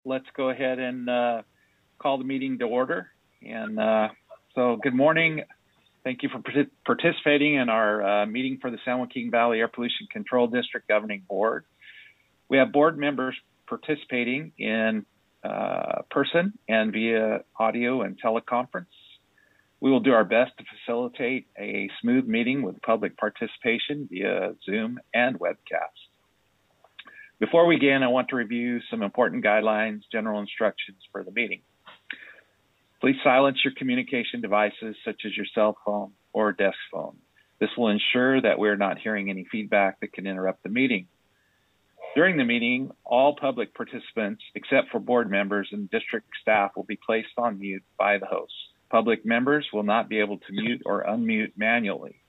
let's go ahead and call the meeting to order. And so good morning. Thank you for participating in our meeting for the San Joaquin Valley Air Pollution Control District Governing Board. We have board members participating in person and via audio and teleconference. We will do our best to facilitate a smooth meeting with public participation via Zoom and webcast. Before we begin, I want to review some important guidelines, general instructions for the meeting. Please silence your communication devices such as your cell phone or desk phone. This will ensure that we're not hearing any feedback that can interrupt the meeting. During the meeting, all public participants, except for board members and district staff, will be placed on mute by the host. Public members will not be able to mute or unmute manually.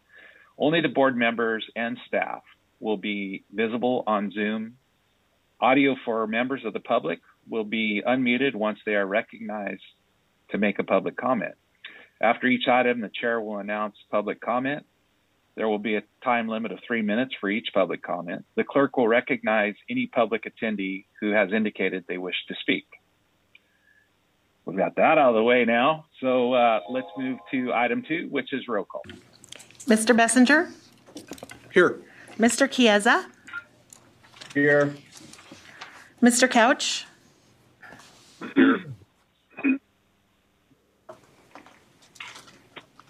Only the board members and staff will be visible on Zoom. Audio for members of the public will be unmuted once they are recognized to make a public comment. After each item, the chair will announce public comment. There will be a time limit of 3 minutes for each public comment. The clerk will recognize any public attendee who has indicated they wish to speak. We've got that out of the way now. So let's move to item 2, which is roll call. Mr. Bessinger? Here. Mr. Chiesa? Here. Mr. Couch?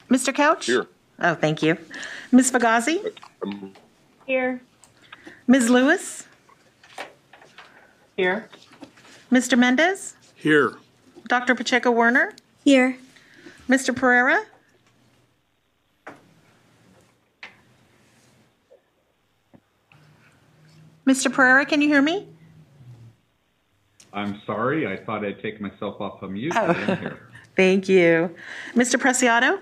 Mr. Couch? Here. Oh, thank you. Ms. Fagazi? Here. Ms. Lewis? Here. Mr. Mendez? Here. Dr. Pacheco-Werner? Here. Mr. Pereira? Mr. Pereira, can you hear me? I'm sorry. I thought I'd take myself off of mute. Oh. I am here. Thank you. Mr. Preciado?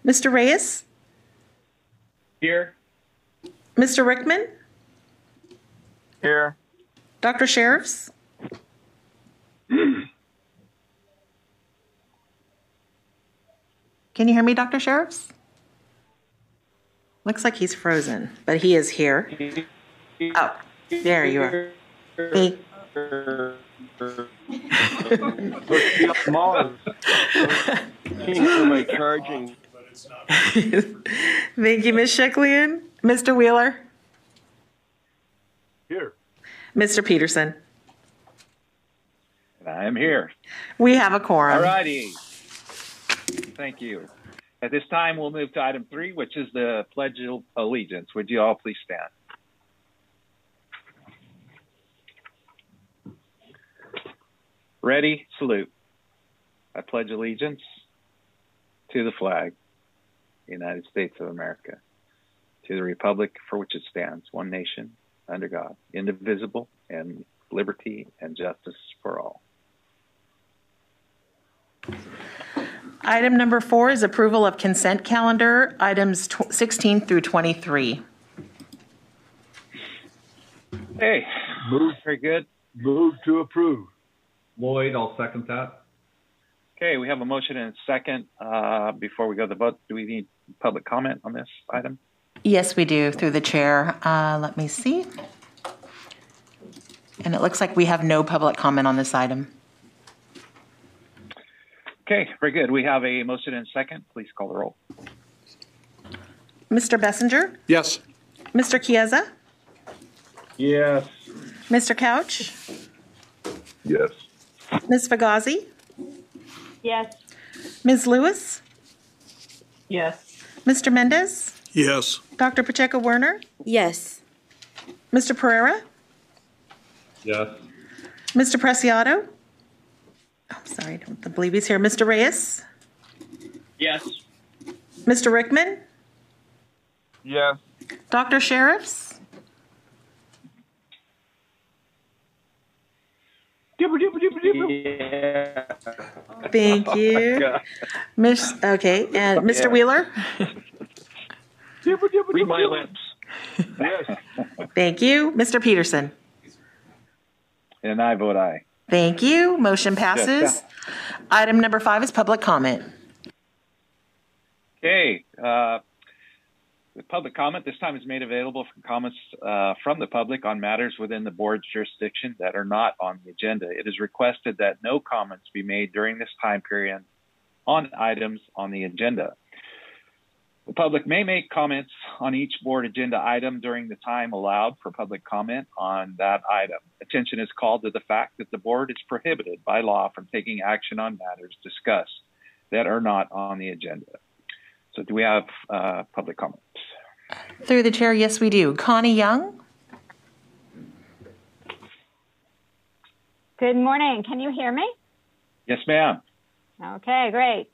Mr. Reyes? Here. Mr. Rickman? Here. Dr. Sheriffs? Can you hear me, Dr. Sheriffs? Looks like he's frozen, but he is here. Oh, there you are. Thank my charging. Thank you, Ms. Sheklian. Mr. Wheeler? Here. Mr. Peterson? I am here. We have a quorum. All righty. Thank you. At this time, we'll move to item 3, which is the Pledge of Allegiance. Would you all please stand? Ready, salute. I pledge allegiance to the flag, the United States of America, to the republic for which it stands, one nation, under God, indivisible, and liberty and justice for all. Item number 4 is approval of consent calendar, items 16 through 23. Hey, very good. Move to approve. Lloyd, I'll second that. Okay, we have a motion and a second. Before we go to the vote, do we need public comment on this item? Yes, we do, through the chair. Let me see. And it looks like we have no public comment on this item. Okay, very good. We have a motion and a second. Please call the roll. Mr. Bessinger? Yes. Mr. Chiesa? Yes. Mr. Couch? Yes. Ms. Fagazi? Yes. Ms. Lewis? Yes. Mr. Mendez? Yes. Dr. Pacheco-Werner? Yes. Mr. Pereira? Yes. Mr. Preciado? I'm sorry, I don't believe he's here. Mr. Reyes? Yes. Mr. Rickman? Yes. Dr. Sheriffs? Yeah. Thank you. Okay, and Mr. Wheeler? Read my lips. Yes. Thank you. Mr. Peterson? And I vote aye. Thank you. Motion passes. Item number 5 is public comment. Okay, The public comment this time is made available for comments from the public on matters within the board's jurisdiction that are not on the agenda. It is requested that no comments be made during this time period on items on the agenda. The public may make comments on each board agenda item during the time allowed for public comment on that item. Attention is called to the fact that the board is prohibited by law from taking action on matters discussed that are not on the agenda. So do we have public comments? Through the chair, yes, we do. Connie Young? Good morning. Can you hear me? Yes, ma'am. Okay, great.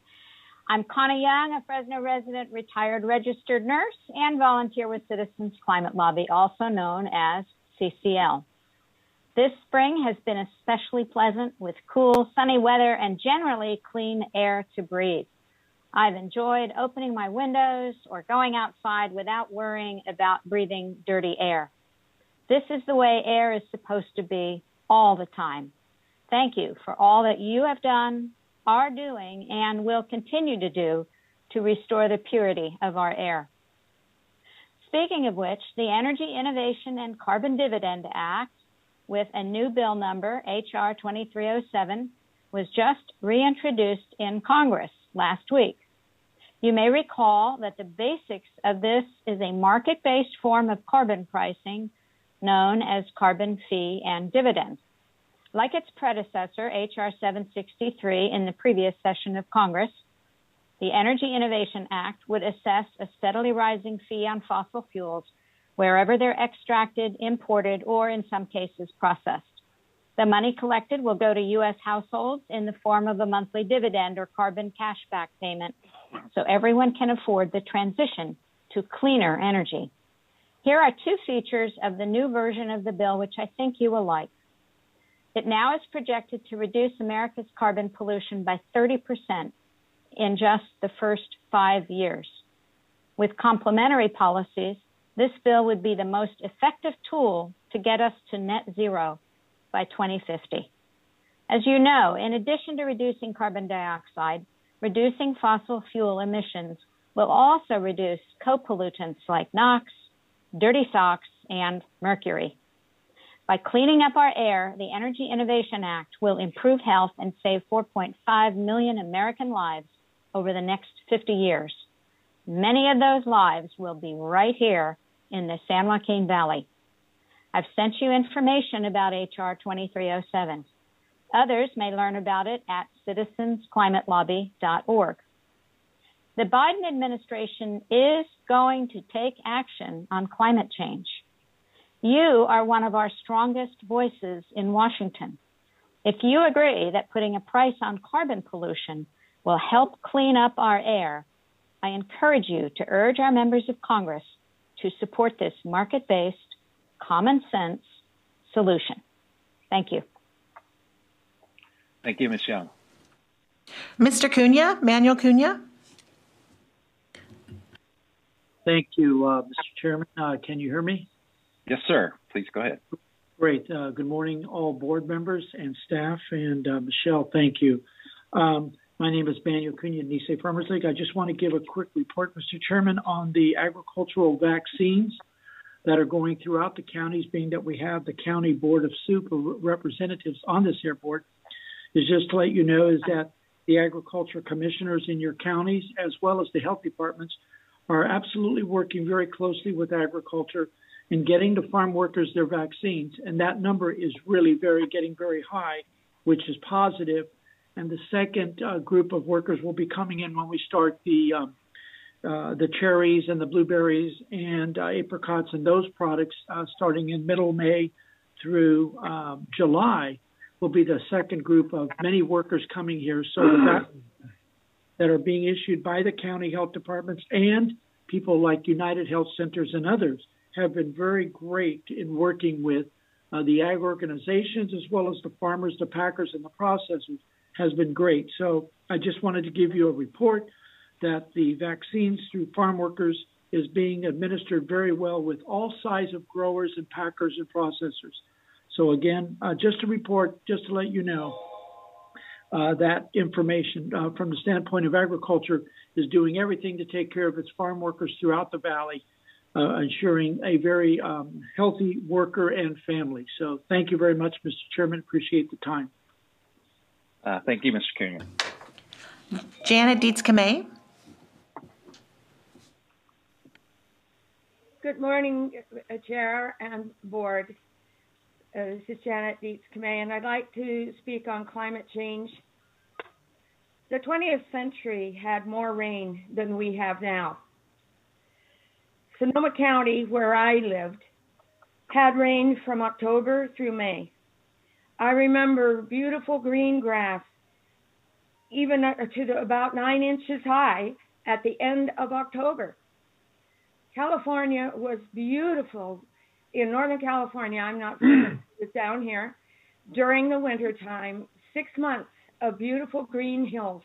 I'm Connie Young, a Fresno resident, retired registered nurse, and volunteer with Citizens Climate Lobby, also known as CCL. This spring has been especially pleasant with cool, sunny weather and generally clean air to breathe. I've enjoyed opening my windows or going outside without worrying about breathing dirty air. This is the way air is supposed to be all the time. Thank you for all that you have done, are doing, and will continue to do to restore the purity of our air. Speaking of which, the Energy Innovation and Carbon Dividend Act, with a new bill number, H.R. 2307, was just reintroduced in Congress last week. You may recall that the basics of this is a market-based form of carbon pricing known as carbon fee and dividend. Like its predecessor, H.R. 763, in the previous session of Congress, the Energy Innovation Act would assess a steadily rising fee on fossil fuels wherever they're extracted, imported, or in some cases processed. The money collected will go to U.S. households in the form of a monthly dividend or carbon cashback payment, so everyone can afford the transition to cleaner energy. Here are two features of the new version of the bill which I think you will like. It now is projected to reduce America's carbon pollution by 30% in just the first 5 years. With complementary policies, this bill would be the most effective tool to get us to net zero by 2050. As you know, in addition to reducing carbon dioxide, reducing fossil fuel emissions will also reduce co-pollutants like NOx, dirty SOx, and mercury. By cleaning up our air, the Energy Innovation Act will improve health and save 4.5 million American lives over the next 50 years. Many of those lives will be right here in the San Joaquin Valley. I've sent you information about H.R. 2307. Others may learn about it at citizensclimatelobby.org. The Biden administration is going to take action on climate change. You are one of our strongest voices in Washington. If you agree that putting a price on carbon pollution will help clean up our air, I encourage you to urge our members of Congress to support this market-based, common-sense solution. Thank you. Thank you, Ms. Young. Mr. Cunha, Manuel Cunha? Thank you, Mr. Chairman. Can you hear me? Yes, sir. Please go ahead. Great. Good morning, all board members and staff. And Michelle, thank you. My name is Manuel Cunha, Nisei Farmers League. I just want to give a quick report, Mr. Chairman, on the agricultural vaccines that are going throughout the counties, being that we have the County Board of Super representatives on this airport. Is just to let you know is that the agriculture commissioners in your counties, as well as the health departments, are absolutely working very closely with agriculture in getting the farm workers their vaccines. And that number is really getting very high, which is positive. And the second group of workers will be coming in when we start the cherries and the blueberries and apricots and those products starting in middle May through July will be the second group of many workers coming here. So that are being issued by the county health departments and people like United Health Centers and others have been very great in working with the ag organizations as well as the farmers, the packers, and the processors has been great. So I just wanted to give you a report that the vaccines through farm workers is being administered very well with all size of growers and packers and processors. So again, just a report, just to let you know that information from the standpoint of agriculture is doing everything to take care of its farm workers throughout the valley ensuring a very healthy worker and family. So thank you very much, Mr. Chairman. Appreciate the time. Thank you, Mr. Cunha. Janet Dietz-Kamay. Good morning, Chair and Board. This is Janet Dietz-Kamay, and I'd like to speak on climate change. The 20th century had more rain than we have now. Sonoma County, where I lived, had rain from October through May. I remember beautiful green grass, even to about 9 inches high at the end of October. California was beautiful. In Northern California, I'm not from it's down here, during the winter time, 6 months of beautiful green hills,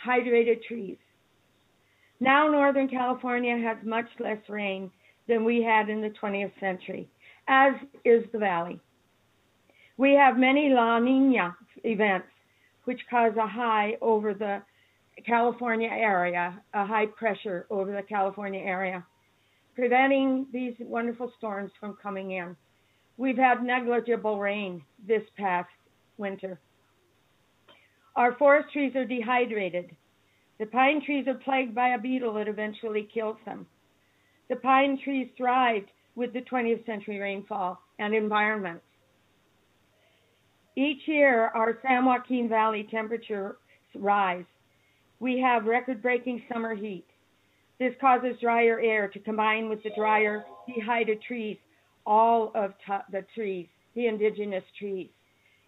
hydrated trees. Now Northern California has much less rain than we had in the 20th century, as is the valley. We have many La Nina events, which cause a high over the California area, a high pressure over the California area, preventing these wonderful storms from coming in. We've had negligible rain this past winter. Our forest trees are dehydrated. The pine trees are plagued by a beetle that eventually kills them. The pine trees thrived with the 20th century rainfall and environment. Each year, our San Joaquin Valley temperatures rise. We have record-breaking summer heat. This causes drier air to combine with the drier, dehydrated trees, all of the trees, the indigenous trees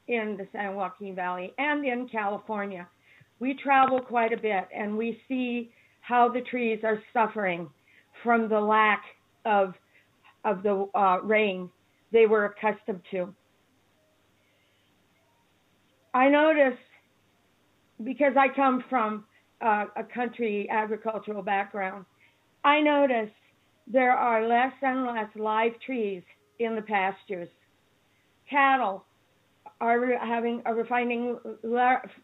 in the San Joaquin Valley and in California. We travel quite a bit, and we see how the trees are suffering from the lack of the rain they were accustomed to. I notice, because I come from a country agricultural background, I notice there are less and less live trees in the pastures. Cattle are finding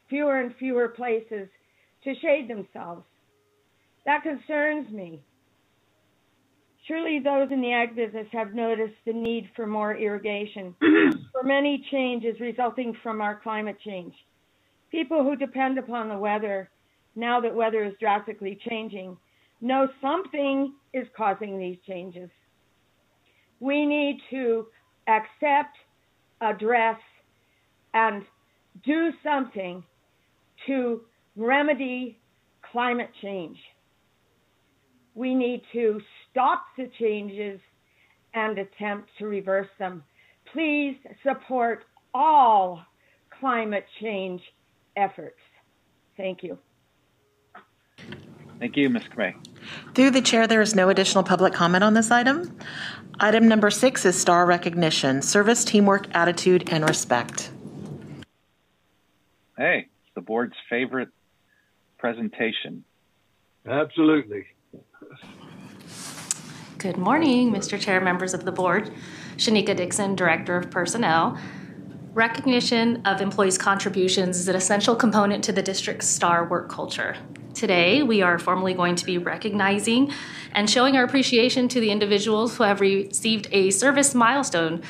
fewer and fewer places to shade themselves. That concerns me. Surely those in the ag business have noticed the need for more irrigation, for many changes resulting from our climate change. People who depend upon the weather, now that weather is drastically changing, know something is causing these changes. We need to accept, address, and do something to remedy climate change. We need to stop the changes and attempt to reverse them. Please support all climate change efforts. Thank you. Thank you, Ms. Kamay. Through the chair, there is no additional public comment on this item. Item number 6 is star recognition, service, teamwork, attitude, and respect. Hey, it's the board's favorite presentation. Absolutely. Good morning, Mr. Chair, members of the board. Shanika Dixon, Director of Personnel. Recognition of employees' contributions is an essential component to the district's STAR work culture. Today, we are formally going to be recognizing and showing our appreciation to the individuals who have received a service milestone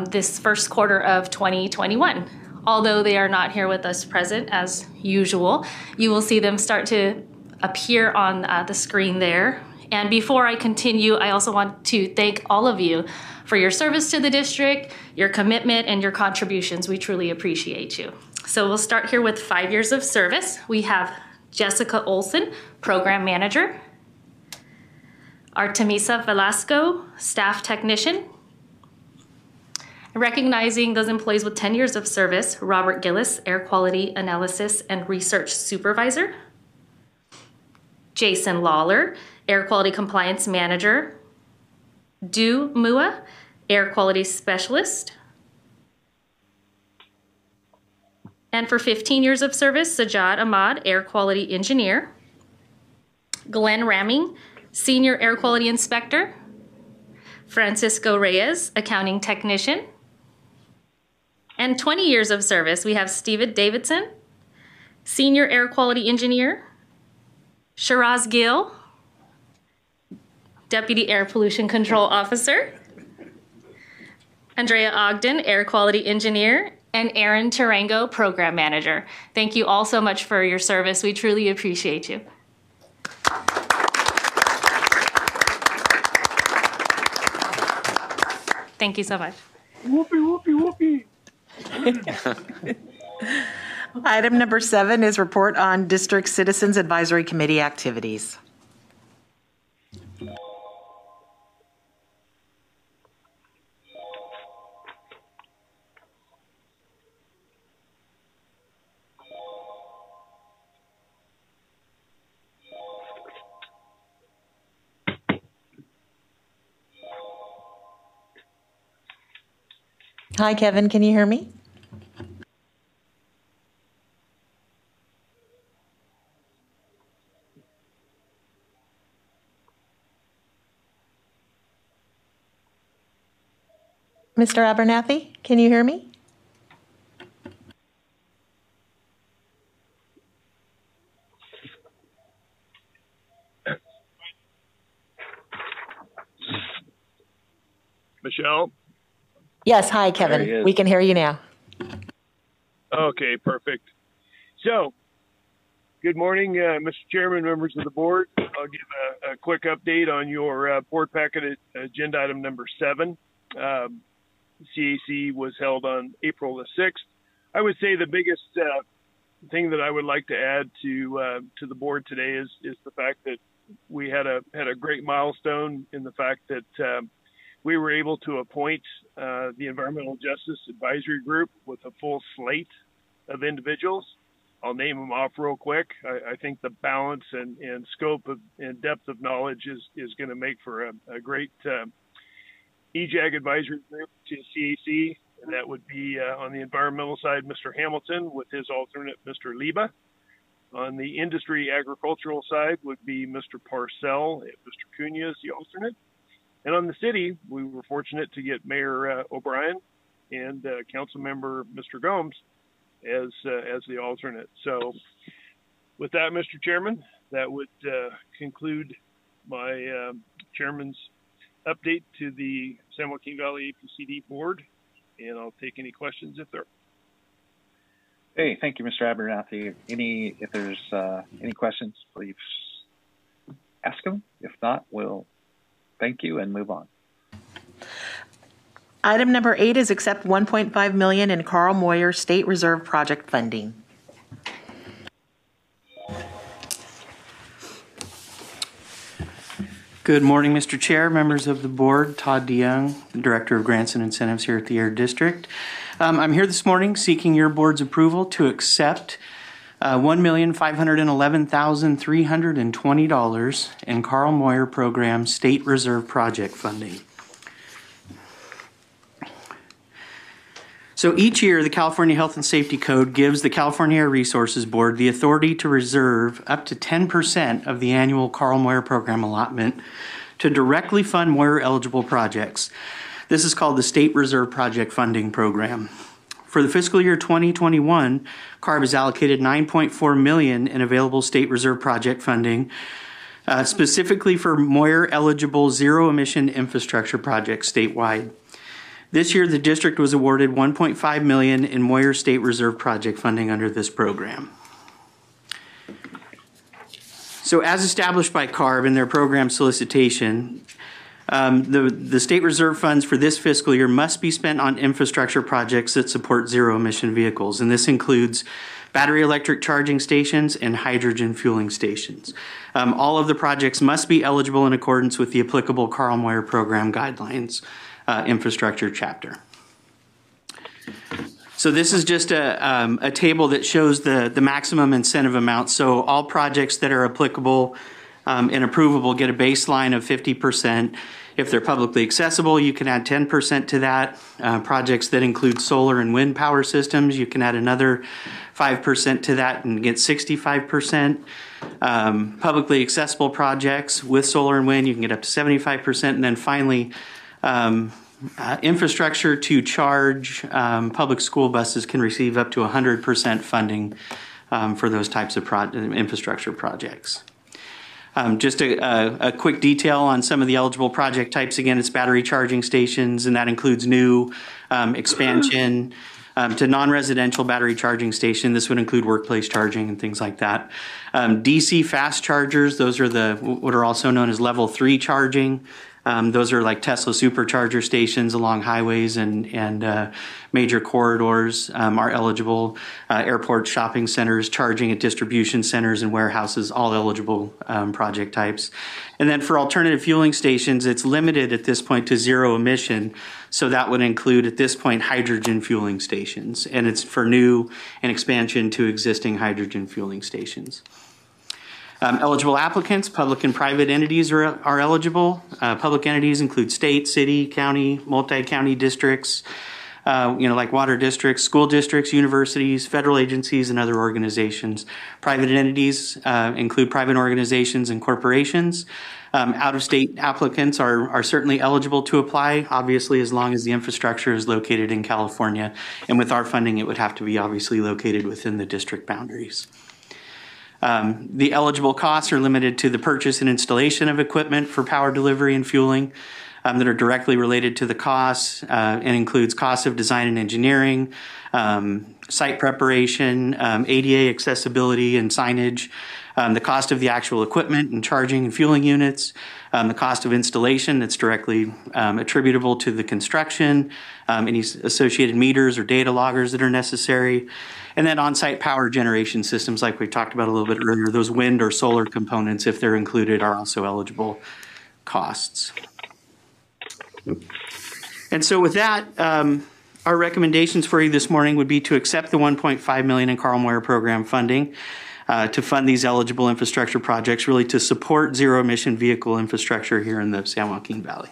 this first quarter of 2021. Although they are not here with us present as usual, you will see them start to appear on the screen there. And before I continue, I also want to thank all of you for your service to the district, your commitment, and your contributions. We truly appreciate you. So we'll start here with 5 years of service. We have Jessica Olson, Program Manager. Artemisa Velasco, Staff Technician. Recognizing those employees with 10 years of service, Robert Gillis, Air Quality Analysis and Research Supervisor. Jason Lawler, Air Quality Compliance Manager. Du Mua, Air Quality Specialist. And for 15 years of service, Sajad Ahmad, Air Quality Engineer. Glenn Ramming, Senior Air Quality Inspector. Francisco Reyes, Accounting Technician. And 20 years of service, we have Steven Davidson, Senior Air Quality Engineer. Shiraz Gill, Deputy Air Pollution Control Officer, Andrea Ogden, Air Quality Engineer, and Aaron Tarango, Program Manager. Thank you all so much for your service. We truly appreciate you. Thank you so much. Whoopee, whoopee, whoopee. Item number 7 is report on District Citizens Advisory Committee activities. Hi, Kevin, can you hear me? Mr. Abernathy, can you hear me? Michelle? Yes, hi, Kevin. We can hear you now. Okay, perfect. So, good morning, Mr. Chairman, members of the board. I'll give a quick update on your board packet agenda item number 7. CAC was held on April the 6th. I would say the biggest thing that I would like to add to the board today is the fact that we had a great milestone in the fact that we were able to appoint the Environmental Justice Advisory Group with a full slate of individuals. I'll name them off real quick. I think the balance and scope and depth of knowledge is going to make for a great EJAG advisory group to CAC, and that would be on the environmental side, Mr. Hamilton with his alternate, Mr. Liba. On the industry agricultural side would be Mr. Parcell and Mr. Cunha as the alternate. And on the city, we were fortunate to get Mayor O'Brien and Council Member Mr. Gomes as the alternate. So with that, Mr. Chairman, that would conclude my chairman's update to the San Joaquin Valley APCD board, and I'll take any questions if there are. Hey, thank you, Mr. Abernathy. If there's any questions, please ask them. If not, we'll thank you and move on. Item number 8 is accept $1.5 million in Carl Moyer State Reserve project funding. Good morning, Mr. Chair, members of the board. Todd DeYoung, the Director of Grants and Incentives here at the Air District. I'm here this morning seeking your board's approval to accept $1,511,320 in Carl Moyer Program State Reserve Project funding. So each year, the California Health and Safety Code gives the California Air Resources Board the authority to reserve up to 10% of the annual Carl Moyer Program allotment to directly fund Moyer-eligible projects. This is called the State Reserve Project Funding Program. For the fiscal year 2021, CARB has allocated $9.4 million in available state reserve project funding, specifically for Moyer-eligible zero-emission infrastructure projects statewide. This year, the district was awarded $1.5 million in Moyer State Reserve project funding under this program. So as established by CARB in their program solicitation, the state reserve funds for this fiscal year must be spent on infrastructure projects that support zero-emission vehicles, and this includes battery electric charging stations and hydrogen fueling stations. All of the projects must be eligible in accordance with the applicable Carl Moyer program guidelines. Infrastructure chapter. So this is just a table that shows the maximum incentive amount. So all projects that are applicable and approvable get a baseline of 50%. If they're publicly accessible, you can add 10% to that. Projects that include solar and wind power systems, you can add another 5% to that and get 65%. Publicly accessible projects with solar and wind, you can get up to 75%. And then finally, infrastructure to charge public school buses can receive up to 100% funding for those types of infrastructure projects. Just a quick detail on some of the eligible project types. Again, it's battery charging stations, and that includes new expansion to non-residential battery charging station. This would include workplace charging and things like that. DC fast chargers, those are what are also known as level 3 charging. Those are like Tesla supercharger stations along highways and major corridors are eligible. Airport shopping centers, charging at distribution centers and warehouses, all eligible project types. And then for alternative fueling stations, it's limited at this point to zero emission. So that would include at this point hydrogen fueling stations. And it's for new and expansion to existing hydrogen fueling stations. Eligible applicants, public and private entities are eligible. Public entities include state, city, county, multi-county districts, like water districts, school districts, universities, federal agencies, and other organizations. Private entities include private organizations and corporations. Out-of-state applicants are certainly eligible to apply, obviously, as long as the infrastructure is located in California. And with our funding, it would have to be obviously located within the district boundaries. The eligible costs are limited to the purchase and installation of equipment for power delivery and fueling that are directly related to the costs and includes costs of design and engineering, site preparation, ADA accessibility and signage, the cost of the actual equipment and charging and fueling units, the cost of installation that's directly attributable to the construction, any associated meters or data loggers that are necessary, and then on-site power generation systems like we talked about a little bit earlier, those wind or solar components, if they're included, are also eligible costs. And so with that, our recommendations for you this morning would be to accept the $1.5 million in Carl Moyer program funding to fund these eligible infrastructure projects, really to support zero-emission vehicle infrastructure here in the San Joaquin Valley.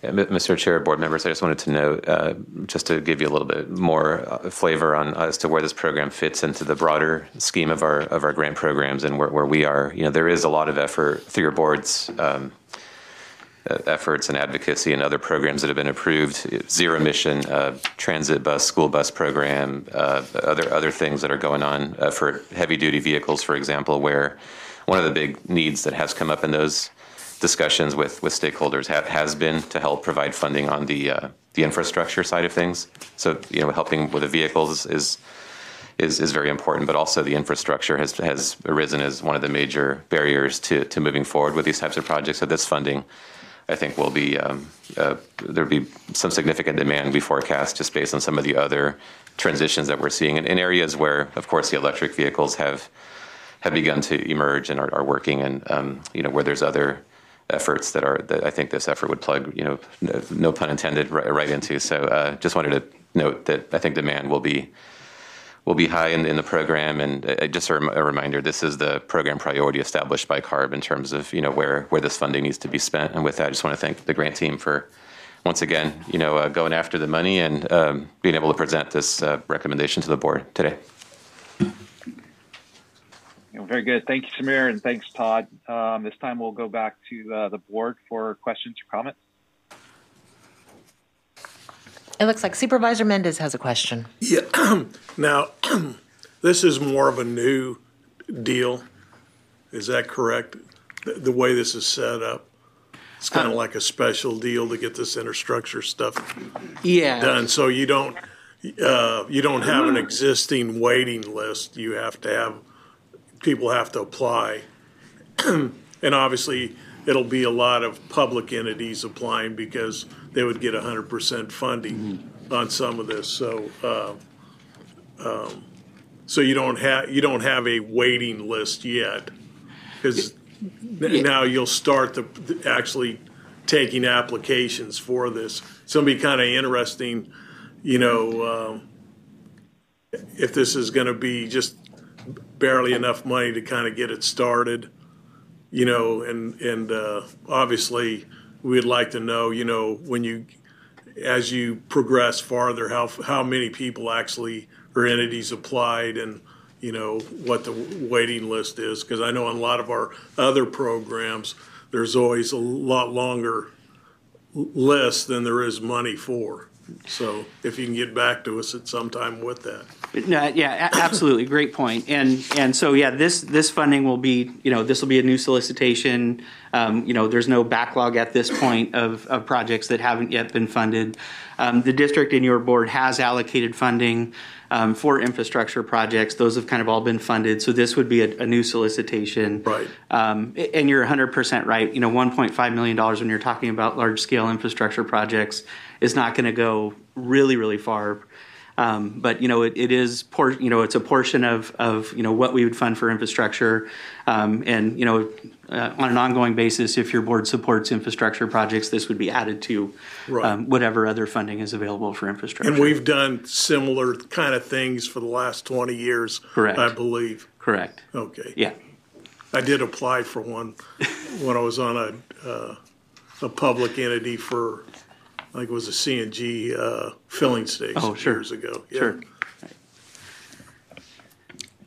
Mr. Chair, board members, I just wanted to note, just to give you a little bit more flavor on as to where this program fits into the broader scheme of our grant programs and where we are. There is a lot of effort through your board's efforts and advocacy and other programs that have been approved, zero emission transit bus, school bus program, other things that are going on for heavy duty vehicles, for example, where one of the big needs that has come up in those discussions with stakeholders has been to help provide funding on the infrastructure side of things. So helping with the vehicles is very important, but also the infrastructure has arisen as one of the major barriers to moving forward with these types of projects. So this funding, I think, will be there'll be some significant demand we forecast just based on some of the other transitions that we're seeing in areas where, of course, the electric vehicles have begun to emerge and are working, and where there's other efforts that I think this effort would plug, no pun intended, right into. So just wanted to note that I think demand will be high in the program, and just a reminder, this is the program priority established by CARB in terms of where this funding needs to be spent. And with that, I just want to thank the grant team for once again going after the money and being able to present this recommendation to the board today. Very good. Thank you, Samir, and thanks, Todd. This time we'll go back to the board for questions or comments. It looks like Supervisor Mendez has a question. Yeah. Now, this is more of a new deal. Is that correct? The way this is set up, it's kind of like a special deal to get this infrastructure stuff done. So you don't have an existing waiting list. You have to have people have to apply, and obviously it'll be a lot of public entities applying because they would get 100% funding on some of this. So, so you don't have a waiting list yet, because now you'll start actually taking applications for this. So it'll be kind of interesting, if this is going to be just barely enough money to kind of get it started, and obviously we'd like to know, as you progress farther, how many people actually or entities applied, and what the waiting list is, because I know on a lot of our other programs there's always a lot longer list than there is money for. So if you can get back to us at some time with that. No, yeah, absolutely. Great point. And so, yeah, this funding will be, this will be a new solicitation. There's no backlog at this point of projects that haven't yet been funded. The district and your board has allocated funding for infrastructure projects. Those have kind of all been funded. So this would be a new solicitation. Right. And you're 100% right. $1.5 million when you're talking about large scale infrastructure projects is not going to go really, really far. But it is it's a portion of what we would fund for infrastructure, and on an ongoing basis, if your board supports infrastructure projects, this would be added to whatever other funding is available for infrastructure. And we've done similar kind of things for the last 20 years, correct? I believe. Correct. Okay. Yeah. I did apply for one when I was on a public entity for. I think it was a CNG filling station years ago. Yeah. Sure.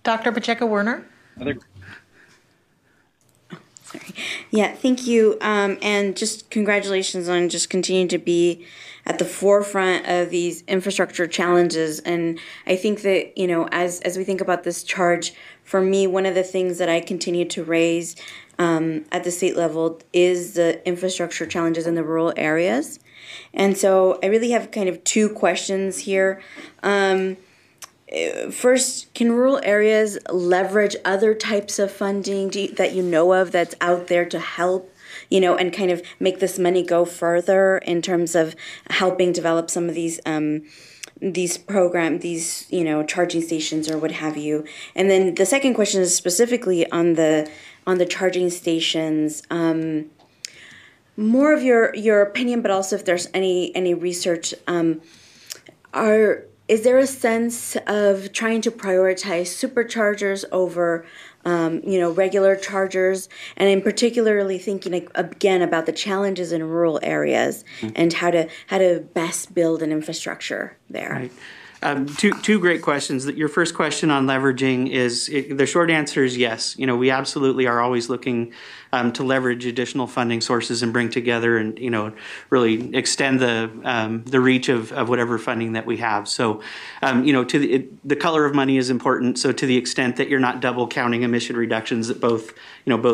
Dr. Pacheco-Werner? Sorry. Yeah, thank you. And just congratulations on just continuing to be at the forefront of these infrastructure challenges. And I think that, as we think about this charge, for me, one of the things that I continue to raise at the state level is the infrastructure challenges in the rural areas. And so I really have kind of two questions here. First, can rural areas leverage other types of funding that you know of that's out there to help, and kind of make this money go further in terms of helping develop some of these charging stations or what have you? And then the second question is specifically on the charging stations. More of your opinion, but also if there's any research, is there a sense of trying to prioritize superchargers over, regular chargers, and in particularly thinking again about the challenges in rural areas and how to best build an infrastructure there? Right. Two great questions. Your first question on leveraging the short answer is yes. We absolutely are always looking to leverage additional funding sources and bring together and really extend the reach of whatever funding that we have. So the color of money is important. So to the extent that you're not double counting emission reductions that both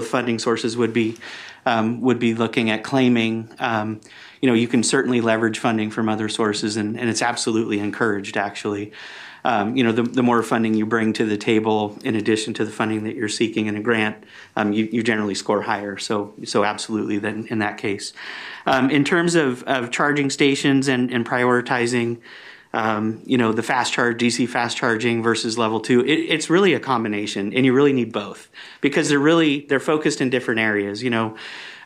funding sources would be looking at claiming. You can certainly leverage funding from other sources, and it's absolutely encouraged, actually. The more funding you bring to the table, in addition to the funding that you're seeking in a grant, you generally score higher. So absolutely, then in that case. In terms of charging stations and prioritizing, the fast charge, DC fast charging versus level 2, it's really a combination, and you really need both because they're focused in different areas.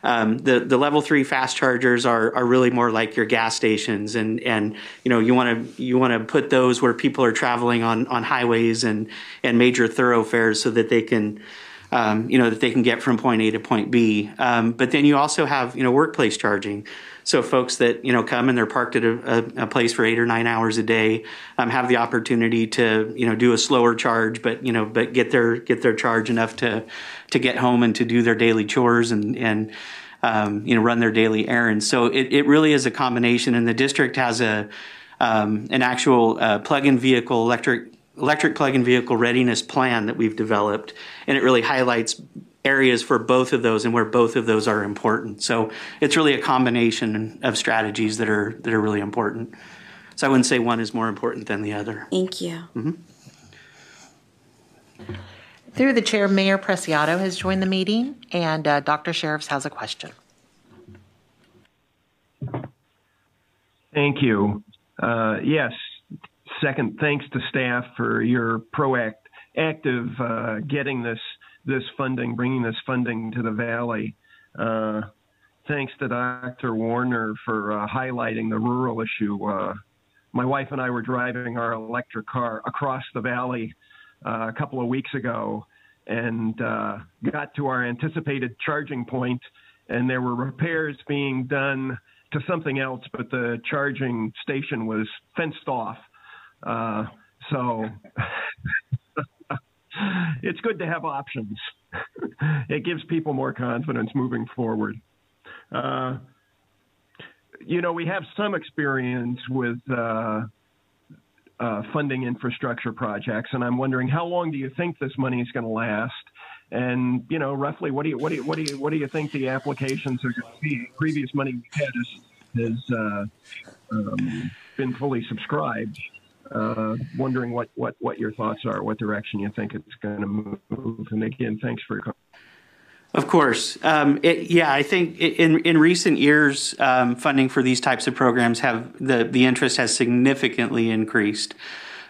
The level 3 fast chargers are really more like your gas stations, and you want to put those where people are traveling on highways and major thoroughfares so that they can get from point A to point B. But then you also have workplace charging. So folks that come and they're parked at a place for 8 or 9 hours a day have the opportunity to do a slower charge, but get their charge enough to get home and to do their daily chores and run their daily errands. So it really is a combination, and the district has an actual plug-in vehicle electric plug-in vehicle readiness plan that we've developed, and it really highlights areas for both of those and where both of those are important. So it's really a combination of strategies that are really important. So I wouldn't say one is more important than the other. Thank you. Mm-hmm. Through the chair, Mayor Preciado has joined the meeting, and Dr. Sheriffs has a question. Thank you. Yes, second, thanks to staff for your active getting this funding, bringing this funding to the Valley. Thanks to Dr. Warner for highlighting the rural issue. My wife and I were driving our electric car across the Valley a couple of weeks ago and got to our anticipated charging point, and there were repairs being done to something else, but the charging station was fenced off. So it's good to have options. It gives people more confidence moving forward. we have some experience with funding infrastructure projects, and I'm wondering how long do you think this money is going to last? And roughly, what do you think the applications are going to be? Previous money we've had has been fully subscribed. Wondering what your thoughts are, what direction you think it's going to move. And again, thanks for your comment. Of course. I think in recent years, funding for these types of programs the interest has significantly increased.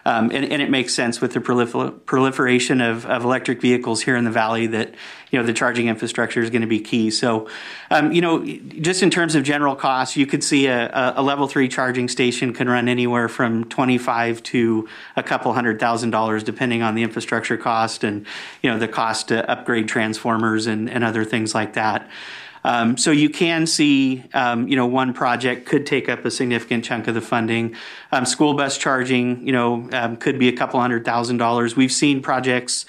And it makes sense with the proliferation of electric vehicles here in the Valley that, the charging infrastructure is going to be key. So, just in terms of general costs, you could see a level 3 charging station can run anywhere from $25,000 to a couple $100,000, depending on the infrastructure cost and, the cost to upgrade transformers and other things like that. So you can see, one project could take up a significant chunk of the funding. School bus charging, could be a couple $100,000. We've seen projects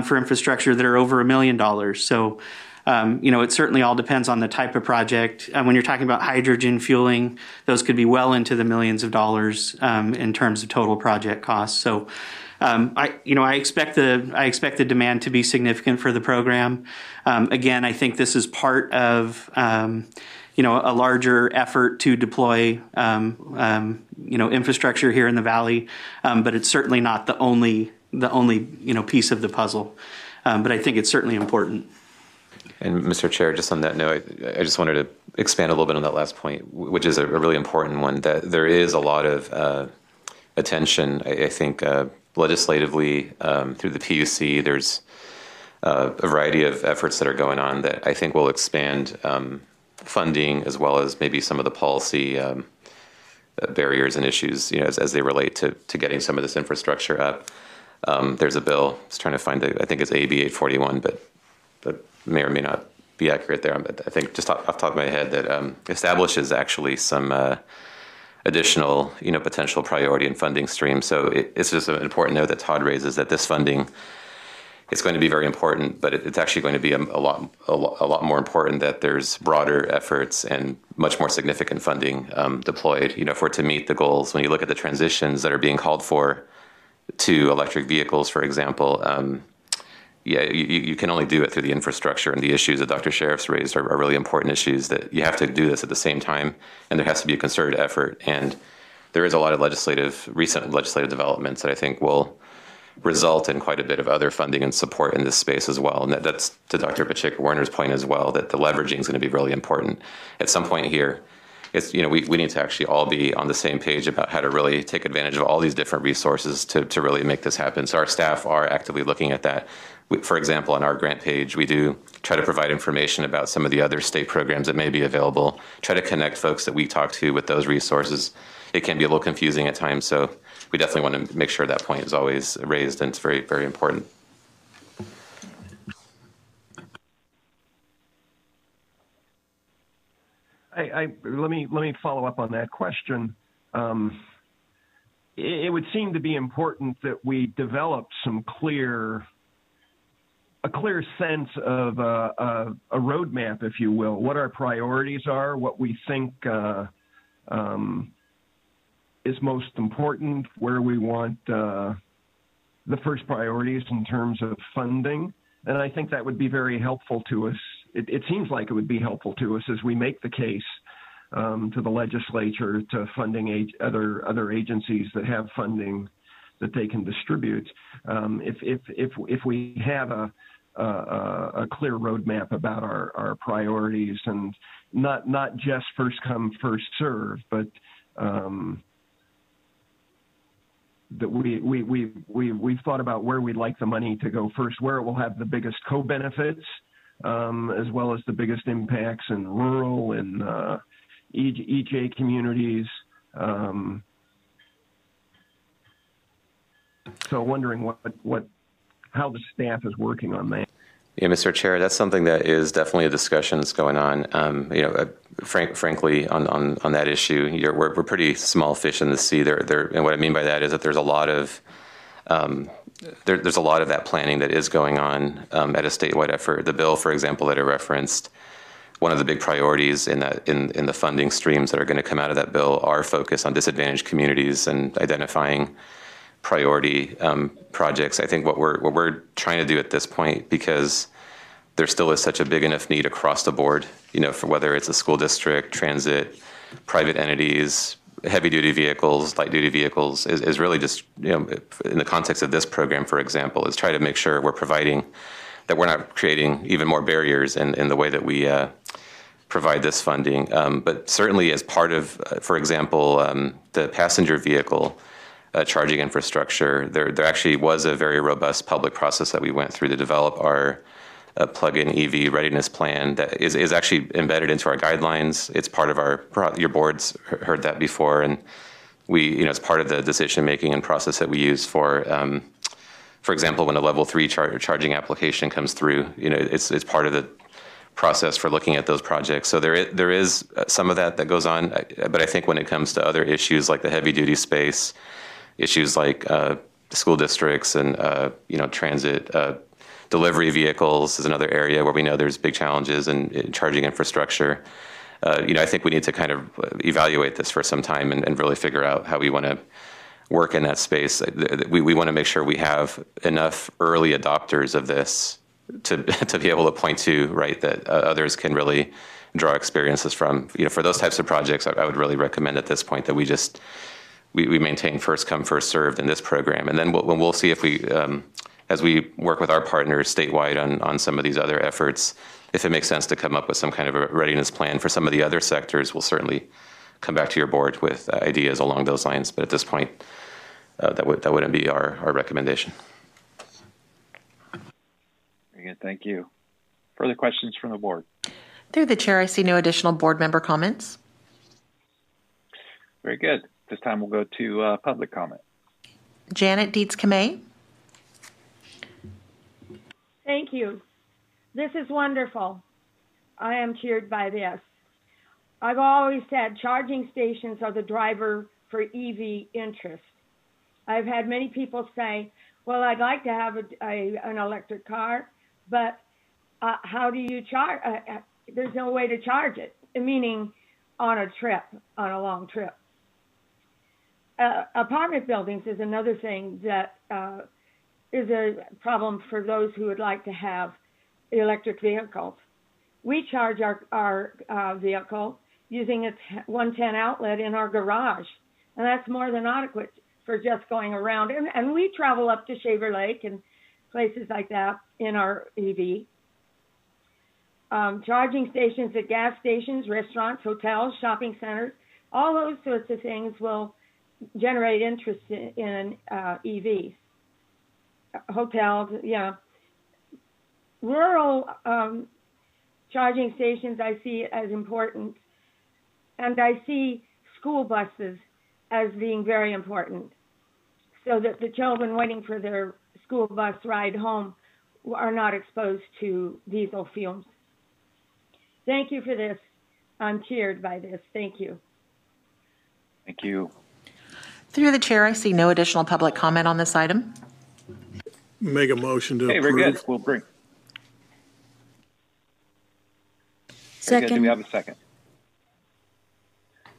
for infrastructure that are over $1 million. So, it certainly all depends on the type of project. When you're talking about hydrogen fueling, those could be well into the millions of dollars in terms of total project costs. So, I expect the demand to be significant for the program. Again, I think this is part of a larger effort to deploy infrastructure here in the Valley, but it's certainly not the only piece of the puzzle. But I think it's certainly important. And Mr. Chair, just on that note, I just wanted to expand a little bit on that last point, which is a really important one. That there is a lot of attention, I think. Legislatively, through the PUC, there's a variety of efforts that are going on that I think will expand funding as well as maybe some of the policy barriers and issues, as they relate to getting some of this infrastructure up. There's a bill. I was trying to find I think it's AB 841, but may or may not be accurate there. I think just off the top of my head that establishes actually some additional, potential priority and funding stream. So it's just an important note that Todd raises that this funding is going to be very important, but it's actually going to be a lot more important that there's broader efforts and much more significant funding deployed. If we're to meet the goals, when you look at the transitions that are being called for to electric vehicles, for example, you can only do it through the infrastructure, and the issues that Dr. Sheriff's raised are really important issues that you have to do this at the same time, and there has to be a concerted effort. And there is a lot of recent legislative developments that I think will result in quite a bit of other funding and support in this space as well. And that's to Dr. Pacheco-Werner's point as well, that the leveraging is going to be really important. At some point here, it's, we need to actually all be on the same page about how to really take advantage of all these different resources to really make this happen. So our staff are actively looking at that. For example, on our grant page, we do try to provide information about some of the other state programs that may be available, try to connect folks that we talk to with those resources. It can be a little confusing at times, so we definitely want to make sure that point is always raised, and it's very, very important. Let me follow up on that question. It would seem to be important that we develop a clear sense of a roadmap, if you will, what our priorities are, what we think is most important, where we want the first priorities in terms of funding. And I think that would be very helpful to us. It seems like it would be helpful to us as we make the case to the legislature, to funding other agencies that have funding that they can distribute. If we have a clear roadmap about our priorities, and not just first come, first serve, but that we've thought about where we'd like the money to go first, where it will have the biggest co-benefits, as well as the biggest impacts in rural and EJ communities. So wondering how the staff is working on that. Yeah, Mr. Chair, that's something that is definitely a discussion that's going on. Frankly, on that issue, we're pretty small fish in the sea. And what I mean by that is that there's a lot of there's a lot of that planning that is going on at a statewide effort. The bill, for example, that I referenced one of the big priorities in the funding streams that are going to come out of that bill are focused on disadvantaged communities and identifying priority projects. I think what we're trying to do at this point, because there still is such a big enough need across the board, for whether it's a school district, transit, private entities, heavy-duty vehicles, light-duty vehicles, is really just, in the context of this program, for example, is try to make sure we're providing, that we're not creating even more barriers in the way that we provide this funding. But certainly as part of, for example, the passenger vehicle charging infrastructure, there actually was a very robust public process that we went through to develop our plug-in EV readiness plan that is actually embedded into our guidelines. It's part of your board's heard that before, and we, it's part of the decision-making and process that we use for example, when a level 3 charging application comes through, it's part of the process for looking at those projects. So there is some of that goes on, but I think when it comes to other issues like the heavy-duty space, issues like school districts and transit delivery vehicles is another area where we know there's big challenges in charging infrastructure. I think we need to kind of evaluate this for some time and really figure out how we want to work in that space. We want to make sure we have enough early adopters of this to be able to point to, right, that others can really draw experiences from. For those types of projects, I would really recommend at this point that we maintain first come, first served in this program. And then we'll see if we, as we work with our partners statewide on some of these other efforts, if it makes sense to come up with some kind of a readiness plan for some of the other sectors, we'll certainly come back to your board with ideas along those lines. But at this point, that wouldn't be our recommendation. Very good, thank you. Further questions from the board? Through the chair, I see no additional board member comments. Very good. This time we'll go to public comment. Janet Dietz-Kamay. Thank you. This is wonderful. I am cheered by this. I've always said charging stations are the driver for EV interest. I've had many people say, well, I'd like to have an electric car, but how do you charge? There's no way to charge it, meaning on a long trip. Apartment buildings is another thing that is a problem for those who would like to have electric vehicles. We charge our vehicle using a 110 outlet in our garage, and that's more than adequate for just going around. And we travel up to Shaver Lake and places like that in our EV. Charging stations at gas stations, restaurants, hotels, shopping centers, all those sorts of things will generate interest in EVs. Hotels, yeah. Rural charging stations I see as important, and I see school buses as being very important, so that the children waiting for their school bus ride home are not exposed to diesel fumes. Thank you for this. I'm cheered by this. Thank you. Thank you. Through the chair, I see no additional public comment on this item. Make a motion to approve. Very good. We'll bring. Second. Do we have a second?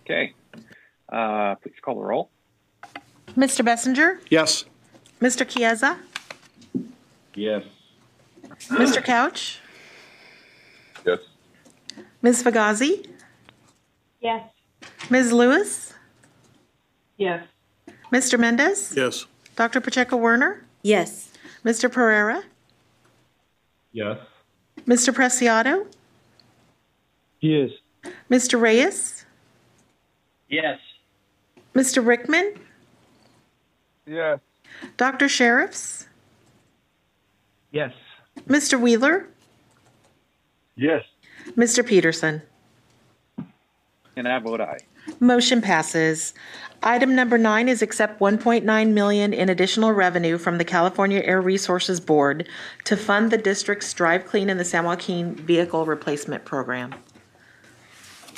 Okay. Please call the roll. Mr. Bessinger? Yes. Mr. Chiesa? Yes. Mr. Couch? Yes. Ms. Fugazi? Yes. Ms. Lewis? Yes. Mr. Mendez? Yes. Dr. Pacheco-Werner? Yes. Mr. Pereira? Yes. Mr. Preciado? Yes. Mr. Reyes? Yes. Mr. Rickman? Yes. Dr. Sheriffs? Yes. Mr. Wheeler? Yes. Mr. Peterson? And I vote aye. Motion passes. Item number 9 is accept $1.9 million in additional revenue from the California Air Resources Board to fund the district's Drive Clean in the San Joaquin Vehicle Replacement Program.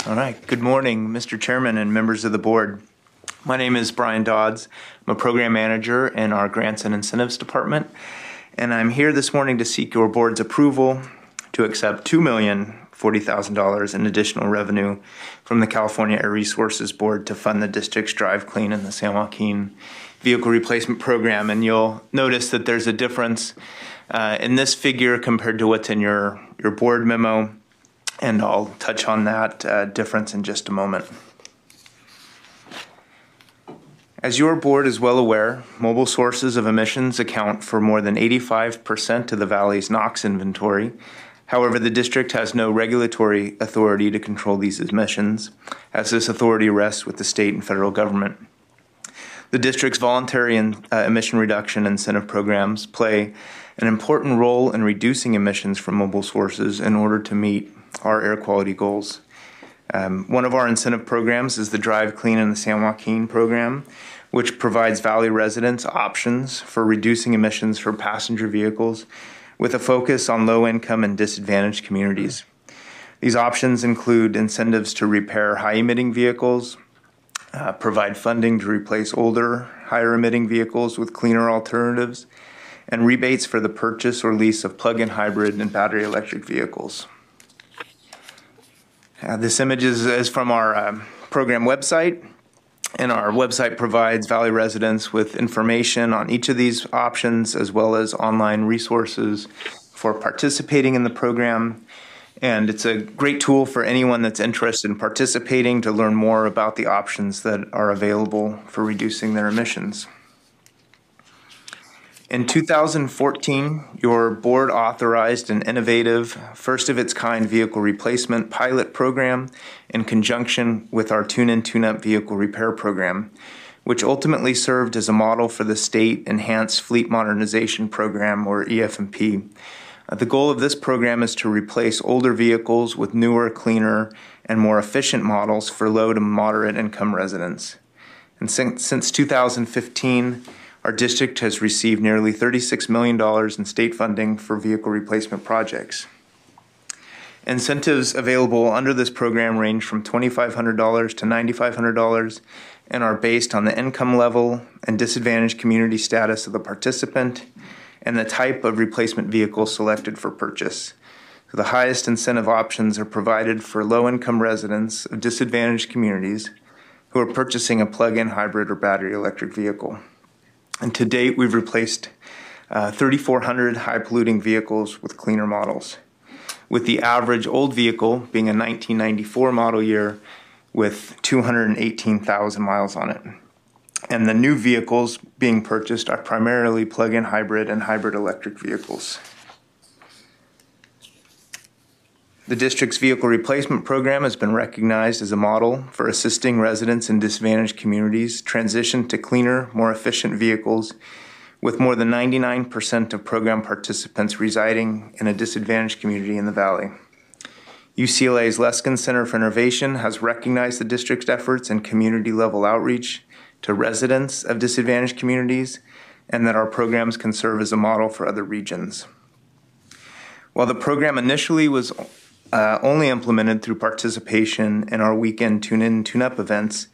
All right. Good morning, Mr. Chairman and members of the board. My name is Brian Dodds. I'm a program manager in our Grants and Incentives Department, and I'm here this morning to seek your board's approval to accept $2 million $40,000 in additional revenue from the California Air Resources Board to fund the district's Drive Clean and the San Joaquin Vehicle Replacement Program. And you'll notice that there's a difference in this figure compared to what's in your board memo, and I'll touch on that difference in just a moment. As your board is well aware, mobile sources of emissions account for more than 85% of the Valley's NOx inventory. However, the district has no regulatory authority to control these emissions, as this authority rests with the state and federal government. The district's voluntary emission reduction incentive programs play an important role in reducing emissions from mobile sources in order to meet our air quality goals. One of our incentive programs is the Drive Clean and the San Joaquin program, which provides Valley residents options for reducing emissions from passenger vehicles with a focus on low-income and disadvantaged communities. These options include incentives to repair high-emitting vehicles, provide funding to replace older, higher-emitting vehicles with cleaner alternatives, and rebates for the purchase or lease of plug-in hybrid and battery electric vehicles. This image is from our program website, and our website provides Valley residents with information on each of these options, as well as online resources for participating in the program. And it's a great tool for anyone that's interested in participating to learn more about the options that are available for reducing their emissions. In 2014, your board authorized an innovative, first-of-its-kind vehicle replacement pilot program in conjunction with our Tune-In, Tune-Up vehicle repair program, which ultimately served as a model for the State Enhanced Fleet Modernization Program, or EF&P. The goal of this program is to replace older vehicles with newer, cleaner, and more efficient models for low to moderate income residents. And since 2015, our district has received nearly $36 million in state funding for vehicle replacement projects. Incentives available under this program range from $2,500 to $9,500 and are based on the income level and disadvantaged community status of the participant and the type of replacement vehicle selected for purchase. So the highest incentive options are provided for low-income residents of disadvantaged communities who are purchasing a plug-in hybrid or battery electric vehicle. And to date, we've replaced 3,400 high-polluting vehicles with cleaner models, with the average old vehicle being a 1994 model year with 218,000 miles on it. And the new vehicles being purchased are primarily plug-in hybrid and hybrid electric vehicles. The district's vehicle replacement program has been recognized as a model for assisting residents in disadvantaged communities transition to cleaner, more efficient vehicles, with more than 99% of program participants residing in a disadvantaged community in the Valley. UCLA's Luskin Center for Innovation has recognized the district's efforts in community-level outreach to residents of disadvantaged communities, and that our programs can serve as a model for other regions. While the program initially was only implemented through participation in our weekend Tune-In, Tune-Up events,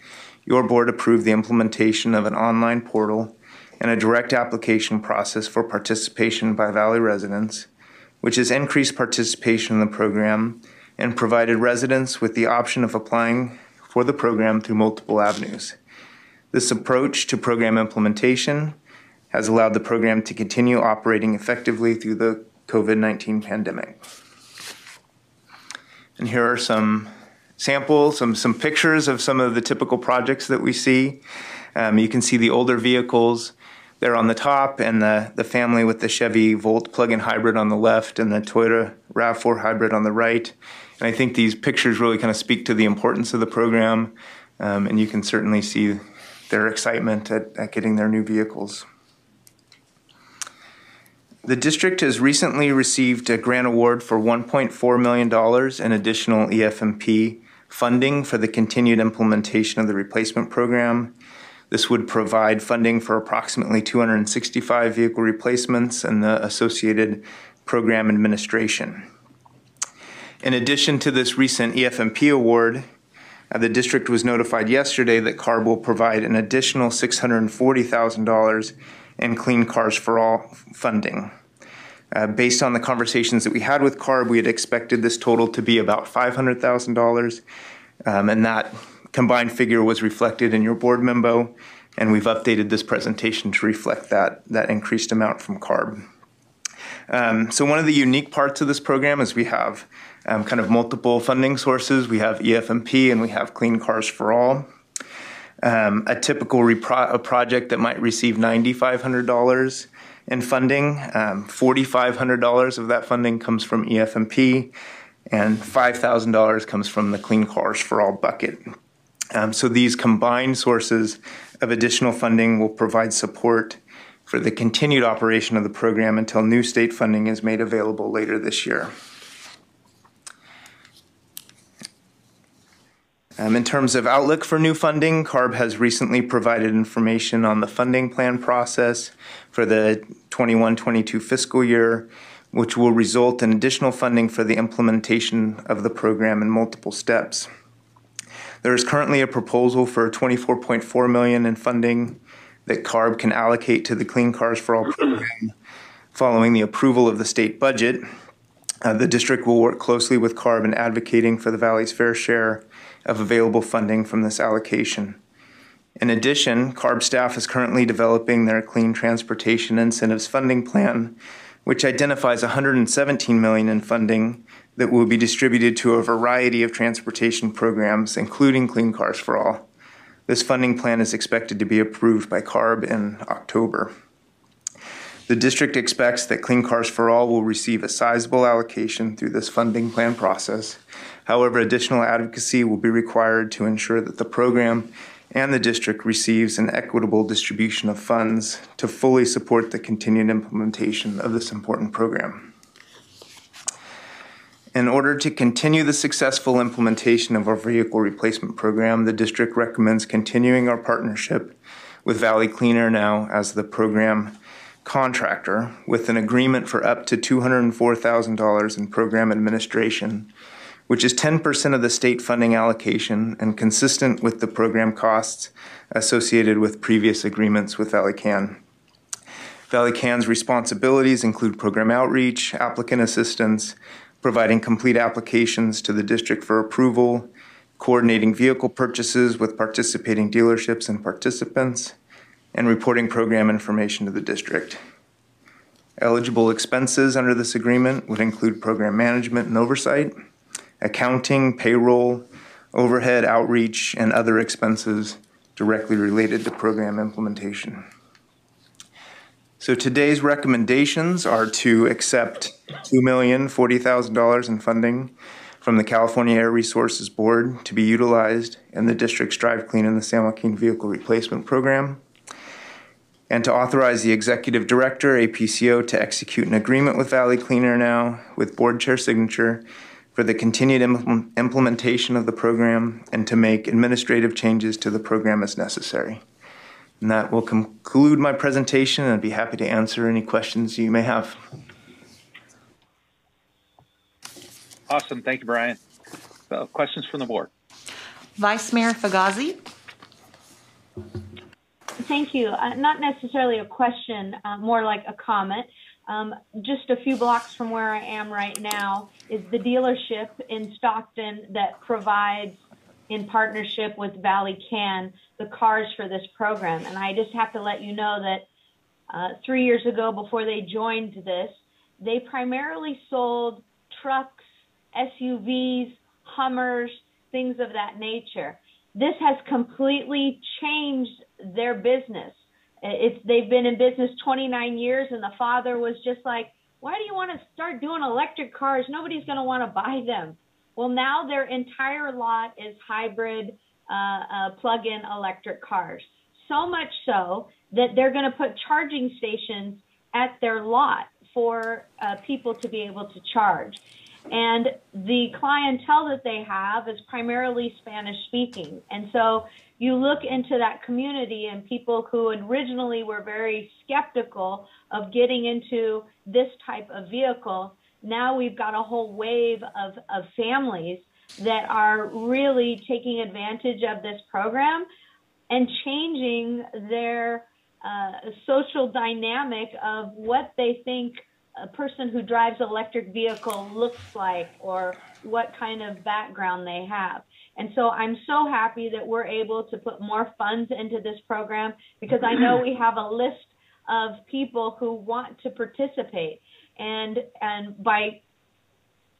your board approved the implementation of an online portal and a direct application process for participation by Valley residents, which has increased participation in the program and provided residents with the option of applying for the program through multiple avenues. This approach to program implementation has allowed the program to continue operating effectively through the COVID-19 pandemic. And here are some samples, some pictures of some of the typical projects that we see. You can see the older vehicles there on the top, and the family with the Chevy Volt plug-in hybrid on the left and the Toyota RAV4 hybrid on the right. And I think these pictures really kind of speak to the importance of the program, and you can certainly see their excitement at getting their new vehicles. The district has recently received a grant award for $1.4 million in additional EF&P funding for the continued implementation of the replacement program. This would provide funding for approximately 265 vehicle replacements and the associated program administration. In addition to this recent EF&P award, the district was notified yesterday that CARB will provide an additional $640,000 in Clean Cars for All funding. Based on the conversations that we had with CARB, we had expected this total to be about $500,000, and that combined figure was reflected in your board memo, and we've updated this presentation to reflect that increased amount from CARB. So one of the unique parts of this program is we have kind of multiple funding sources. We have EFMP and we have Clean Cars for All. A typical a project that might receive $9,500 in funding, $4,500 of that funding comes from EFMP, and $5,000 comes from the Clean Cars for All bucket. So these combined sources of additional funding will provide support for the continued operation of the program until new state funding is made available later this year. In terms of outlook for new funding, CARB has recently provided information on the funding plan process for the 21-22 fiscal year, which will result in additional funding for the implementation of the program in multiple steps. There is currently a proposal for $24.4 million in funding that CARB can allocate to the Clean Cars for All program following the approval of the state budget. The district will work closely with CARB in advocating for the Valley's fair share of available funding from this allocation. In addition, CARB staff is currently developing their Clean Transportation Incentives Funding Plan, which identifies $117 million in funding that will be distributed to a variety of transportation programs, including Clean Cars for All. This funding plan is expected to be approved by CARB in October. The district expects that Clean Cars for All will receive a sizable allocation through this funding plan process. However, additional advocacy will be required to ensure that the program and the district receives an equitable distribution of funds to fully support the continued implementation of this important program. In order to continue the successful implementation of our vehicle replacement program, the district recommends continuing our partnership with Valley Clean Air Now as the program contractor with an agreement for up to $204,000 in program administration, which is 10% of the state funding allocation and consistent with the program costs associated with previous agreements with Valley Can. Valley Can's responsibilities include program outreach, applicant assistance, providing complete applications to the district for approval, coordinating vehicle purchases with participating dealerships and participants, and reporting program information to the district. Eligible expenses under this agreement would include program management and oversight, accounting, payroll, overhead, outreach, and other expenses directly related to program implementation. So today's recommendations are to accept $2,040,000 in funding from the California Air Resources Board to be utilized in the district's Drive Clean and the San Joaquin Vehicle Replacement Program, and to authorize the Executive Director, APCO, to execute an agreement with Valley Clean Air Now with board chair signature for the continued implementation of the program and to make administrative changes to the program as necessary. And that will conclude my presentation, and I'd be happy to answer any questions you may have. Awesome. Thank you, Brian. So, questions from the board? Vice Mayor Fugazi. Thank you. Not necessarily a question, more like a comment. Just a few blocks from where I am right now is the dealership in Stockton that provides, in partnership with Valley Can, the cars for this program. And I just have to let you know that 3 years ago, before they joined this, they primarily sold trucks, SUVs, Hummers, things of that nature. This has completely changed their business. They've been in business 29 years, and the father was just like, why do you want to start doing electric cars? Nobody's going to want to buy them. Well, now their entire lot is hybrid plug-in electric cars. So much so that they're going to put charging stations at their lot for people to be able to charge. And the clientele that they have is primarily Spanish speaking. And so you look into that community and people who originally were very skeptical of getting into this type of vehicle. Now we've got a whole wave of families that are really taking advantage of this program and changing their social dynamic of what they think a person who drives an electric vehicle looks like or what kind of background they have. And so I'm so happy that we're able to put more funds into this program, because I know we have a list of people who want to participate. And by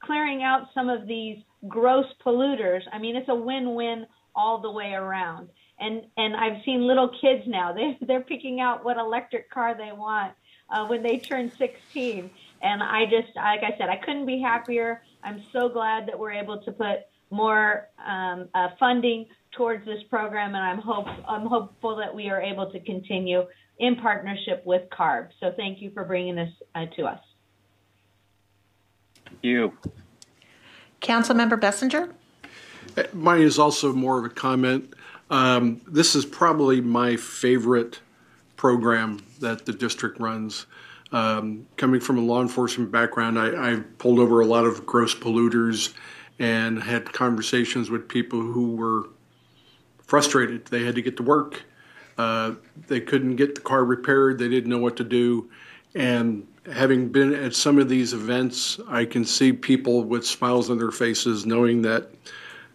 clearing out some of these gross polluters, I mean, it's a win-win all the way around. And I've seen little kids now, they're picking out what electric car they want when they turn 16. And I just, like I said, I couldn't be happier. I'm so glad that we're able to put more funding towards this program, and I'm hopeful that we are able to continue in partnership with CARB. So thank you for bringing this to us. Thank you. Councilmember Bessinger? Mine is also more of a comment. This is probably my favorite program that the district runs. Coming from a law enforcement background, I pulled over a lot of gross polluters and had conversations with people who were frustrated. They had to get to work. They couldn't get the car repaired. They didn't know what to do. And having been at some of these events, I can see people with smiles on their faces knowing that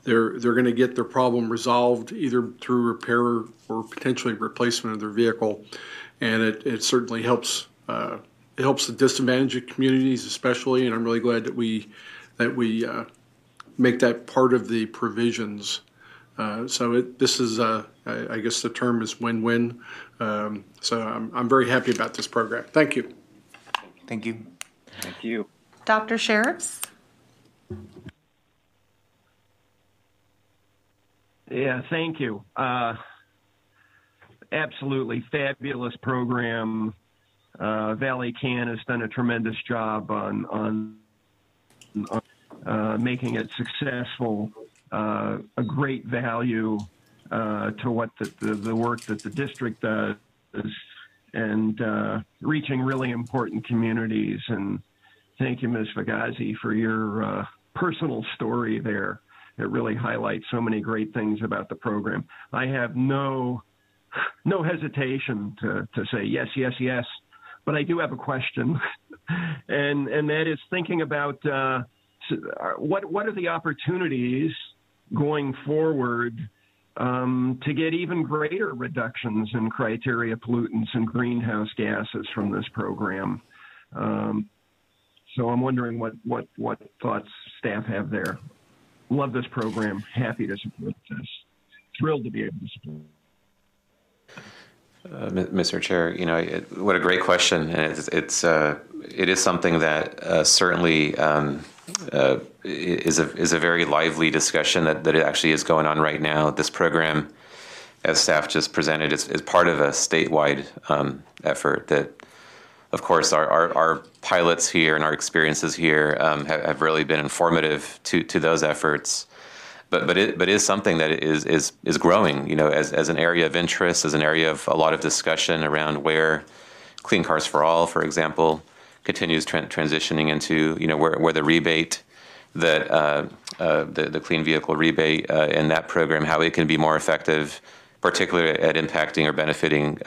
they're going to get their problem resolved either through repair or potentially replacement of their vehicle. And it certainly helps. It helps the disadvantaged communities especially, and I'm really glad that we make that part of the provisions. This is, I guess the term is win-win. So I'm very happy about this program. Thank you. Thank you. Thank you. Dr. Sheriffs? Yeah, thank you. Absolutely fabulous program. Valley Can has done a tremendous job on making it successful, a great value to what the work that the district does, and reaching really important communities. And thank you, Ms. Fagazi, for your personal story there. It really highlights so many great things about the program. I have no hesitation to say yes, yes, yes, but I do have a question, and that is thinking about what are the opportunities going forward to get even greater reductions in criteria pollutants and greenhouse gases from this program. So I'm wondering what thoughts staff have there. Love this program. Happy to support this. Thrilled to be able to support it. Mr. Chair, what a great question, and it is something that certainly is a very lively discussion that it actually is going on right now. This program, as staff just presented, is part of a statewide effort that, of course, our pilots here and our experiences here have really been informative to those efforts. But it is something that is growing, as an area of interest, as an area of a lot of discussion around where Clean Cars for All, for example, continues transitioning into, where the rebate that the clean vehicle rebate in that program, how it can be more effective, particularly at impacting or benefiting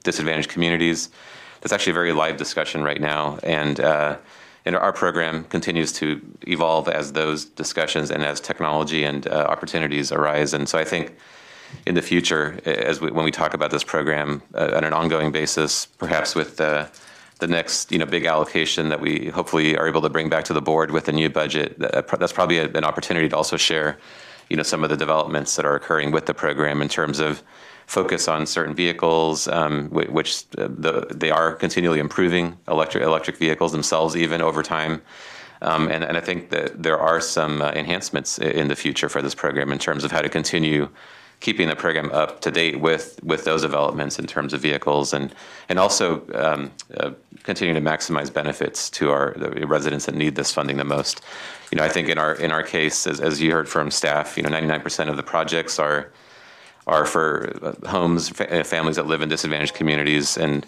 disadvantaged communities. That's actually a very live discussion right now, and our program continues to evolve as those discussions and as technology and opportunities arise. And so I think in the future, when we talk about this program on an ongoing basis, perhaps with the next big allocation that we hopefully are able to bring back to the board with a new budget, that's probably an opportunity to also share some of the developments that are occurring with the program in terms of focus on certain vehicles, which they are continually improving, electric vehicles themselves even over time. And I think that there are some enhancements in the future for this program in terms of how to continue keeping the program up to date with those developments in terms of vehicles, and also continue to maximize benefits to the residents that need this funding the most. I think in our case, as you heard from staff, 99% of the projects are for homes, families that live in disadvantaged communities. And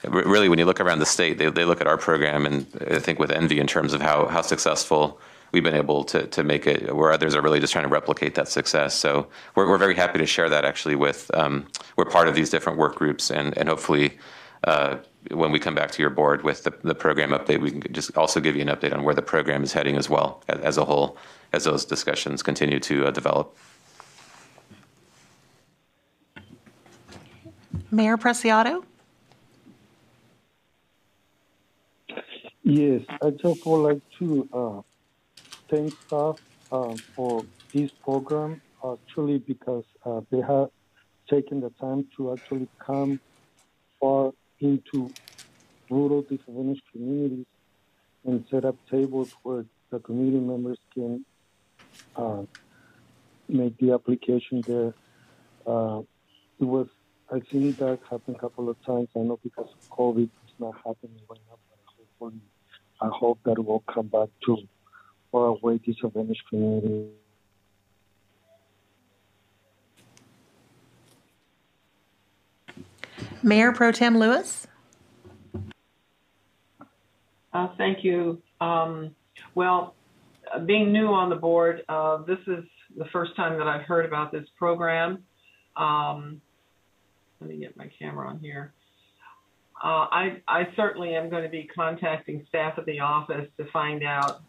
really, when you look around the state, they look at our program and I think with envy in terms of how successful we've been able to make it, where others are really just trying to replicate that success. So we're very happy to share that actually with, we're part of these different work groups and hopefully when we come back to your board with the program update, we can just also give you an update on where the program is heading as well as a whole, as those discussions continue to develop. Mayor Preciado? Yes, I just would like to thank staff for this program, actually, because they have taken the time to actually come far into rural disadvantaged communities and set up tables where the community members can make the application there. I've seen that happen a couple of times. I know because of COVID, it's not happening right now, but hopefully, I hope that will come back to far away disadvantaged communities. Mayor Pro Tem Lewis? Thank you. Being new on the board, this is the first time that I've heard about this program. Let me get my camera on here. I certainly am going to be contacting staff at the office to find out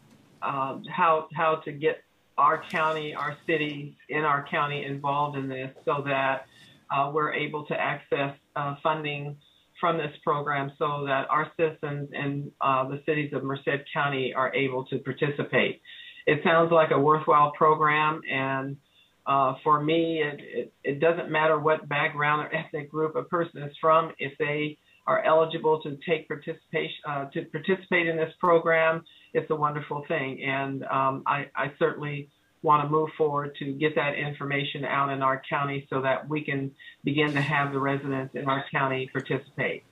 how to get our county, our cities in our county involved in this so that we're able to access funding from this program so that our citizens in the cities of Merced County are able to participate. It sounds like a worthwhile program, and for me, it doesn't matter what background or ethnic group a person is from. If they are eligible to participate in this program, it's a wonderful thing. And I certainly want to move forward to get that information out in our county so that we can begin to have the residents in our county participate.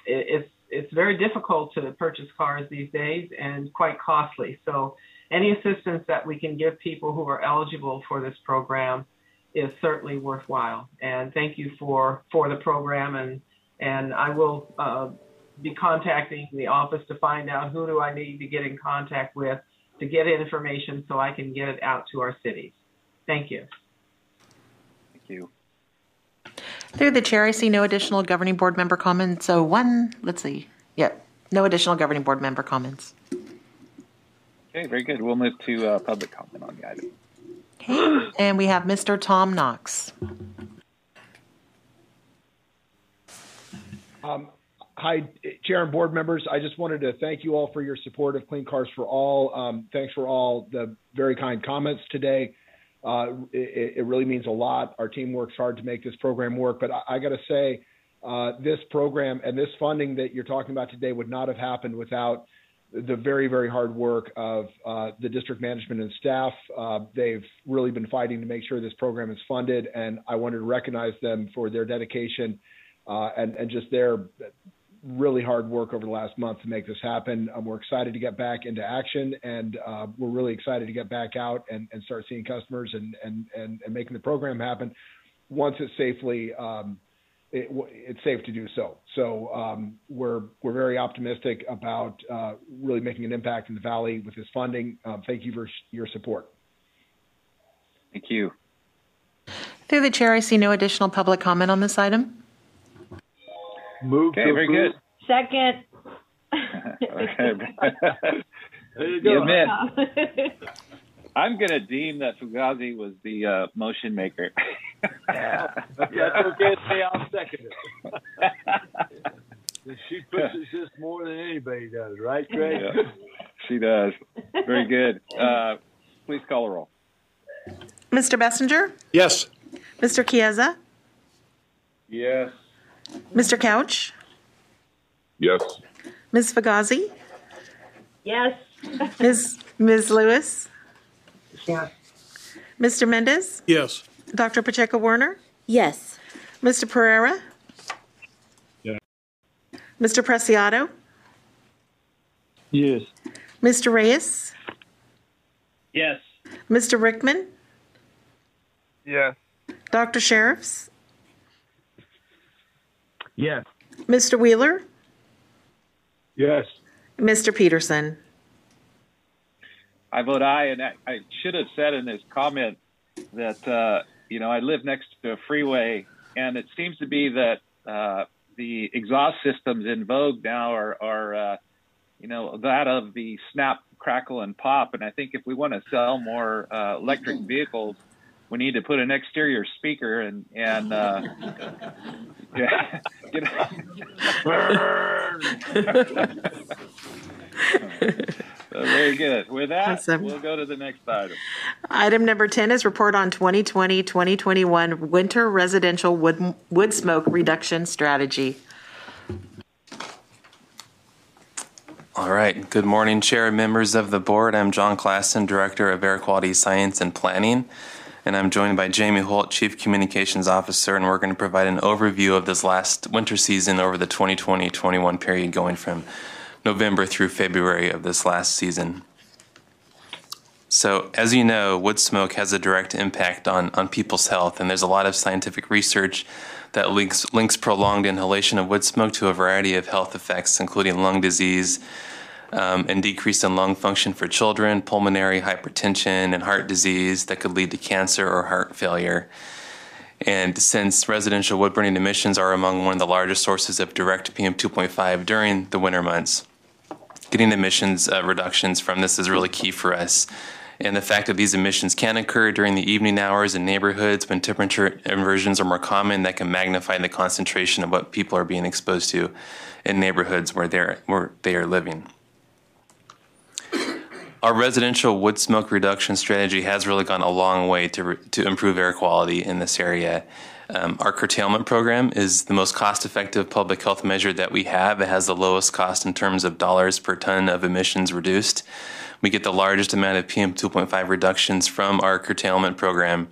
It's very difficult to purchase cars these days and quite costly. So any assistance that we can give people who are eligible for this program is certainly worthwhile. And thank you for the program. And I will be contacting the office to find out who do I need to get in contact with to get information so I can get it out to our cities. Thank you. Thank you. Through the chair, I see no additional governing board member comments. So no additional governing board member comments. Okay, very good. We'll move to public comment on the item. Okay, and we have Mr. Tom Knox. Hi, Chair and board members. I just wanted to thank you all for your support of Clean Cars for All. Thanks for all the very kind comments today. It really means a lot. Our team works hard to make this program work, but I got to say, this program and this funding that you're talking about today would not have happened without the very, very hard work of the district management and staff. They've really been fighting to make sure this program is funded, and I wanted to recognize them for their dedication and just their really hard work over the last month to make this happen. We're excited to get back into action, and we're really excited to get back out and start seeing customers and making the program happen once it's safely it's safe to do so. So we're very optimistic about really making an impact in the Valley with this funding. Thank you for your support. Thank you. Through the chair, I see no additional public comment on this item. Move okay, very good. Second. There you go. I'm going to deem that Fugazi was the motion maker. Yeah, that's okay. I'll second it. She pushes this more than anybody does, right, Craig? Yeah, she does. Very good. Please call the roll. Mr. Bessinger? Yes. Mr. Chiesa? Yes. Mr. Couch? Yes. Ms. Fugazi? Yes. Ms. Lewis? Yes. Mr. Mendez? Yes. Dr. Pacheco-Werner? Yes. Mr. Pereira? Yes. Mr. Preciado? Yes. Mr. Reyes? Yes. Mr. Rickman? Yes. Dr. Sheriffs? Yes. Mr. Wheeler? Yes. Mr. Peterson? I vote aye, and I should have said in this comment that, I live next to a freeway, and it seems to be that the exhaust systems in vogue now are that of the snap, crackle, and pop. And I think if we want to sell more electric vehicles, we need to put an exterior speaker and very good. With that, awesome. We'll go to the next item. Item number 10 is report on 2020-2021 winter residential wood smoke reduction strategy. All right. Good morning, Chair and members of the board. I'm John Klassen, Director of Air Quality Science and Planning, and I'm joined by Jamie Holt, Chief Communications Officer, and we're going to provide an overview of this last winter season over the 2020-21 period going from November through February of this last season. So, as you know, wood smoke has a direct impact on people's health, and there's a lot of scientific research that links prolonged inhalation of wood smoke to a variety of health effects, including lung disease and decrease in lung function for children, pulmonary hypertension, and heart disease that could lead to cancer or heart failure. And since residential wood burning emissions are among one of the largest sources of direct PM2.5 during the winter months, getting emissions reductions from this is really key for us. And the fact that these emissions can occur during the evening hours in neighborhoods when temperature inversions are more common, that can magnify the concentration of what people are being exposed to in neighborhoods where they are living. Our residential wood smoke reduction strategy has really gone a long way to improve air quality in this area. Our curtailment program is the most cost-effective public health measure that we have. It has the lowest cost in terms of dollars per ton of emissions reduced. We get the largest amount of PM2.5 reductions from our curtailment program,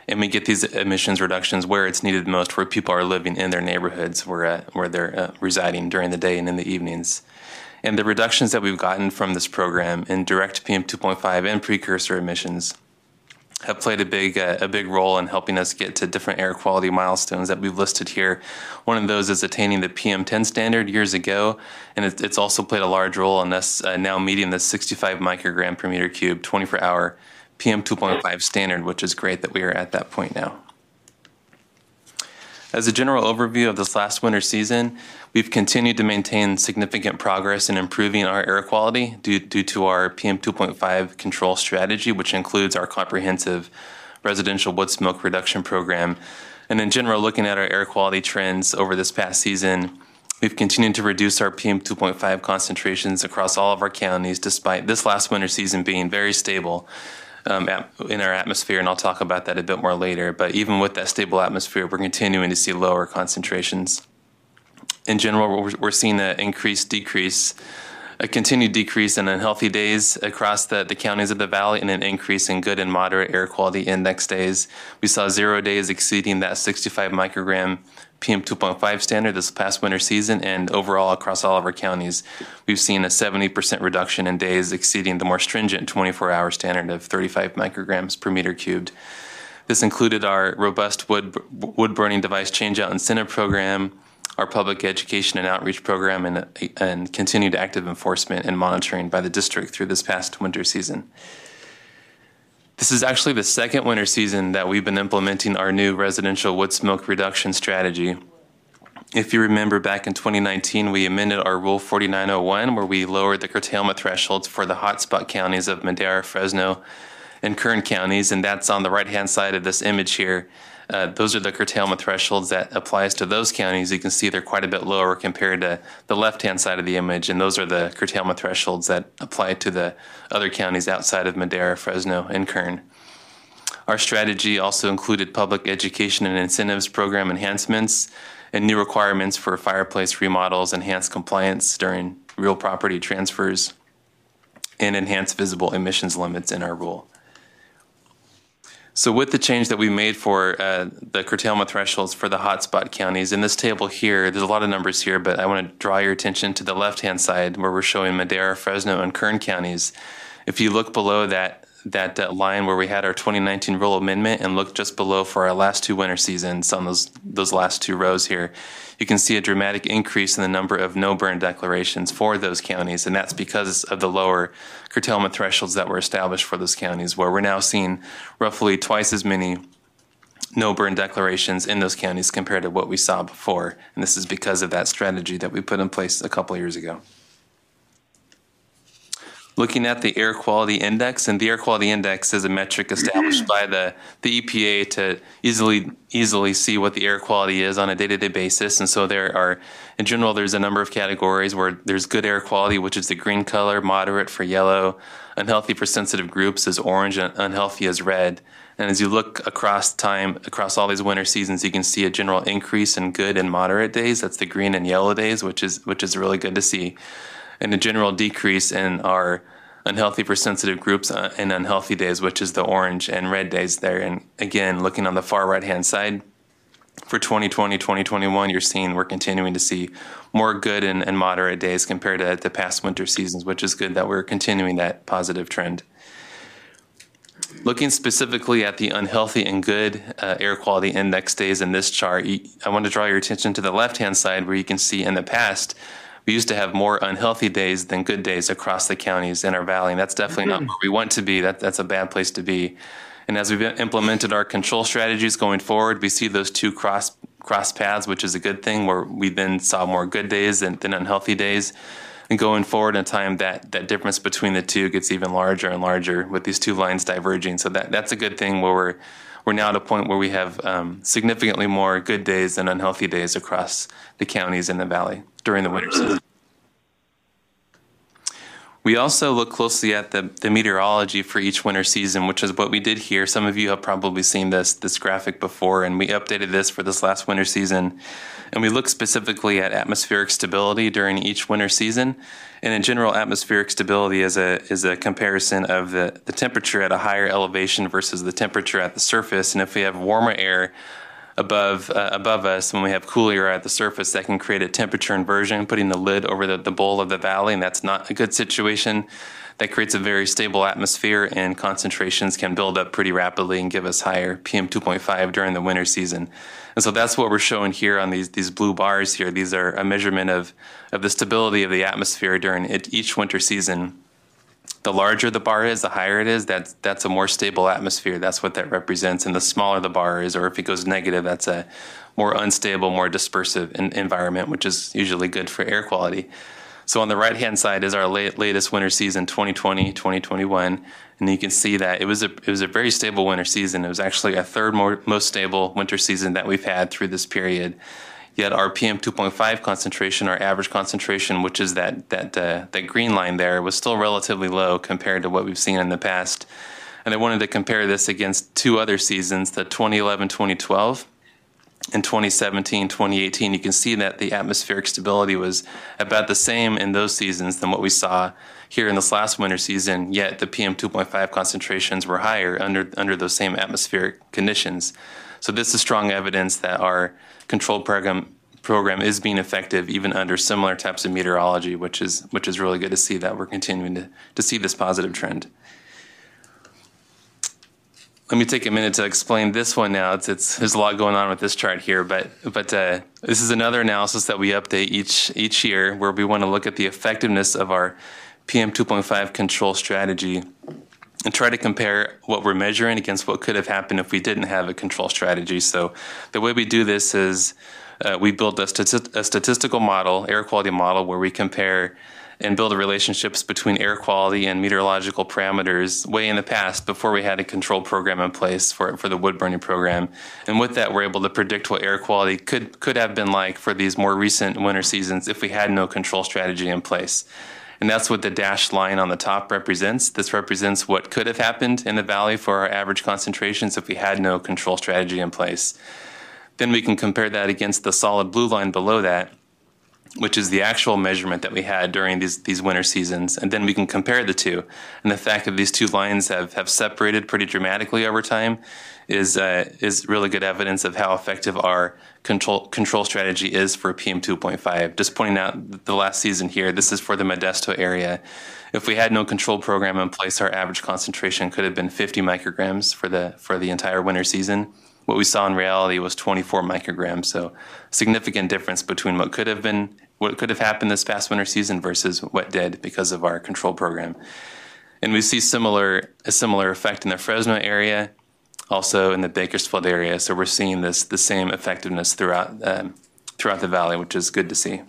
and we get these emissions reductions where it's needed most, where people are living in their neighborhoods, where they're residing during the day and in the evenings. And the reductions that we've gotten from this program in direct PM2.5 and precursor emissions have played a big role in helping us get to different air quality milestones that we've listed here. One of those is attaining the PM10 standard years ago, and it's also played a large role in us now meeting the 65 microgram per meter cube 24-hour PM2.5 standard, which is great that we are at that point now. As a general overview of this last winter season, we've continued to maintain significant progress in improving our air quality due to our PM2.5 control strategy, which includes our comprehensive residential wood smoke reduction program. And in general, looking at our air quality trends over this past season, we've continued to reduce our PM2.5 concentrations across all of our counties, despite this last winter season being very stable in our atmosphere, and I'll talk about that a bit more later. But even with that stable atmosphere, we're continuing to see lower concentrations. In general, we're seeing a continued decrease in unhealthy days across the counties of the valley, and an increase in good and moderate air quality index days. We saw 0 days exceeding that 65 microgram PM2.5 standard this past winter season, and overall across all of our counties, we've seen a 70% reduction in days exceeding the more stringent 24-hour standard of 35 micrograms per meter cubed. This included our robust wood burning device changeout incentive program, our public education and outreach program, and continued active enforcement and monitoring by the district through this past winter season. This is actually the second winter season that we've been implementing our new residential wood smoke reduction strategy. If you remember, back in 2019, we amended our Rule 4901, where we lowered the curtailment thresholds for the hotspot counties of Madera, Fresno, and Kern counties, and that's on the right-hand side of this image here. Those are the curtailment thresholds that applies to those counties. You can see they're quite a bit lower compared to the left-hand side of the image, and those are the curtailment thresholds that apply to the other counties outside of Madera, Fresno, and Kern. Our strategy also included public education and incentives program enhancements and new requirements for fireplace remodels, enhanced compliance during real property transfers, and enhanced visible emissions limits in our rule. So with the change that we made for the curtailment thresholds for the hotspot counties, in this table here, there's a lot of numbers here, but I want to draw your attention to the left-hand side where we're showing Madera, Fresno, and Kern counties. If you look below that line where we had our 2019 rule amendment and look just below for our last two winter seasons on those last two rows here, you can see a dramatic increase in the number of no-burn declarations for those counties, and that's because of the lower curtailment thresholds that were established for those counties, where we're now seeing roughly twice as many no burn declarations in those counties compared to what we saw before. And this is because of that strategy that we put in place a couple years ago. Looking at the air quality index, and the air quality index is a metric established by the EPA to easily see what the air quality is on a day-to-day basis. And so there are, in general, there's a number of categories where there's good air quality, which is the green color, moderate for yellow, unhealthy for sensitive groups is orange, and unhealthy is red. And as you look across time, across all these winter seasons, you can see a general increase in good and moderate days. That's the green and yellow days, which is really good to see. And a general decrease in our unhealthy for sensitive groups and unhealthy days, which is the orange and red days there. And again, looking on the far right-hand side, for 2020, 2021, we're continuing to see more good and moderate days compared to past winter seasons, which is good that we're continuing that positive trend. Looking specifically at the unhealthy and good air quality index days in this chart, I want to draw your attention to the left-hand side where you can see in the past, we used to have more unhealthy days than good days across the counties in our valley, and that's definitely not where we want to be. That's a bad place to be. And as we've implemented our control strategies going forward, we see those two cross paths, which is a good thing, where we then saw more good days than unhealthy days. And going forward in time, that difference between the two gets even larger and larger with these two lines diverging. So that's a good thing where we're now at a point where we have significantly more good days than unhealthy days across the counties in the valley during the winter season. We also look closely at the meteorology for each winter season, which is what we did here. Some of you have probably seen this graphic before, and we updated this for this last winter season. And we look specifically at atmospheric stability during each winter season. And in general, atmospheric stability is a comparison of the temperature at a higher elevation versus the temperature at the surface. And if we have warmer air above us, when we have cooler air at the surface, that can create a temperature inversion, putting the lid over the bowl of the valley, and that's not a good situation. That creates a very stable atmosphere, and concentrations can build up pretty rapidly and give us higher PM 2.5 during the winter season. And so that's what we're showing here on these blue bars here. These are a measurement of the stability of the atmosphere during each winter season. The larger the bar is, the higher it is, that's a more stable atmosphere. That's what that represents. And the smaller the bar is, or if it goes negative, that's a more unstable, more dispersive environment, which is usually good for air quality. So on the right-hand side is our latest winter season, 2020, 2021. And you can see that it was a very stable winter season. It was actually a third most stable winter season that we've had through this period. Yet our PM 2.5 concentration, our average concentration, which is that green line there, was still relatively low compared to what we've seen in the past. And I wanted to compare this against two other seasons, the 2011-2012 and 2017-2018. You can see that the atmospheric stability was about the same in those seasons than what we saw here in this last winter season, yet the PM 2.5 concentrations were higher under those same atmospheric conditions. So this is strong evidence that our control program is being effective even under similar types of meteorology, which is really good to see that we're continuing to see this positive trend. Let me take a minute to explain this one now. There's a lot going on with this chart here, but this is another analysis that we update each year where we want to look at the effectiveness of our PM 2.5 control strategy and try to compare what we're measuring against what could have happened if we didn't have a control strategy. So the way we do this is we build a statistical model, air quality model, where we compare and build relationships between air quality and meteorological parameters way in the past before we had a control program in place for the wood burning program. And with that, we're able to predict what air quality could have been like for these more recent winter seasons if we had no control strategy in place. And that's what the dashed line on the top represents. This represents what could have happened in the valley for our average concentrations if we had no control strategy in place. Then we can compare that against the solid blue line below that, which is the actual measurement that we had during these winter seasons. And then we can compare the two. And the fact that these two lines have separated pretty dramatically over time is really good evidence of how effective our control strategy is for PM 2.5. Just pointing out the last season here, this is for the Modesto area. If we had no control program in place, our average concentration could have been 50 micrograms for the entire winter season. What we saw in reality was 24 micrograms, so significant difference between what could have happened this past winter season versus what did because of our control program. And we see a similar effect in the Fresno area. also in the Bakersfield area. So we're seeing the same effectiveness throughout the valley, which is good to see.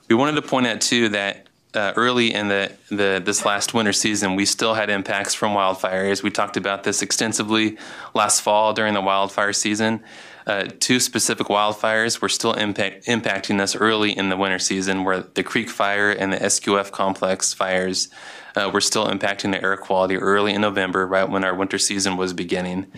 We wanted to point out too that early in this last winter season, we still had impacts from wildfires. We talked about this extensively last fall during the wildfire season. Two specific wildfires were still impacting us early in the winter season, where the Creek Fire and the SQF Complex fires were still impacting the air quality early in November, right when our winter season was beginning.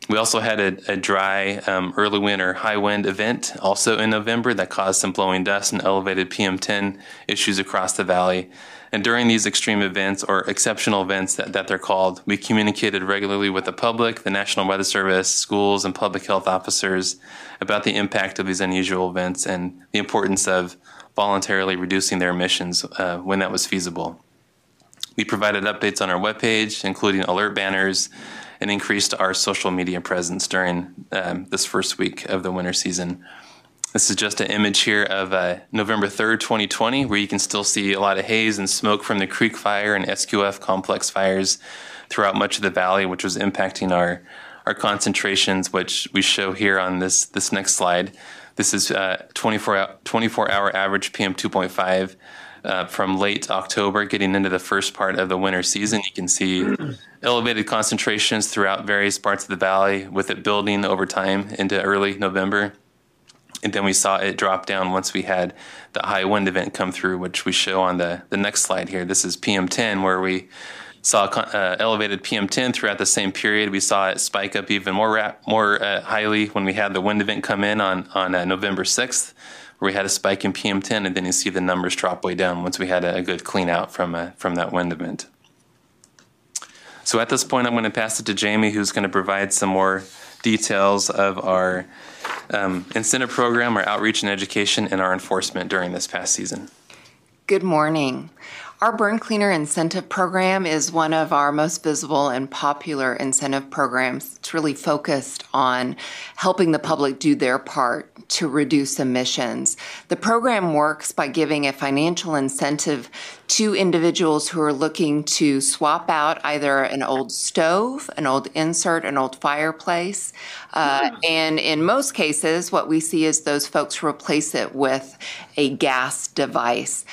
We also had a dry early winter high wind event also in November that caused some blowing dust and elevated PM10 issues across the valley. And during these extreme events, or exceptional events that they're called, we communicated regularly with the public, the National Weather Service, schools, and public health officers about the impact of these unusual events and the importance of voluntarily reducing their emissions when that was feasible. We provided updates on our webpage, including alert banners, and increased our social media presence during this first week of the winter season. This is just an image here of November 3rd, 2020, where you can still see a lot of haze and smoke from the Creek Fire and SQF Complex fires throughout much of the valley, which was impacting our concentrations, which we show here on this next slide. This is 24-hour average PM 2.5 from late October getting into the first part of the winter season. You can see elevated concentrations throughout various parts of the valley, with it building over time into early November. And then we saw it drop down once we had the high wind event come through, which we show on the next slide here. This is PM10, where we saw elevated PM10 throughout the same period. We saw it spike up even more highly when we had the wind event come in on November 6th, where we had a spike in PM10, and then you see the numbers drop way down once we had a good clean out from that wind event. So at this point, I'm going to pass it to Jamie, who's going to provide some more details of our incentive program, our outreach and education, and our enforcement during this past season. Good morning. Our Burn Cleaner Incentive Program is one of our most visible and popular incentive programs. It's really focused on helping the public do their part to reduce emissions. The program works by giving a financial incentive to individuals who are looking to swap out either an old stove, an old insert, an old fireplace, and in most cases, what we see is those folks replace it with a gas device.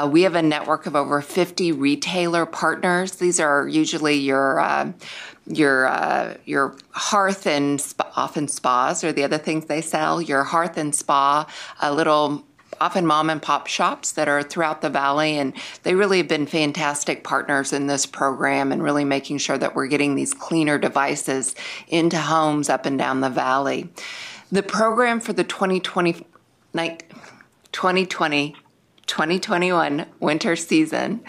We have a network of over 50 retailer partners. These are usually your hearth and often spas are the other things they sell. Your hearth and spa, little often mom and pop shops that are throughout the valley, and they really have been fantastic partners in this program and really making sure that we're getting these cleaner devices into homes up and down the valley. The program for the 2021 winter season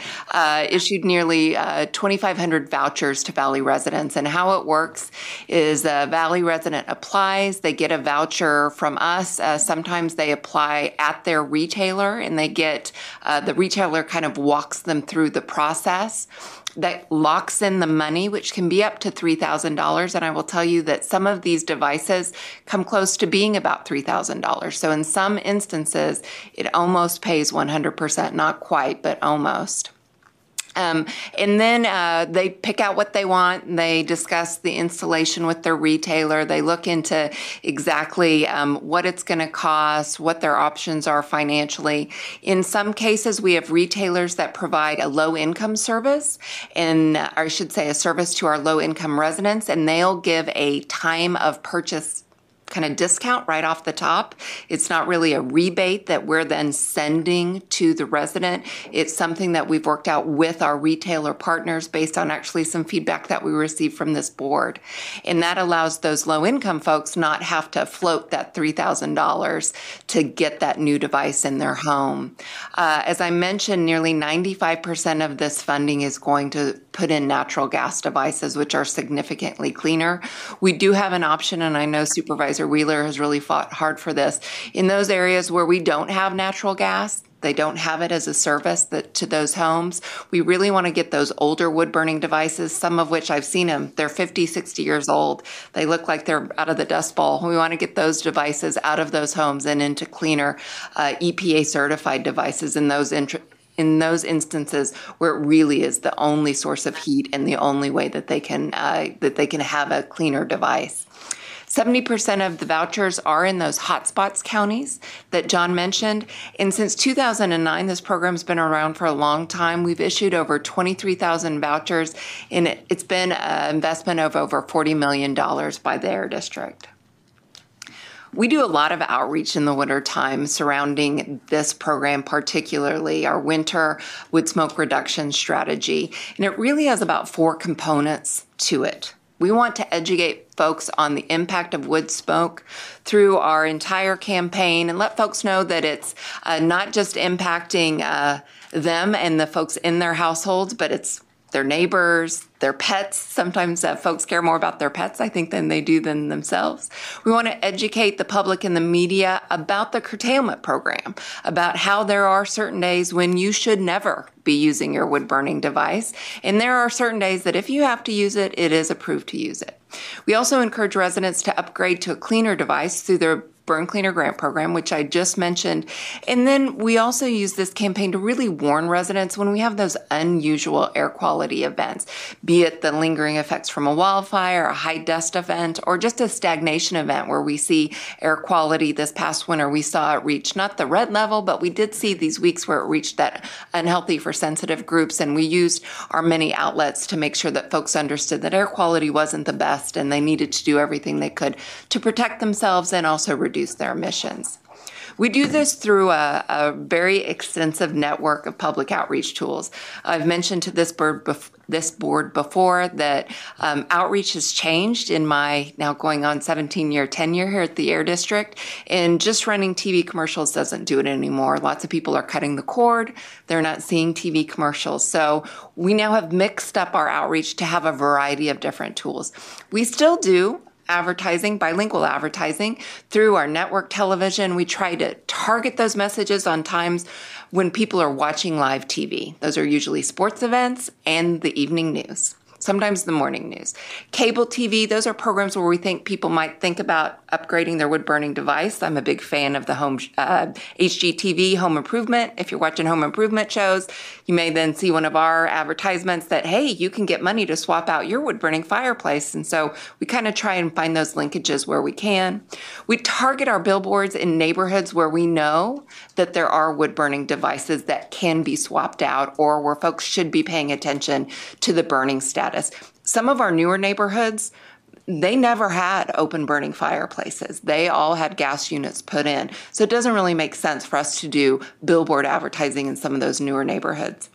issued nearly 2,500 vouchers to Valley residents. And how it works is a Valley resident applies, they get a voucher from us. Sometimes they apply at their retailer, and they get, the retailer kind of walks them through the process. That locks in the money, which can be up to $3,000. And I will tell you that some of these devices come close to being about $3,000. So in some instances, it almost pays 100%, not quite, but almost. And then they pick out what they want, and they discuss the installation with their retailer. They look into exactly what it's going to cost, what their options are financially. In some cases, we have retailers that provide a low-income service, and I should say a service to our low-income residents, and they'll give a time of purchase kind of discount right off the top. It's not really a rebate that we're then sending to the resident. It's something that we've worked out with our retailer partners based on actually some feedback that we received from this board. And that allows those low-income folks not have to float that $3,000 to get that new device in their home. As I mentioned, nearly 95% of this funding is going to put in natural gas devices, which are significantly cleaner. We do have an option, and I know Supervisor Wheeler has really fought hard for this. In those areas where we don't have natural gas, they don't have it as a service to those homes, we really want to get those older wood-burning devices, some of which I've seen them. They're 50, 60 years old. They look like they're out of the Dust Bowl. We want to get those devices out of those homes and into cleaner EPA-certified devices in those in those instances where it really is the only source of heat and the only way that they can have a cleaner device. 70% of the vouchers are in those hotspots counties that John mentioned. And since 2009, this program's been around for a long time. We've issued over 23,000 vouchers, and it's been an investment of over $40 million by the Air District. We do a lot of outreach in the wintertime surrounding this program, particularly our winter wood smoke reduction strategy. And it really has about 4 components to it. We want to educate folks on the impact of wood smoke through our entire campaign and let folks know that it's not just impacting them and the folks in their households, but it's their neighbors, their pets. Sometimes folks care more about their pets, I think, than they do than themselves. We want to educate the public and the media about the curtailment program, about how there are certain days when you should never be using your wood-burning device. And there are certain days that if you have to use it, it is approved to use it. We also encourage residents to upgrade to a cleaner device through their Burn Cleaner Grant Program, which I just mentioned. And then we also use this campaign to really warn residents when we have those unusual air quality events, be it the lingering effects from a wildfire, a high dust event, or just a stagnation event where we see air quality. This past winter, we saw it reach not the red level, but we did see these weeks where it reached that unhealthy for sensitive groups. And we used our many outlets to make sure that folks understood that air quality wasn't the best and they needed to do everything they could to protect themselves and also reduce their emissions. We do this through a very extensive network of public outreach tools. I've mentioned to this board before that outreach has changed in my now going on 17-year tenure here at the Air District, and just running TV commercials doesn't do it anymore. Lots of people are cutting the cord. They're not seeing TV commercials. So we now have mixed up our outreach to have a variety of different tools. We still do advertising, bilingual advertising through our network television. We try to target those messages on times when people are watching live TV. Those are usually sports events and the evening news, sometimes the morning news. Cable TV, those are programs where we think people might think about upgrading their wood-burning device. I'm a big fan of the home HGTV, Home Improvement. If you're watching Home Improvement shows, you may then see one of our advertisements that, hey, you can get money to swap out your wood-burning fireplace. And so we kind of try and find those linkages where we can. We target our billboards in neighborhoods where we know that there are wood-burning devices that can be swapped out or where folks should be paying attention to the burning status. Some of our newer neighborhoods, they never had open burning fireplaces. They all had gas units put in. So it doesn't really make sense for us to do billboard advertising in some of those newer neighborhoods.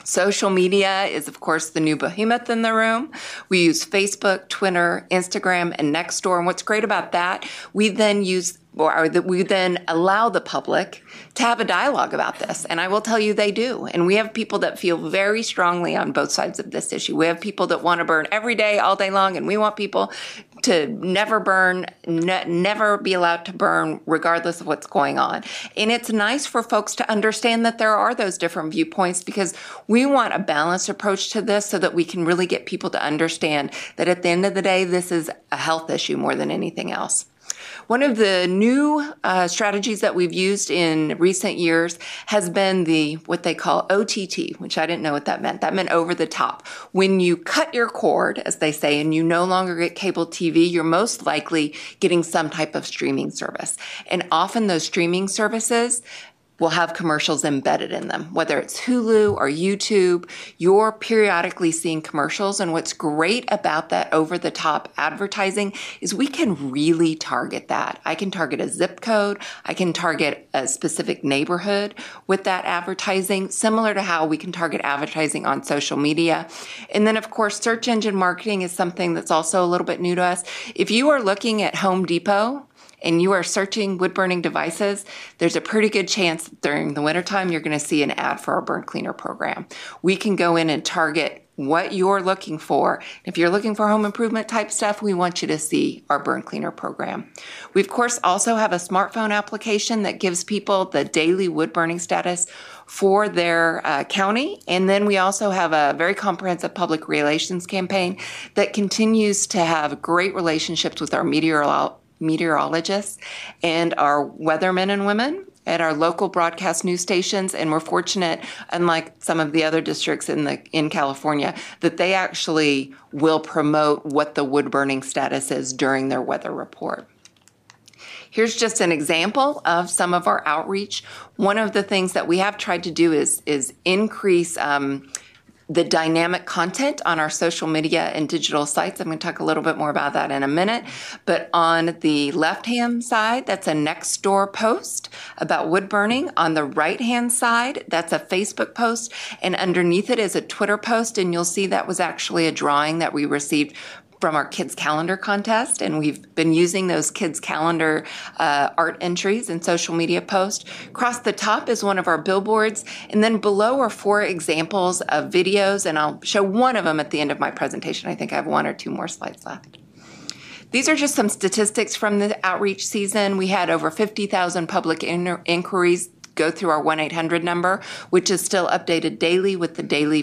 Social media is, of course, the new behemoth in the room. We use Facebook, Twitter, Instagram, and Nextdoor. And what's great about that, we then allow the public to have a dialogue about this. And I will tell you they do. And we have people that feel very strongly on both sides of this issue. We have people that want to burn every day, all day long, and we want people to never burn, never be allowed to burn regardless of what's going on. And it's nice for folks to understand that there are those different viewpoints because we want a balanced approach to this so that we can really get people to understand that at the end of the day, this is a health issue more than anything else. One of the new strategies that we've used in recent years has been what they call OTT, which I didn't know what that meant. That meant over the top. When you cut your cord, as they say, and you no longer get cable TV, you're most likely getting some type of streaming service. And often those streaming services will have commercials embedded in them, whether it's Hulu or YouTube. You're periodically seeing commercials, and what's great about that over-the-top advertising is we can really target that. I can target a zip code. I can target a specific neighborhood with that advertising, similar to how we can target advertising on social media. And then, of course, search engine marketing is something that's also a little bit new to us. If you are looking at Home Depot, and you are searching wood-burning devices, there's a pretty good chance during the wintertime you're going to see an ad for our Burn Cleaner program. We can go in and target what you're looking for. If you're looking for home improvement type stuff, we want you to see our Burn Cleaner program. We, of course, also have a smartphone application that gives people the daily wood-burning status for their county. And then we also have a very comprehensive public relations campaign that continues to have great relationships with our meteorologists and our weathermen and women at our local broadcast news stations, and we're fortunate, unlike some of the other districts in California, that they actually will promote what the wood burning status is during their weather report. Here's just an example of some of our outreach. One of the things that we have tried to do is increase the dynamic content on our social media and digital sites. I'm going to talk a little bit more about that in a minute. But on the left-hand side, that's a Nextdoor post about wood burning. On the right-hand side, that's a Facebook post. And underneath it is a Twitter post. And you'll see that was actually a drawing that we received from our Kids Calendar contest, and we've been using those Kids Calendar art entries and social media posts. Across the top is one of our billboards, and then below are 4 examples of videos, and I'll show one of them at the end of my presentation. I think I have 1 or 2 more slides left. These are just some statistics from the outreach season. We had over 50,000 public inquiries go through our 1-800 number, which is still updated daily with the daily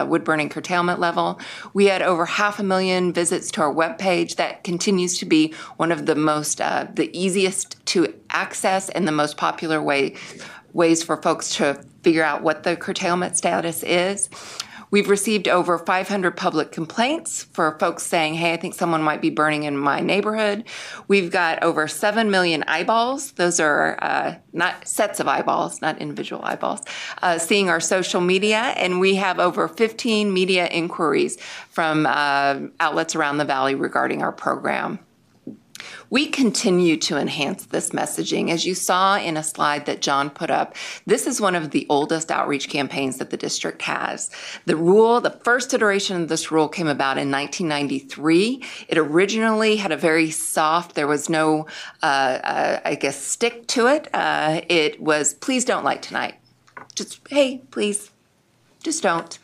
wood burning curtailment level. We had over 500,000 visits to our webpage. That continues to be one of the most, the easiest to access and the most popular ways for folks to figure out what the curtailment status is. We've received over 500 public complaints for folks saying, hey, I think someone might be burning in my neighborhood. We've got over 7 million eyeballs. Those are not sets of eyeballs, not individual eyeballs, seeing our social media. And we have over 15 media inquiries from outlets around the Valley regarding our program. We continue to enhance this messaging. As you saw in a slide that John put up, this is one of the oldest outreach campaigns that the district has. The first iteration of this rule came about in 1993. It originally had a very soft, there was no, stick to it. It was, please don't light tonight. Just, hey, please. Just don't.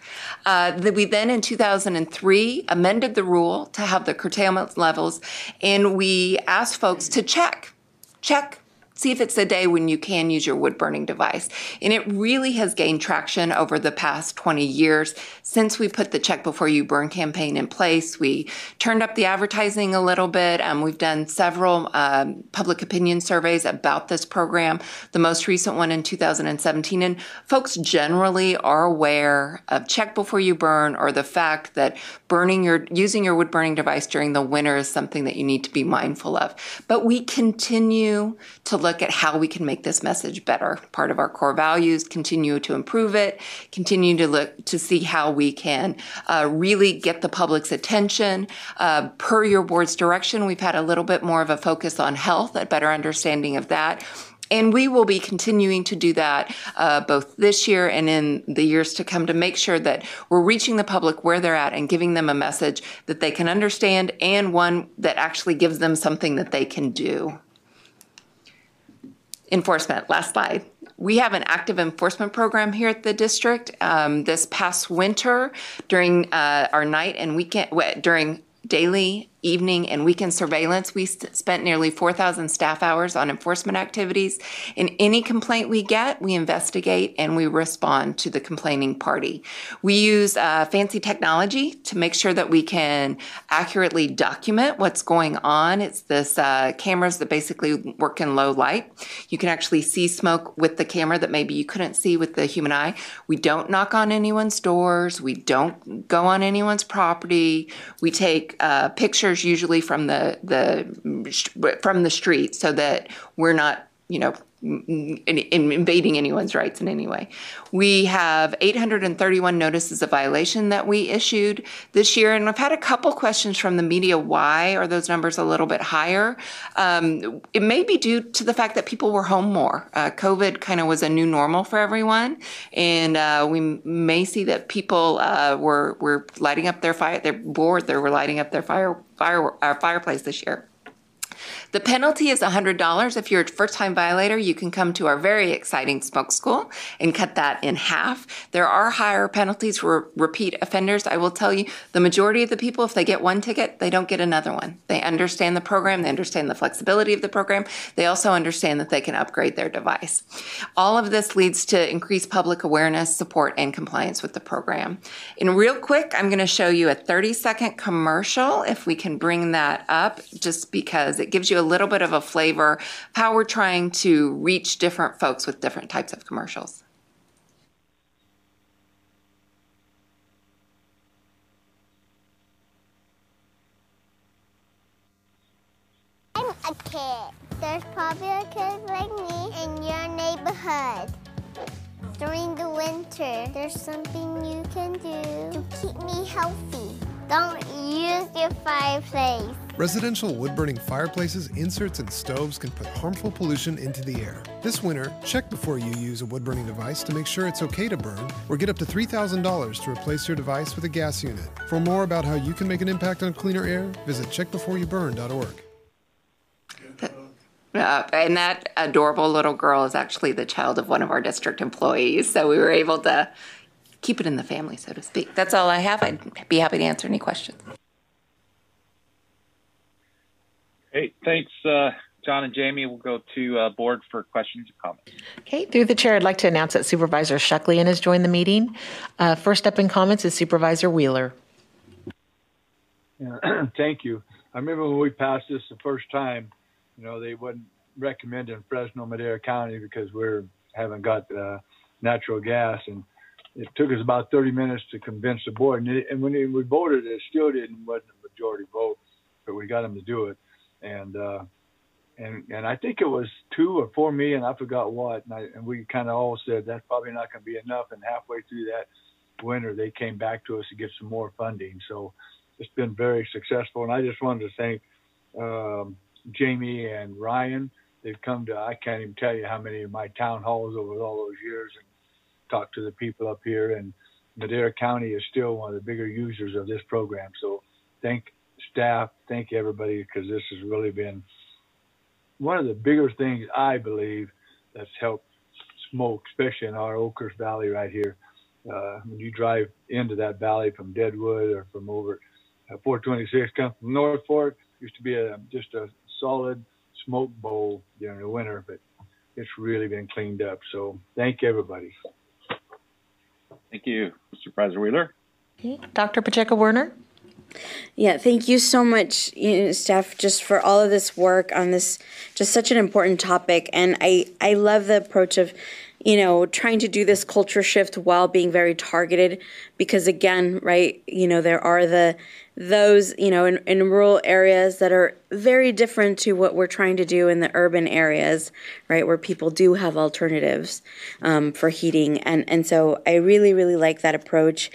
We then, in 2003, amended the rule to have the curtailment levels, and we asked folks to check, see if it's a day when you can use your wood-burning device. And it really has gained traction over the past 20 years since we put the Check Before You Burn campaign in place. We turned up the advertising a little bit. We've done several public opinion surveys about this program, the most recent one in 2017. And folks generally are aware of Check Before You Burn, or the fact that using your wood-burning device during the winter is something that you need to be mindful of. But we continue to look at how we can make this message better. Part of our core values, continue to improve it, continue to look to see how we can really get the public's attention. Per your board's direction, we've had a little bit more of a focus on health, a better understanding of that. And we will be continuing to do that both this year and in the years to come, to make sure that we're reaching the public where they're at and giving them a message that they can understand, and one that actually gives them something that they can do. Enforcement, last slide. We have an active enforcement program here at the district. This past winter, during our night and weekend, during daily, evening, and weekend surveillance, we spent nearly 4,000 staff hours on enforcement activities. In any complaint we get, we investigate and we respond to the complaining party. We use fancy technology to make sure that we can accurately document what's going on. It's this cameras that basically work in low light. You can actually see smoke with the camera that maybe you couldn't see with the human eye. We don't knock on anyone's doors. We don't go on anyone's property. We take pictures usually from the street, so that we're not, invading anyone's rights in any way. We have 831 notices of violation that we issued this year, and I've had a couple questions from the media. Why are those numbers a little bit higher? It may be due to the fact that people were home more. COVID kind of was a new normal for everyone, and we may see that people were lighting up their fire. They're bored. They were lighting up their fireplace this year. The penalty is $100. If you're a first-time violator, you can come to our very exciting smoke school and cut that in half. There are higher penalties for repeat offenders. I will tell you, the majority of the people, if they get one ticket, they don't get another one. They understand the program. They understand the flexibility of the program. They also understand that they can upgrade their device. All of this leads to increased public awareness, support, and compliance with the program. And real quick, I'm going to show you a 30-second commercial, if we can bring that up, just because it gives you a a little bit of a flavor of how we're trying to reach different folks with different types of commercials. I'm a kid. There's probably a kid like me in your neighborhood. During the winter, there's something you can do to keep me healthy. Don't use your fireplace. Residential wood-burning fireplaces, inserts, and stoves can put harmful pollution into the air. This winter, check before you use a wood-burning device to make sure it's okay to burn, or get up to $3,000 to replace your device with a gas unit. For more about how you can make an impact on cleaner air, visit checkbeforeyouburn.org. And that adorable little girl is actually the child of one of our district employees, so we were able to keep it in the family, so to speak. That's all I have. I'd be happy to answer any questions. Great. Thanks, John and Jamie. We'll go to board for questions and comments. Okay, through the chair, I'd like to announce that Supervisor Shucklian has joined the meeting. First up in comments is Supervisor Wheeler. Yeah, thank you. I remember when we passed this the first time, they wouldn't recommend in Fresno, Madera County because we haven't got natural gas. And it took us about 30 minutes to convince the board. And when we voted, it still wasn't a majority vote, but we got them to do it. And I think it was 2 or 4 million, I forgot what. And we kind of all said that's probably not going to be enough. And halfway through that winter, they came back to us to get some more funding. So it's been very successful. And I just wanted to thank Jamie and Ryan. They've come to, I can't even tell you how many of my town halls over all those years and talked to the people up here. And Madera County is still one of the bigger users of this program. So thank staff, thank everybody, because this has really been one of the bigger things, I believe, that's helped smoke, especially in our Oakhurst Valley right here. When you drive into that valley from Deadwood or from over 426, come from North Fork, used to be just a solid smoke bowl during the winter, but it's really been cleaned up. So thank everybody. Thank you, Supervisor Wheeler. Okay. Dr. Pacheco-Werner. Yeah, thank you so much, staff, just for all of this work on this, just such an important topic. And I love the approach of, trying to do this culture shift while being very targeted, because again, right, there are those, in rural areas that are very different to what we're trying to do in the urban areas, right, where people do have alternatives for heating. And so I really, really like that approach.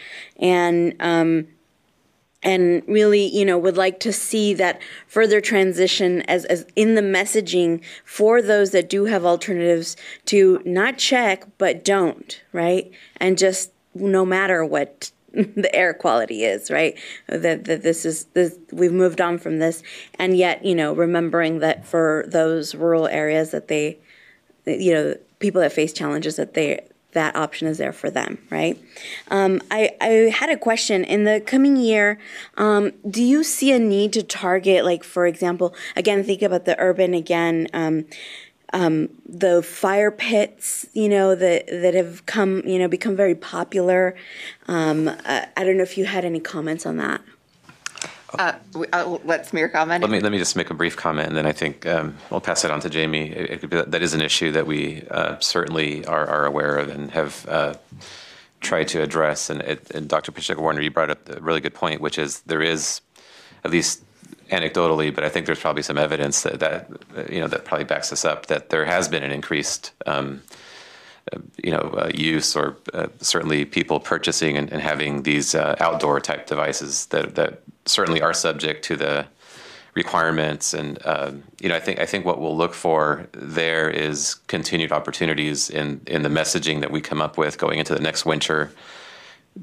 And really, would like to see that further transition as in the messaging for those that do have alternatives to not check, but don't, right? And just no matter what the air quality is, right? That we've moved on from this. And yet, remembering that for those rural areas that people that face challenges, that option is there for them, right? I had a question. In the coming year, do you see a need to target, like, for example, again, think about the urban again, the fire pits, that have become very popular. I don't know if you had any comments on that. I'll let Samir comment. Let me just make a brief comment, and then I think I'll pass it on to Jamie. It could be, that is an issue that we certainly are aware of and have tried to address. And Dr. Pacheco-Werner, you brought up a really good point, which is there is, at least anecdotally, but I think there's probably some evidence that probably backs us up, that there has been an increased use, or certainly people purchasing and having these outdoor type devices that certainly are subject to the requirements. And I think what we'll look for there is continued opportunities in the messaging that we come up with going into the next winter,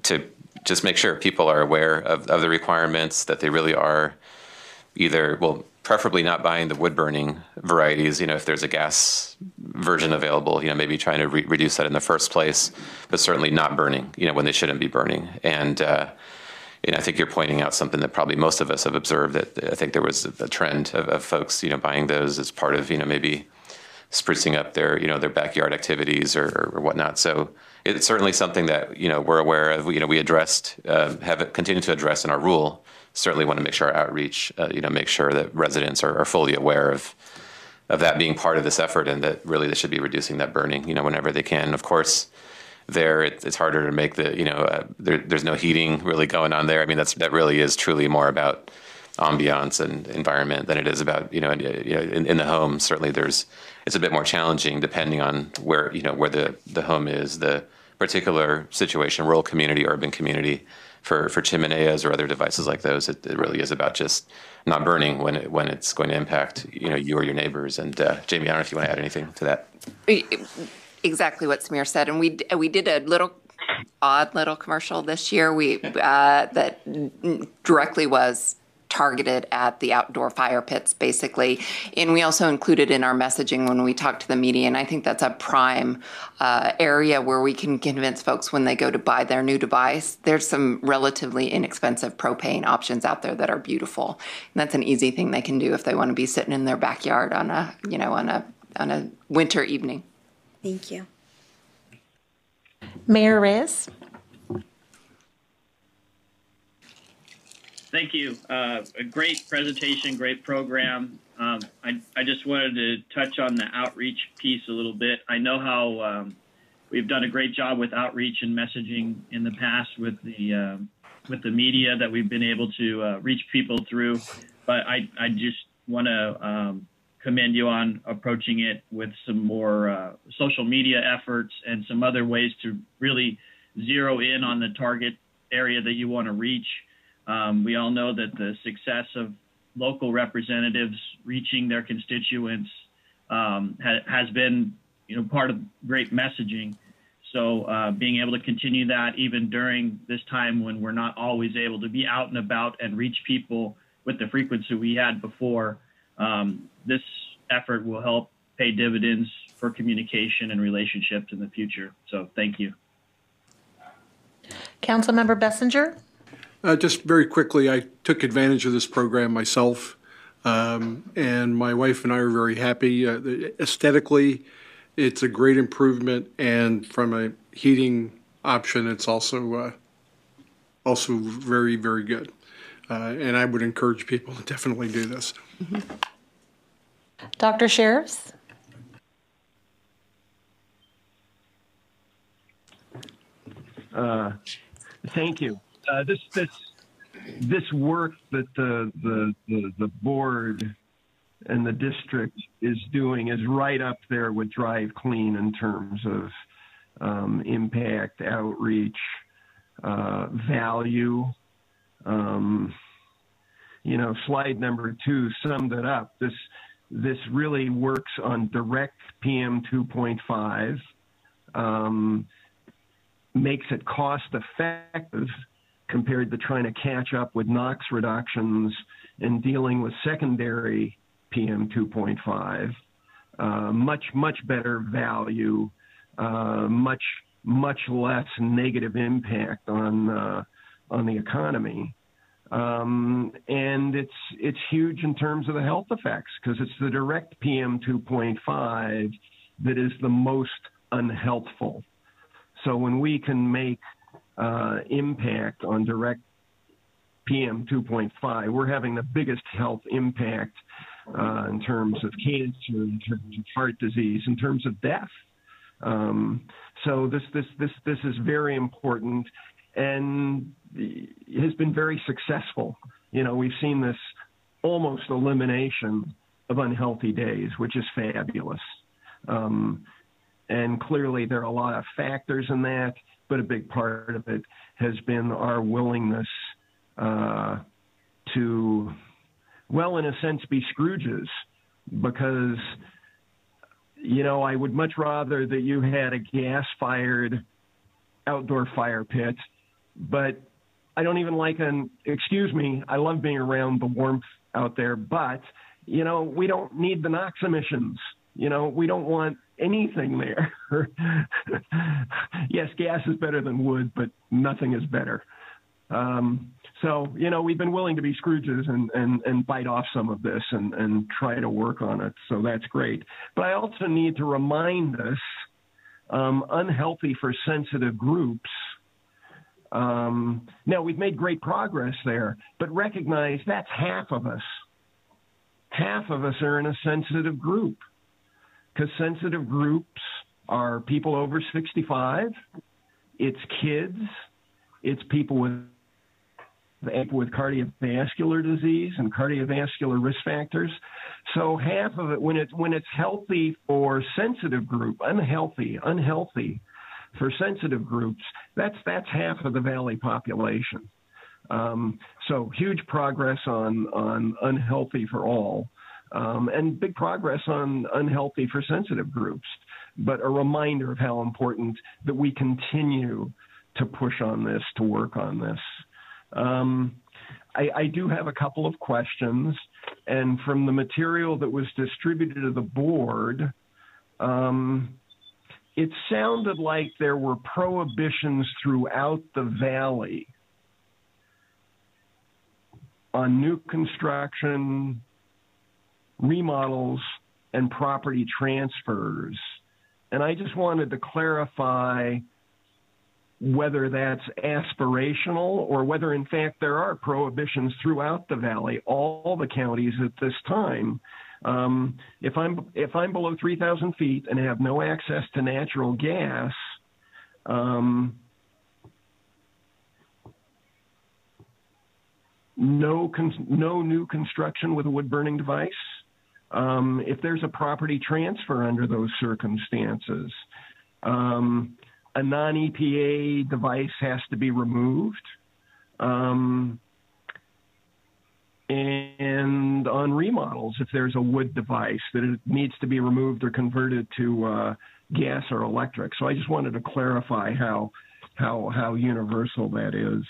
to just make sure people are aware of the requirements, that they really are either, preferably not buying the wood burning varieties, if there's a gas version available, maybe trying to reduce that in the first place, but certainly not burning, when they shouldn't be burning. And I think you're pointing out something that probably most of us have observed, that I think there was a trend of folks, buying those as part of, maybe sprucing up their backyard activities or whatnot. So it's certainly something that, we're aware of, we addressed, have continued to address in our rule certainly want to make sure our outreach, make sure that residents are fully aware of that being part of this effort, and that really they should be reducing that burning, whenever they can. Of course, it's harder to make there's no heating really going on there. I mean, that really is truly more about ambiance and environment than it is about, in the home. Certainly it's a bit more challenging depending on where the home is, the particular situation, rural community, urban community. For chimeneas or other devices like those, it really is about just not burning when it's going to impact you or your neighbors. And Jamie, I don't know if you want to add anything to that. Exactly what Samir said, and we did a odd little commercial this year. That directly was targeted at the outdoor fire pits, basically. And we also included in our messaging when we talked to the media, and I think that's a prime area where we can convince folks when they go to buy their new device. There's some relatively inexpensive propane options out there that are beautiful. And that's an easy thing they can do if they want to be sitting in their backyard on a winter evening. Thank you. Mayor Reyes. Thank you. A great presentation, great program. I just wanted to touch on the outreach piece a little bit. I know how we've done a great job with outreach and messaging in the past with the media that we've been able to reach people through. But I just want to commend you on approaching it with some more social media efforts and some other ways to really zero in on the target area that you want to reach. We all know that the success of local representatives reaching their constituents has been, part of great messaging. So being able to continue that even during this time when we're not always able to be out and about and reach people with the frequency we had before, this effort will help pay dividends for communication and relationships in the future. So thank you. Councilmember Bessinger. Just very quickly, I took advantage of this program myself, and my wife and I are very happy. Aesthetically, it's a great improvement, and from a heating option, it's also very, very good. And I would encourage people to definitely do this. Mm-hmm. Dr. Sheriffs? Thank you. This work that the board and the district is doing is right up there with Drive Clean in terms of impact, outreach, value. Slide number 2 summed it up. This really works on direct PM 2.5, makes it cost effective compared to trying to catch up with NOx reductions and dealing with secondary PM 2.5. Much better value, much less negative impact on the economy. And it's huge in terms of the health effects, because it's the direct PM 2.5 that is the most unhealthful. So when we can make impact on direct PM 2.5, we're having the biggest health impact in terms of cancer, in terms of heart disease, in terms of death. So this is very important and has been very successful. We've seen this almost elimination of unhealthy days, which is fabulous. And clearly there are a lot of factors in that, but a big part of it has been our willingness to, well, in a sense, be Scrooges, because, I would much rather that you had a gas-fired outdoor fire pit, but I don't even like I love being around the warmth out there, but, we don't need the NOx emissions. We don't want anything there. Yes, gas is better than wood, but nothing is better. So, we've been willing to be Scrooges and bite off some of this and try to work on it. So that's great. But I also need to remind us, unhealthy for sensitive groups, Now, we've made great progress there, but recognize that's half of us. Half of us are in a sensitive group, because sensitive groups are people over 65, it's kids, it's people with cardiovascular disease and cardiovascular risk factors. So half of it, when it's healthy for sensitive group, unhealthy for sensitive groups, that's half of the Valley population. So huge progress on unhealthy for all, and big progress on unhealthy for sensitive groups, but a reminder of how important that we continue to push on this, to work on this. I do have a couple of questions, and from the material that was distributed to the board, it sounded like there were prohibitions throughout the Valley on new construction, remodels, and property transfers. And I just wanted to clarify whether that's aspirational or whether, in fact, there are prohibitions throughout the Valley, all the counties at this time. If I'm below 3,000 feet and have no access to natural gas, no new construction with a wood-burning device. If there's a property transfer under those circumstances, a non-EPA device has to be removed. And on remodels, if there's a wood device, that it needs to be removed or converted to gas or electric. So I just wanted to clarify how universal that is.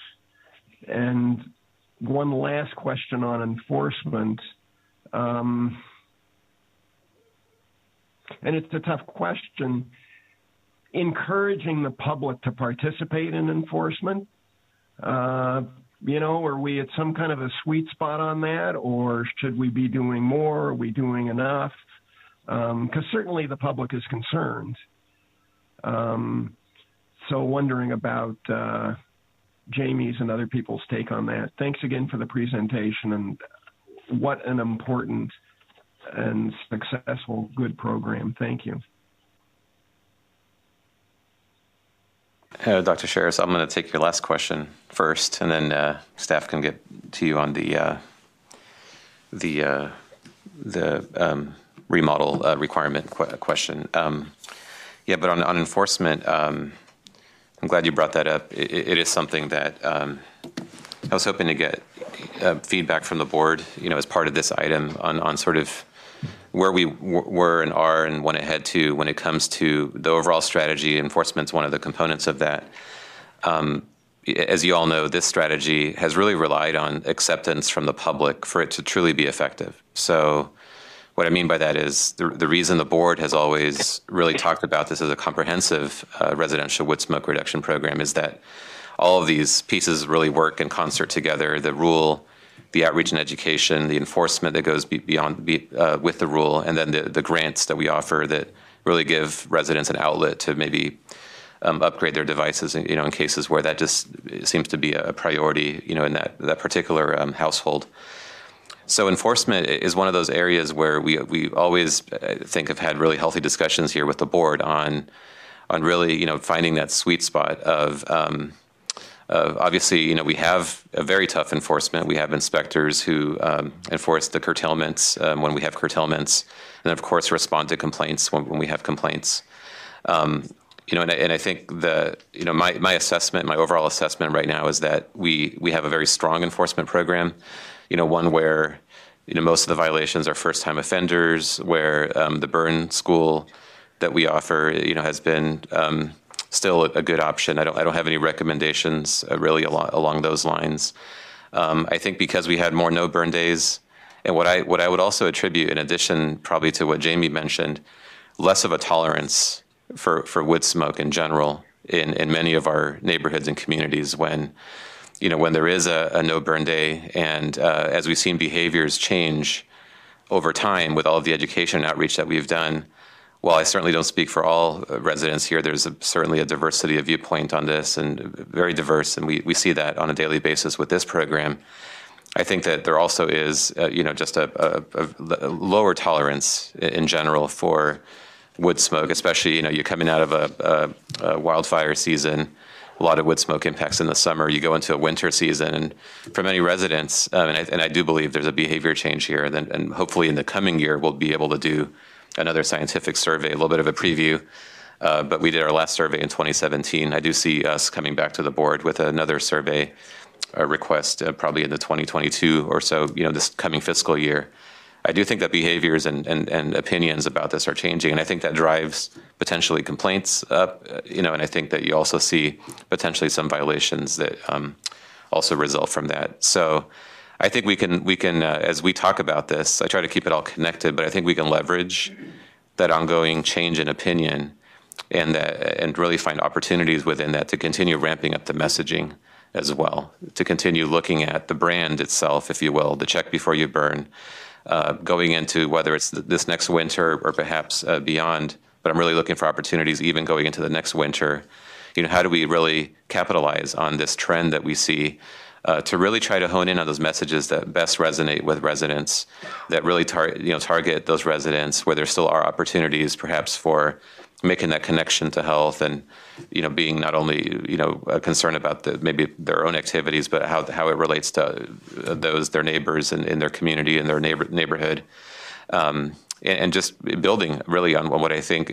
And one last question on enforcement. And it's a tough question. Encouraging the public to participate in enforcement, are we at some kind of a sweet spot on that, or should we be doing more? Are we doing enough? Because certainly the public is concerned. So wondering about Jamie's and other people's take on that. Thanks again for the presentation, and what an important and successful, good program. Thank you. Dr. Sherris, I'm going to take your last question first, and then staff can get to you on the remodel requirement question. But on enforcement, I'm glad you brought that up. It is something that I was hoping to get feedback from the board, as part of this item on sort of where we were and are and want to head to when it comes to the overall strategy. Enforcement's one of the components of that. As you all know, this strategy has really relied on acceptance from the public for it to truly be effective. So what I mean by that is the reason the board has always really talked about this as a comprehensive residential wood smoke reduction program is that all of these pieces really work in concert together. The rule, the outreach and education, the enforcement that goes beyond with the rule, and then the grants that we offer that really give residents an outlet to maybe upgrade their devices, in cases where that just seems to be a priority, in that particular household. So enforcement is one of those areas where we always think have had really healthy discussions here with the board on really, finding that sweet spot of obviously, we have a very tough enforcement. We have inspectors who enforce the curtailments when we have curtailments, and of course respond to complaints when we have complaints. And I think my assessment, my overall assessment right now is that we have a very strong enforcement program. One where most of the violations are first-time offenders, where the burn school that we offer has been still a good option. I don't have any recommendations really along those lines. I think because we had more no burn days, and what I would also attribute, in addition probably to what Jamie mentioned, less of a tolerance for wood smoke in general in many of our neighborhoods and communities when there is a no burn day, and as we've seen behaviors change over time with all of the education and outreach that we've done, while I certainly don't speak for all residents here, there's certainly a diversity of viewpoint on this, and very diverse, and we see that on a daily basis with this program. I think that there also is, just a lower tolerance in general for wood smoke, especially, you're coming out of a wildfire season, a lot of wood smoke impacts in the summer. You go into a winter season, and for many residents, and I do believe there's a behavior change here, and hopefully in the coming year we'll be able to do another scientific survey, a little bit of a preview. But we did our last survey in 2017. I do see us coming back to the board with another survey request probably in the 2022 or so, this coming fiscal year. I do think that behaviors and opinions about this are changing, and I think that drives potentially complaints up, and I think that you also see potentially some violations that also result from that. So I think we can as we talk about this, I try to keep it all connected, but I think we can leverage that ongoing change in opinion and really find opportunities within that to continue ramping up the messaging as well, to continue looking at the brand itself, if you will, the check before you burn, going into whether it's this next winter or perhaps beyond, but I'm really looking for opportunities even going into the next winter. How do we really capitalize on this trend that we see to really try to hone in on those messages that best resonate with residents, that really target those residents where there still are opportunities perhaps for making that connection to health and, being not only, concerned about maybe their own activities, but how it relates to their neighbors in their community and their neighborhood. And just building really on what I think,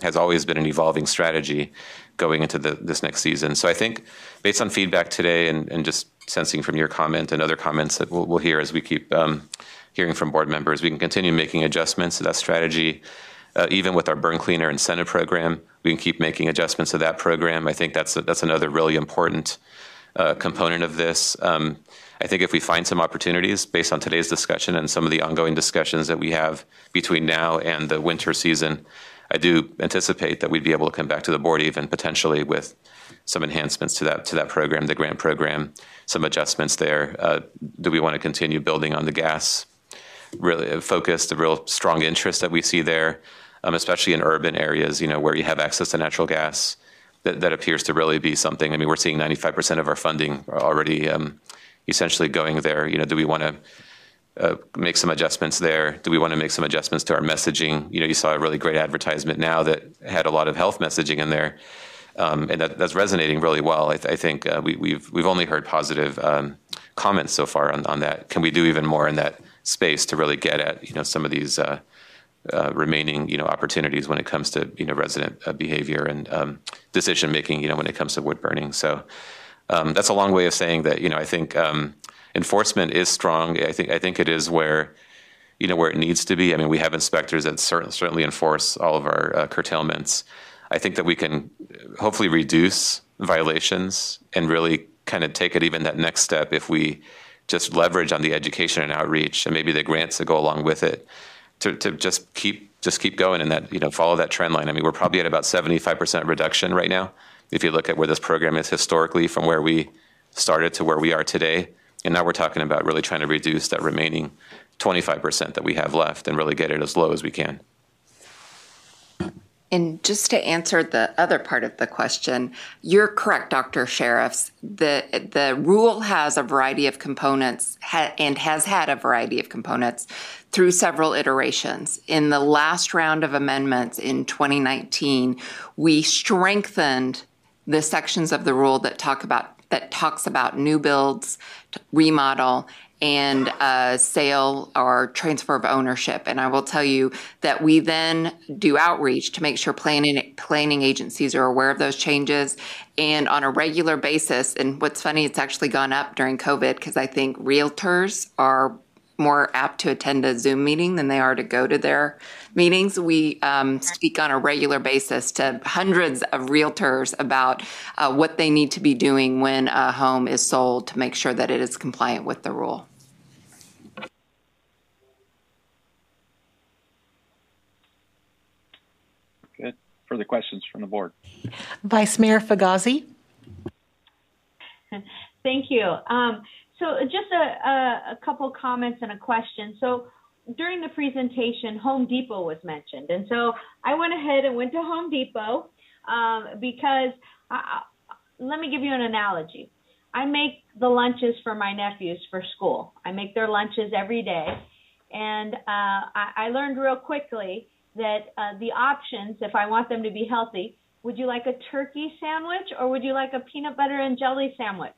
has always been an evolving strategy going into this next season. So I think based on feedback today and just sensing from your comment and other comments that we'll hear as we keep hearing from board members, we can continue making adjustments to that strategy. Even with our burn cleaner incentive program, we can keep making adjustments to that program. I think that's another really important component of this. I think if we find some opportunities based on today's discussion and some of the ongoing discussions that we have between now and the winter season, I do anticipate that we'd be able to come back to the board even potentially with some enhancements to that program, the grant program, some adjustments there. Do we want to continue building on the gas really focused, the real strong interest that we see there, especially in urban areas, where you have access to natural gas? That appears to really be something. I mean, we're seeing 95% of our funding already essentially going there. Do we want to make some adjustments there? Do we want to make some adjustments to our messaging? You saw a really great advertisement now that had a lot of health messaging in there, and that's resonating really well. I think we've only heard positive comments so far on that. Can we do even more in that space to really get at some of these remaining opportunities when it comes to resident behavior and decision making when it comes to wood burning? So that's a long way of saying that I think enforcement is strong. I think it is where it needs to be. I mean, we have inspectors that certainly enforce all of our curtailments. I think that we can hopefully reduce violations and really kind of take it even that next step if we just leverage on the education and outreach and maybe the grants that go along with it to just keep going and that follow that trend line. I mean, we're probably at about 75% reduction right now if you look at where this program is historically from where we started to where we are today. And now we're talking about really trying to reduce that remaining 25% that we have left and really get it as low as we can. And just to answer the other part of the question, you're correct, Dr. Sheriffs. The rule has a variety of components and has had a variety of components through several iterations. In the last round of amendments in 2019, we strengthened the sections of the rule that talks about new builds, remodel, and sale or transfer of ownership. And I will tell you that we then do outreach to make sure planning agencies are aware of those changes. And on a regular basis, and what's funny, it's actually gone up during COVID because I think realtors are more apt to attend a Zoom meeting than they are to go to their meetings. We speak on a regular basis to hundreds of realtors about what they need to be doing when a home is sold to make sure that it is compliant with the rule. Good. Further questions from the board? Vice Mayor Fugazi. Thank you. So just a couple comments and a question. So during the presentation, Home Depot was mentioned. And so I went ahead and went to Home Depot because let me give you an analogy. I make the lunches for my nephews for school. I make their lunches every day. And I learned real quickly that the options, if I want them to be healthy, would you like a turkey sandwich or would you like a peanut butter and jelly sandwich?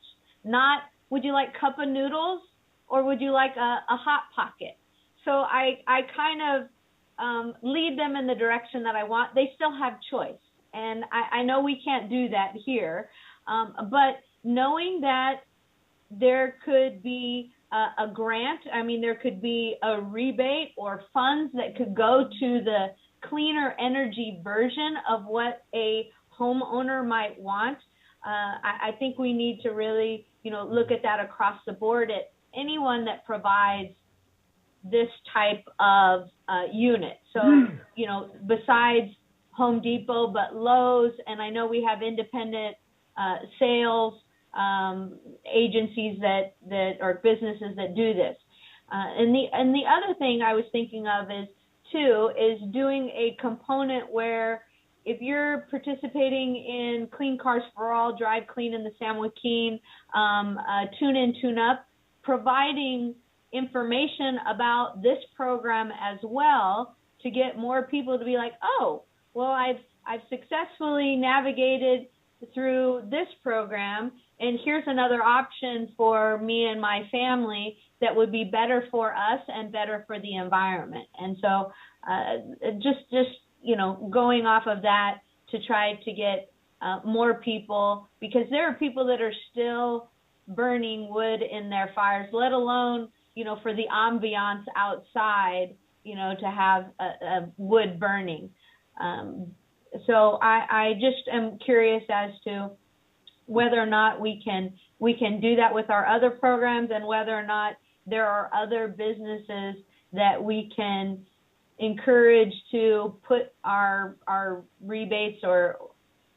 Not, would you like cup of noodles or would you like a Hot Pocket? So I kind of lead them in the direction that I want. They still have choice. And I know we can't do that here, but knowing that there could be a grant, I mean, there could be a rebate or funds that could go to the cleaner energy version of what a homeowner might want. I think we need to really, look at that across the board at anyone that provides this type of unit. So, besides Home Depot, but Lowe's, and I know we have independent sales agencies that or businesses that do this. And the other thing I was thinking of is doing a component where if you're participating in Clean Cars for All, Drive Clean in the San Joaquin, Tune In, Tune Up, providing information about this program as well to get more people to be like, oh, well, I've successfully navigated through this program, and here's another option for me and my family that would be better for us and better for the environment. And so just going off of that to try to get more people, because there are people that are still burning wood in their fires, let alone, for the ambiance outside, to have a wood burning. So I just am curious as to whether or not we can do that with our other programs, and whether or not there are other businesses that we can encourage to put our rebates or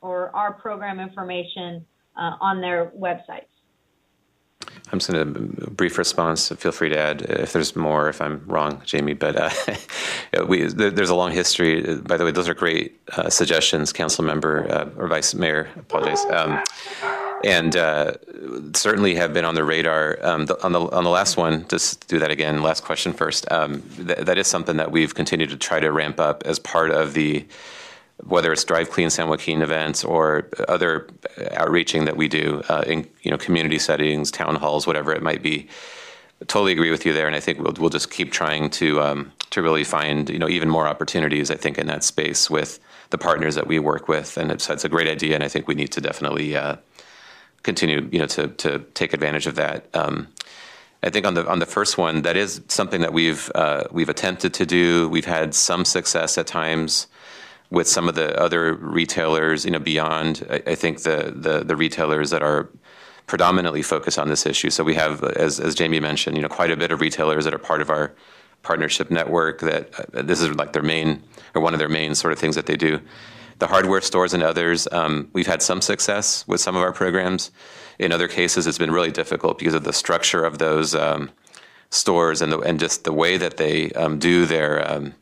our program information on their websites. I'm just going to brief response. Feel free to add if there's more, if I'm wrong, Jamie. But there's a long history. By the way, those are great suggestions, Council Member or Vice Mayor. Apologize. And certainly have been on the radar. On the last one, just do that again. Last question first. That is something that we've continued to try to ramp up as part of the, whether it's Drive Clean San Joaquin events or other outreaching that we do in community settings, town halls, whatever it might be. Totally agree with you there, and I think we'll just keep trying to really find even more opportunities. I think in that space with the partners that we work with, and it's a great idea, and I think we need to definitely continue to take advantage of that. I think on the first one, that is something that we've attempted to do. We've had some success at times with some of the other retailers, beyond, I think, the retailers that are predominantly focused on this issue. So we have, as Jamie mentioned, quite a bit of retailers that are part of our partnership network that this is like their main, or one of their main sort of things that they do. The hardware stores and others, we've had some success with some of our programs. In other cases, it's been really difficult because of the structure of those stores and just the way that they do their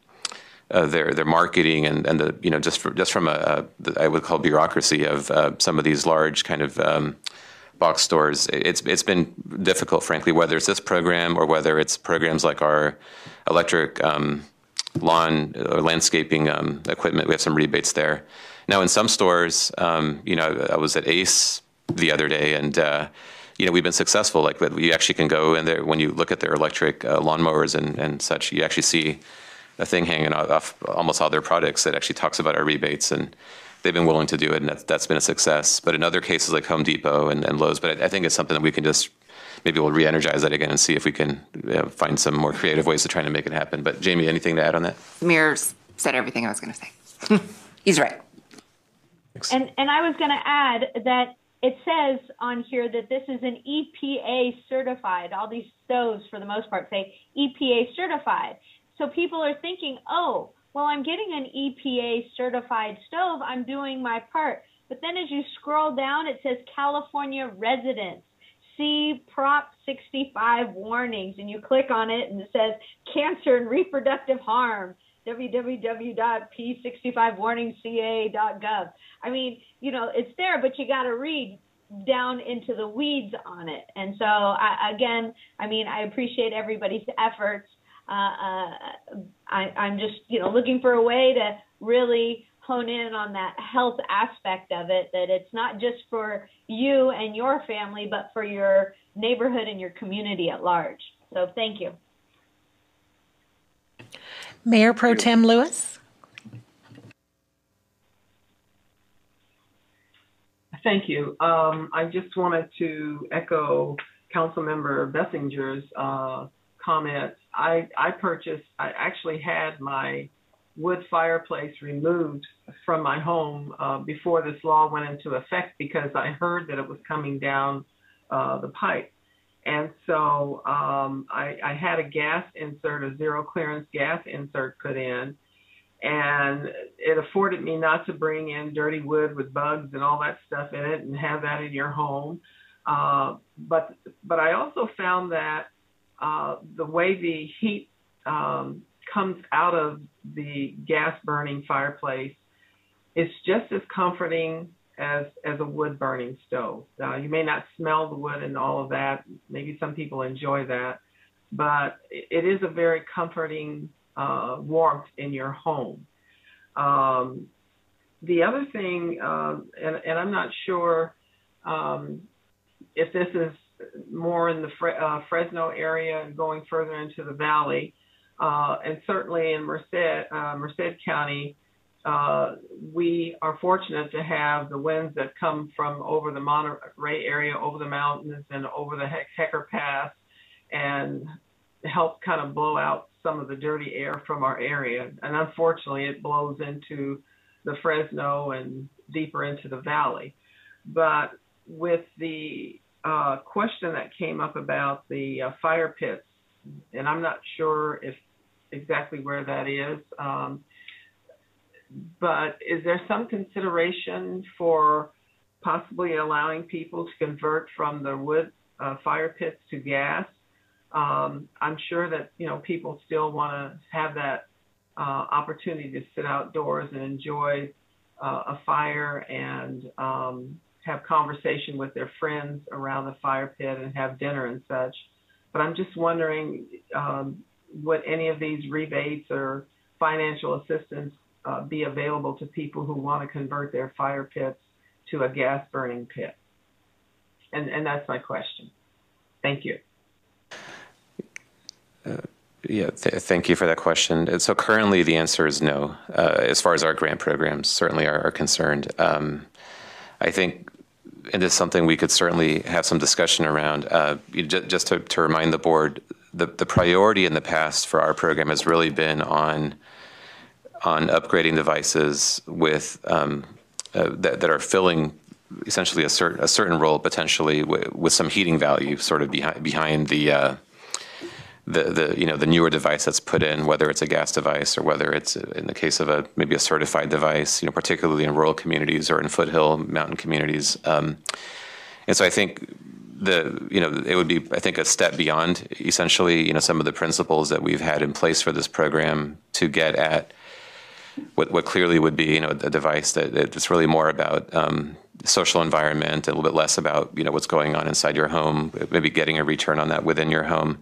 marketing and the just from I would call bureaucracy of some of these large kind of box stores. It's been difficult, frankly, whether it's this program or whether it's programs like our electric lawn or landscaping equipment. We have some rebates there. Now, in some stores, I was at Ace the other day, and we've been successful. Like, you actually can go in there when you look at their electric lawnmowers and such. You actually see a thing hanging off almost all their products that actually talks about our rebates, and they've been willing to do it, and that's been a success. But in other cases like Home Depot and Lowe's, but I think it's something that we can just, maybe we'll re-energize that again and see if we can find some more creative ways to try to make it happen. But Jamie, anything to add on that? Samir's said everything I was going to say. He's right. And I was going to add that it says on here that this is an EPA certified. All these stoves, for the most part, say EPA certified. So people are thinking, oh, well, I'm getting an EPA certified stove. I'm doing my part. But then as you scroll down, it says California residents, see Prop 65 warnings, and you click on it and it says cancer and reproductive harm, www.p65warningsca.gov. I mean, you know, it's there, but you got to read down into the weeds on it. And so, I appreciate everybody's efforts. I'm just, looking for a way to really hone in on that health aspect of it, that it's not just for you and your family, but for your neighborhood and your community at large. So thank you. Mayor Pro Tem Lewis. Thank you. I just wanted to echo Councilmember Bessinger's comments. I actually had my wood fireplace removed from my home before this law went into effect, because I heard that it was coming down the pipe. And so I had a gas insert, a zero clearance gas insert put in, and it afforded me not to bring in dirty wood with bugs and all that stuff in it and have that in your home. But I also found that the way the heat comes out of the gas burning fireplace is just as comforting as a wood burning stove. You may not smell the wood and all of that. Maybe some people enjoy that, but it is a very comforting warmth in your home. The other thing, and I'm not sure if this is more in the Fresno area and going further into the valley, and certainly in Merced County, we are fortunate to have the winds that come from over the Monterey area, over the mountains, and over the Hecker Pass, and help kind of blow out some of the dirty air from our area. And unfortunately, it blows into the Fresno and deeper into the valley. But with the question that came up about the fire pits, and I'm not sure if exactly where that is, but is there some consideration for possibly allowing people to convert from the wood fire pits to gas? I'm sure that people still want to have that opportunity to sit outdoors and enjoy a fire and have conversation with their friends around the fire pit and have dinner and such. But I'm just wondering, would any of these rebates or financial assistance be available to people who want to convert their fire pits to a gas burning pit? And that's my question. Thank you. Thank you for that question. And so currently the answer is no, as far as our grant programs certainly are concerned. I think it is something we could certainly have some discussion around. Just to remind the board, the priority in the past for our program has really been on upgrading devices with that are filling essentially a certain role potentially with some heating value sort of behind the newer device that's put in, whether it's a gas device or whether it's in the case of maybe a certified device, particularly in rural communities or in foothill mountain communities. And so I think it would be, I think, a step beyond essentially, some of the principles that we've had in place for this program to get at what clearly would be, a device that it's really more about social environment, a little bit less about, what's going on inside your home, maybe getting a return on that within your home.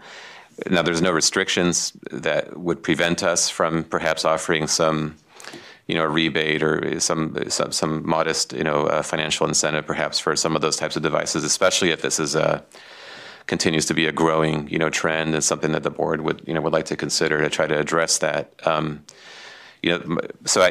Now, there's no restrictions that would prevent us from perhaps offering some, rebate or some modest, financial incentive perhaps for some of those types of devices, especially if this is continues to be a growing, trend and something that the board would like to consider to try to address that. So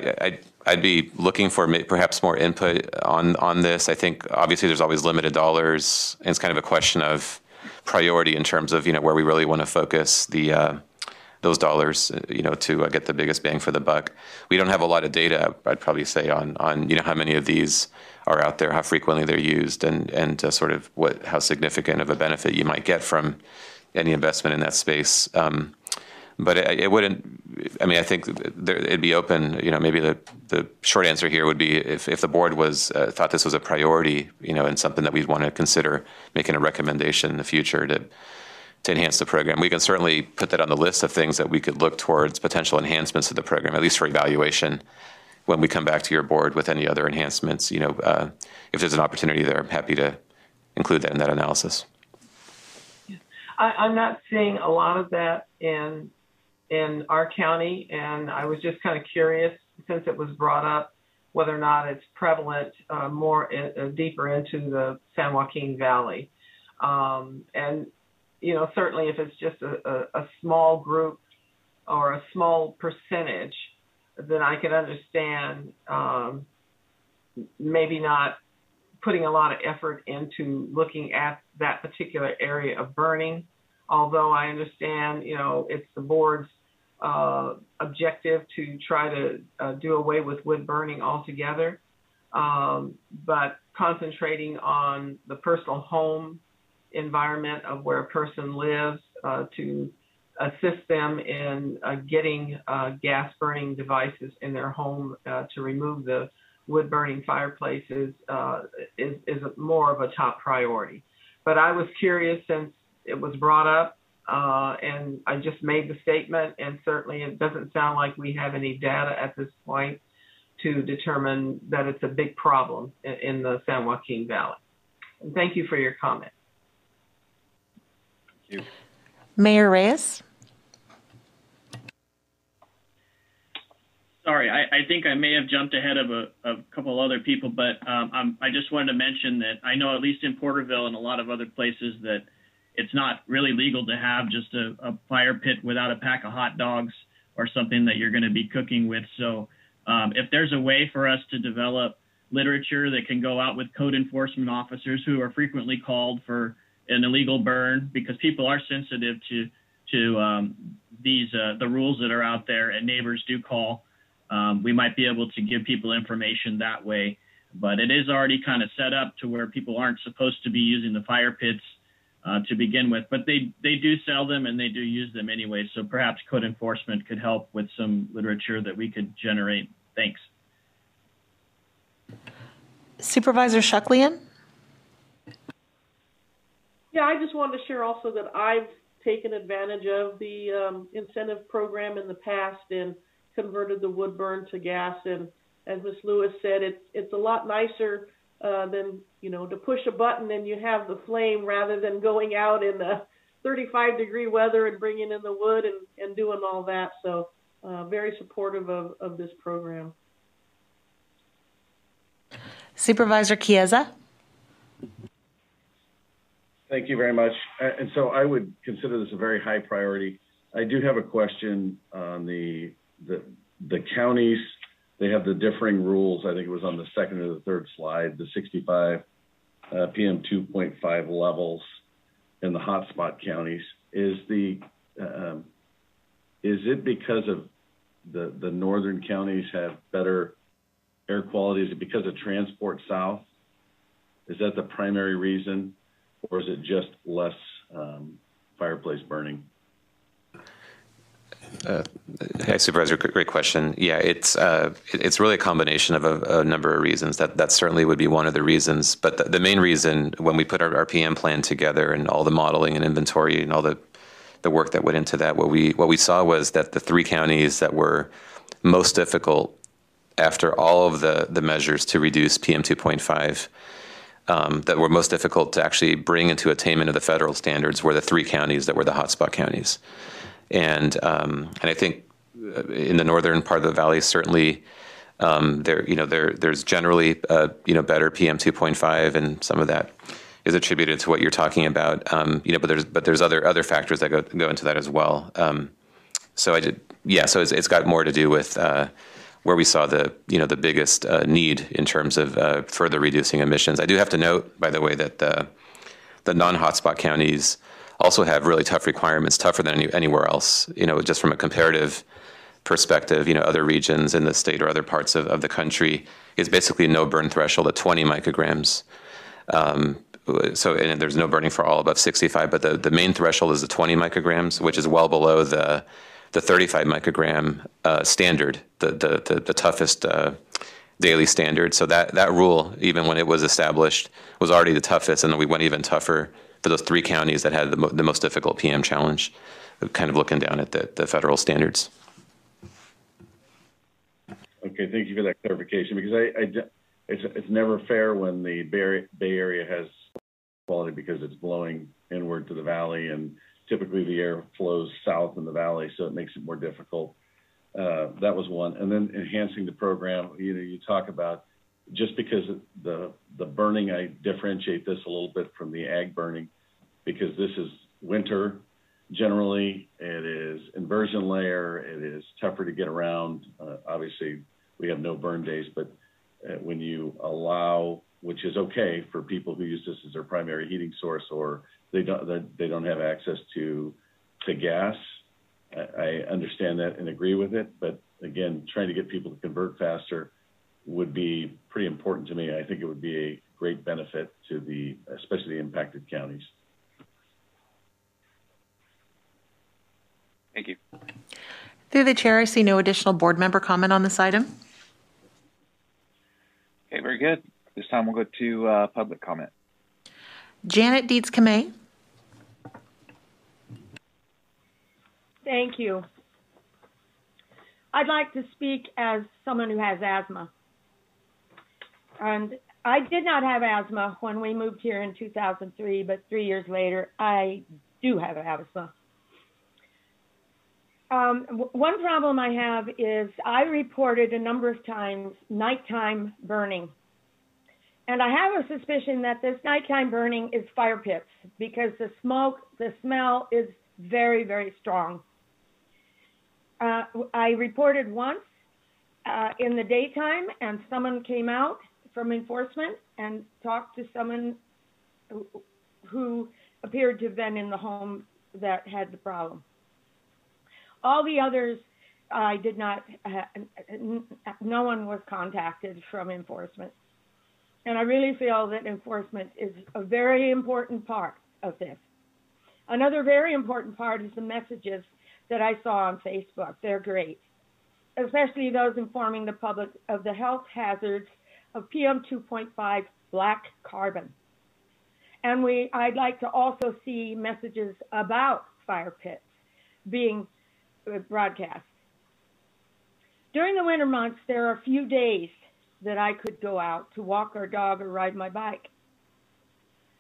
I'd be looking for perhaps more input on this. I think obviously there's always limited dollars, and it's kind of a question of priority in terms of where we really want to focus those dollars to get the biggest bang for the buck. We don't have a lot of data, I'd probably say, on how many of these are out there, how frequently they're used, and sort of how significant of a benefit you might get from any investment in that space. But it wouldn't. I mean, I think it'd be open. Maybe the short answer here would be if the board was thought this was a priority, and something that we'd want to consider making a recommendation in the future to enhance the program. We can certainly put that on the list of things that we could look towards potential enhancements to the program, at least for evaluation, when we come back to your board with any other enhancements. If there's an opportunity there, I'm happy to include that in that analysis. I'm not seeing a lot of that in our county, and I was just kind of curious, since it was brought up, whether or not it's prevalent deeper into the San Joaquin Valley. And certainly if it's just a small group or a small percentage, then I could understand maybe not putting a lot of effort into looking at that particular area of burning, although I understand, it's the board's objective to try to do away with wood burning altogether. But concentrating on the personal home environment of where a person lives to assist them in getting gas burning devices in their home to remove the wood burning fireplaces is more of a top priority. But I was curious, since it was brought up, and I just made the statement, and certainly it doesn't sound like we have any data at this point to determine that it's a big problem in the San Joaquin Valley. And thank you for your comment. Thank you. Mayor Reyes? Sorry, I think I may have jumped ahead of a couple other people, but I just wanted to mention that I know, at least in Porterville and a lot of other places, that it's not really legal to have just a fire pit without a pack of hot dogs or something that you're going to be cooking with. So if there's a way for us to develop literature that can go out with code enforcement officers who are frequently called for an illegal burn, because people are sensitive to the rules that are out there, and neighbors do call. We might be able to give people information that way, but it is already kind of set up to where people aren't supposed to be using the fire pits to begin with, but they do sell them and they do use them anyway. So perhaps code enforcement could help with some literature that we could generate. Thanks. Supervisor Shucklian? Yeah, I just wanted to share also that I've taken advantage of the incentive program in the past and converted the wood burn to gas. And as Ms. Lewis said, it's a lot nicer than, to push a button and you have the flame, rather than going out in the 35-degree weather and bringing in the wood and doing all that. So very supportive of this program. Supervisor Chiesa? Thank you very much. And so I would consider this a very high priority. I do have a question on the counties. They have the differing rules. I think it was on the second or the third slide, the 65 PM 2.5 levels in the hotspot counties. Is it because of the northern counties have better air quality? Is it because of transport south? Is that the primary reason, or is it just less fireplace burning? Hey, Supervisor, great question. Yeah, it's really a combination of a number of reasons. That certainly would be one of the reasons. But the main reason, when we put our PM plan together and all the modeling and inventory and all the work that went into that, what we saw was that the three counties that were most difficult after all of the measures to reduce PM 2.5, that were most difficult to actually bring into attainment of the federal standards, were the three counties that were the hotspot counties. And I think in the northern part of the valley, certainly there's generally better PM 2.5, and some of that is attributed to what you're talking about. But there's other factors that go into that as well. So it's got more to do with where we saw the biggest need in terms of further reducing emissions. I do have to note, by the way, that the non-hotspot counties also have really tough requirements, tougher than anywhere else. Just from a comparative perspective, other regions in the state or other parts of the country is basically no burn threshold at 20 micrograms. And there's no burning for all above 65, but the main threshold is the 20 micrograms, which is well below the the 35 microgram standard, the toughest daily standard. So that rule, even when it was established, was already the toughest, and then we went even tougher for those 3 counties that had the most difficult PM challenge, kind of looking down at the federal standards. Okay, thank you for that clarification, because it's never fair when the Bay Area has quality because it's blowing inward to the valley, and typically the air flows south in the valley, so it makes it more difficult. That was one. And then enhancing the program, you talk about, just because the burning, I differentiate this a little bit from the ag burning, because this is winter. Generally, it is inversion layer. It is tougher to get around. Obviously, we have no burn days, but when you allow, which is okay for people who use this as their primary heating source, or they don't have access to gas, I understand that and agree with it. But again, trying to get people to convert faster would be pretty important to me. I think it would be a great benefit to especially the impacted counties. Thank you. Through the chair, I see no additional board member comment on this item. Okay, very good. This time we'll go to public comment. Janet Dietz-Kamay. Thank you. I'd like to speak as someone who has asthma. And I did not have asthma when we moved here in 2003, but 3 years later, I do have asthma. One problem I have is I reported a number of times nighttime burning. And I have a suspicion that this nighttime burning is fire pits, because the smell is very, very strong. I reported once in the daytime, and someone came out from enforcement and talked to someone who appeared to have been in the home that had the problem. All the others, I did not, no one was contacted from enforcement. And I really feel that enforcement is a very important part of this. Another very important part is the messages that I saw on Facebook. They're great, especially those informing the public of the health hazards of PM 2.5 black carbon. And I'd like to also see messages about fire pits being broadcast. During the winter months, there are a few days that I could go out to walk our dog or ride my bike.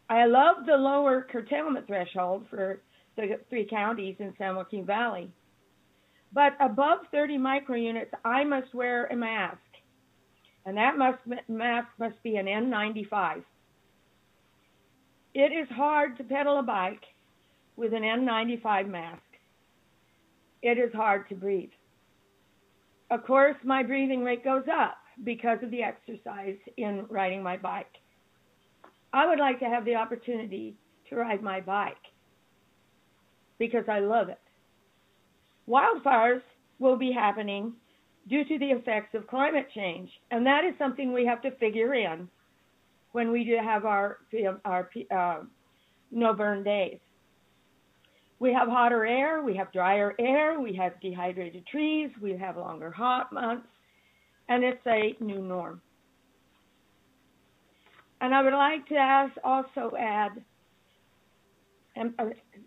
I love the lower curtailment threshold for the 3 counties in San Joaquin Valley. But above 30 microunits, I must wear a mask. And that mask must be an N95. It is hard to pedal a bike with an N95 mask. It is hard to breathe. Of course, my breathing rate goes up because of the exercise in riding my bike. I would like to have the opportunity to ride my bike because I love it. Wildfires will be happening due to the effects of climate change, and that is something we have to figure in when we do have our no burn days. We have hotter air, we have drier air, we have dehydrated trees, we have longer hot months, and it's a new norm. And I would like to also add, and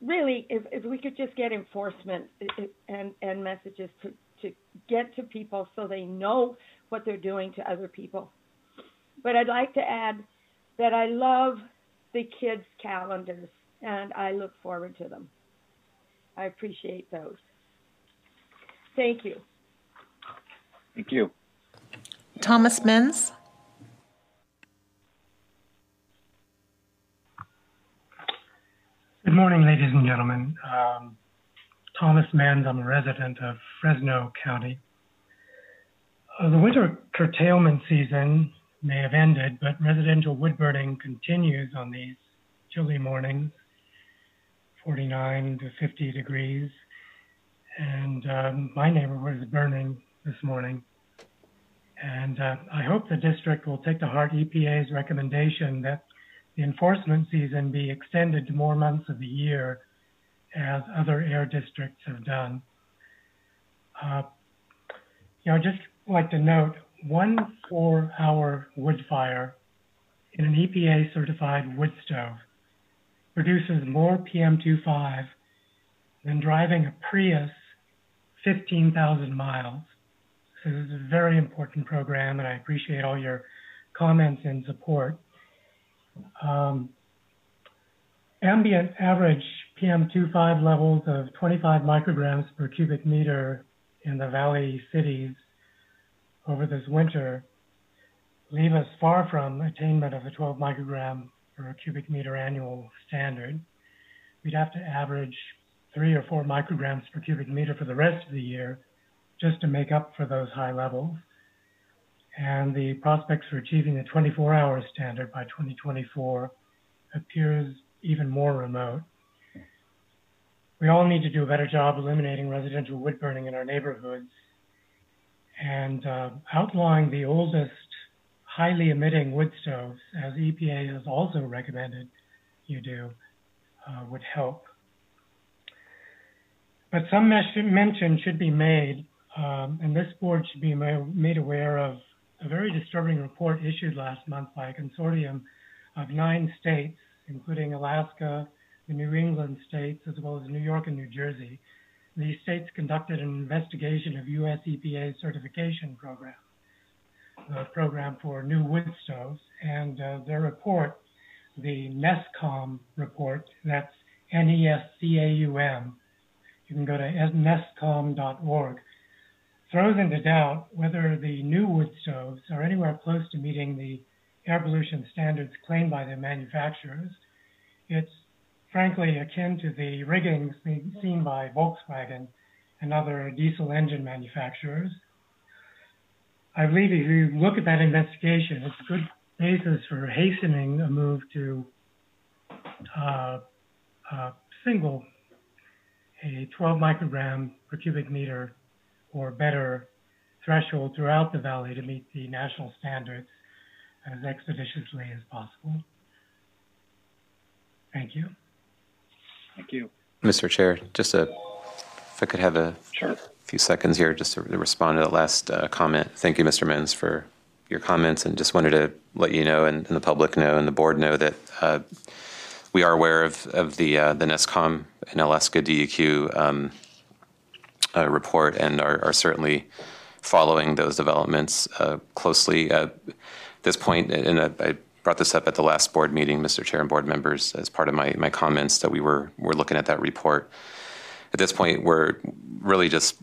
really, if we could just get enforcement and messages to get to people so they know what they're doing to other people. But I'd like to add that I love the kids' calendars, and I look forward to them. I appreciate those. Thank you. Thank you. Thomas Menz. Good morning, ladies and gentlemen. Thomas Menz, I'm a resident of Fresno County. The winter curtailment season may have ended, but residential wood burning continues on these chilly mornings, 49 to 50 degrees. And my neighborhood is burning this morning. And I hope the district will take to heart EPA's recommendation that the enforcement season be extended to more months of the year, as other air districts have done. Just like to note, 1 4-hour wood fire in an EPA certified wood stove produces more PM2.5 than driving a Prius 15,000 miles. So this is a very important program, and I appreciate all your comments and support. Ambient average PM2.5 levels of 25 micrograms per cubic meter in the Valley cities over this winter leave us far from attainment of the 12 microgram per cubic meter annual standard. We'd have to average 3 or 4 micrograms per cubic meter for the rest of the year just to make up for those high levels. And the prospects for achieving the 24-hour standard by 2024 appears even more remote. We all need to do a better job eliminating residential wood burning in our neighborhoods, and outlawing the oldest highly emitting wood stoves, as EPA has also recommended you do, would help. But some mention should be made, and this board should be made aware of a very disturbing report issued last month by a consortium of 9 states, including Alaska, the New England states, as well as New York and New Jersey. These states conducted an investigation of U.S. EPA's certification program, the program for new wood stoves, and their report, the NESCOM report, that's NESCAUM, you can go to nescom.org, throws into doubt whether the new wood stoves are anywhere close to meeting the air pollution standards claimed by the manufacturers. It's frankly akin to the riggings seen by Volkswagen and other diesel engine manufacturers. I believe if you look at that investigation, it's a good basis for hastening a move to a 12 microgram per cubic meter or better threshold throughout the valley to meet the national standards as expeditiously as possible. Thank you. Thank you. Mr. Chair, if I could have a few seconds here just to respond to that last comment. Thank you, Mr. Menz, for your comments, and just wanted to let you know and the public know and the board know that we are aware of the NESCOM and Alaska DEQ report and are certainly following those developments closely. At this point, and I brought this up at the last board meeting, Mr. Chair and board members, as part of my comments that we're looking at that report. At this point, we're really just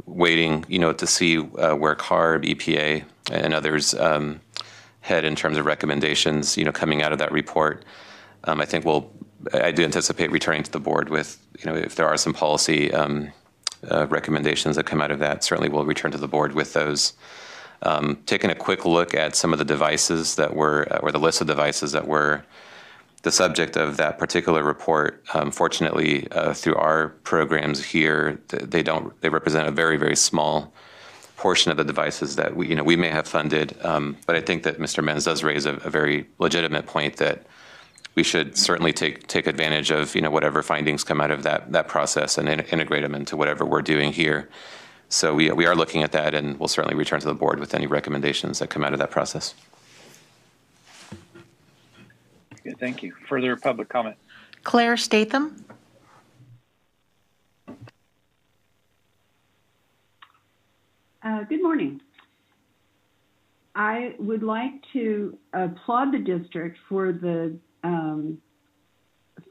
waiting, to see where CARB, EPA, and others head in terms of recommendations, coming out of that report. I think I do anticipate returning to the board with, if there are some policy recommendations that come out of that, certainly we'll return to the board with those. Taking a quick look at some of the devices that were, or the list of devices that were the subject of that particular report. Fortunately, through our programs here, they represent a very, very small portion of the devices that we may have funded. But I think that Mr. Menz does raise a very legitimate point that we should certainly take advantage of whatever findings come out of that process and integrate them into whatever we're doing here. So we are looking at that, and we'll certainly return to the board with any recommendations that come out of that process. Good, thank you. Further public comment? Claire Statham. Good morning. I would like to applaud the district for the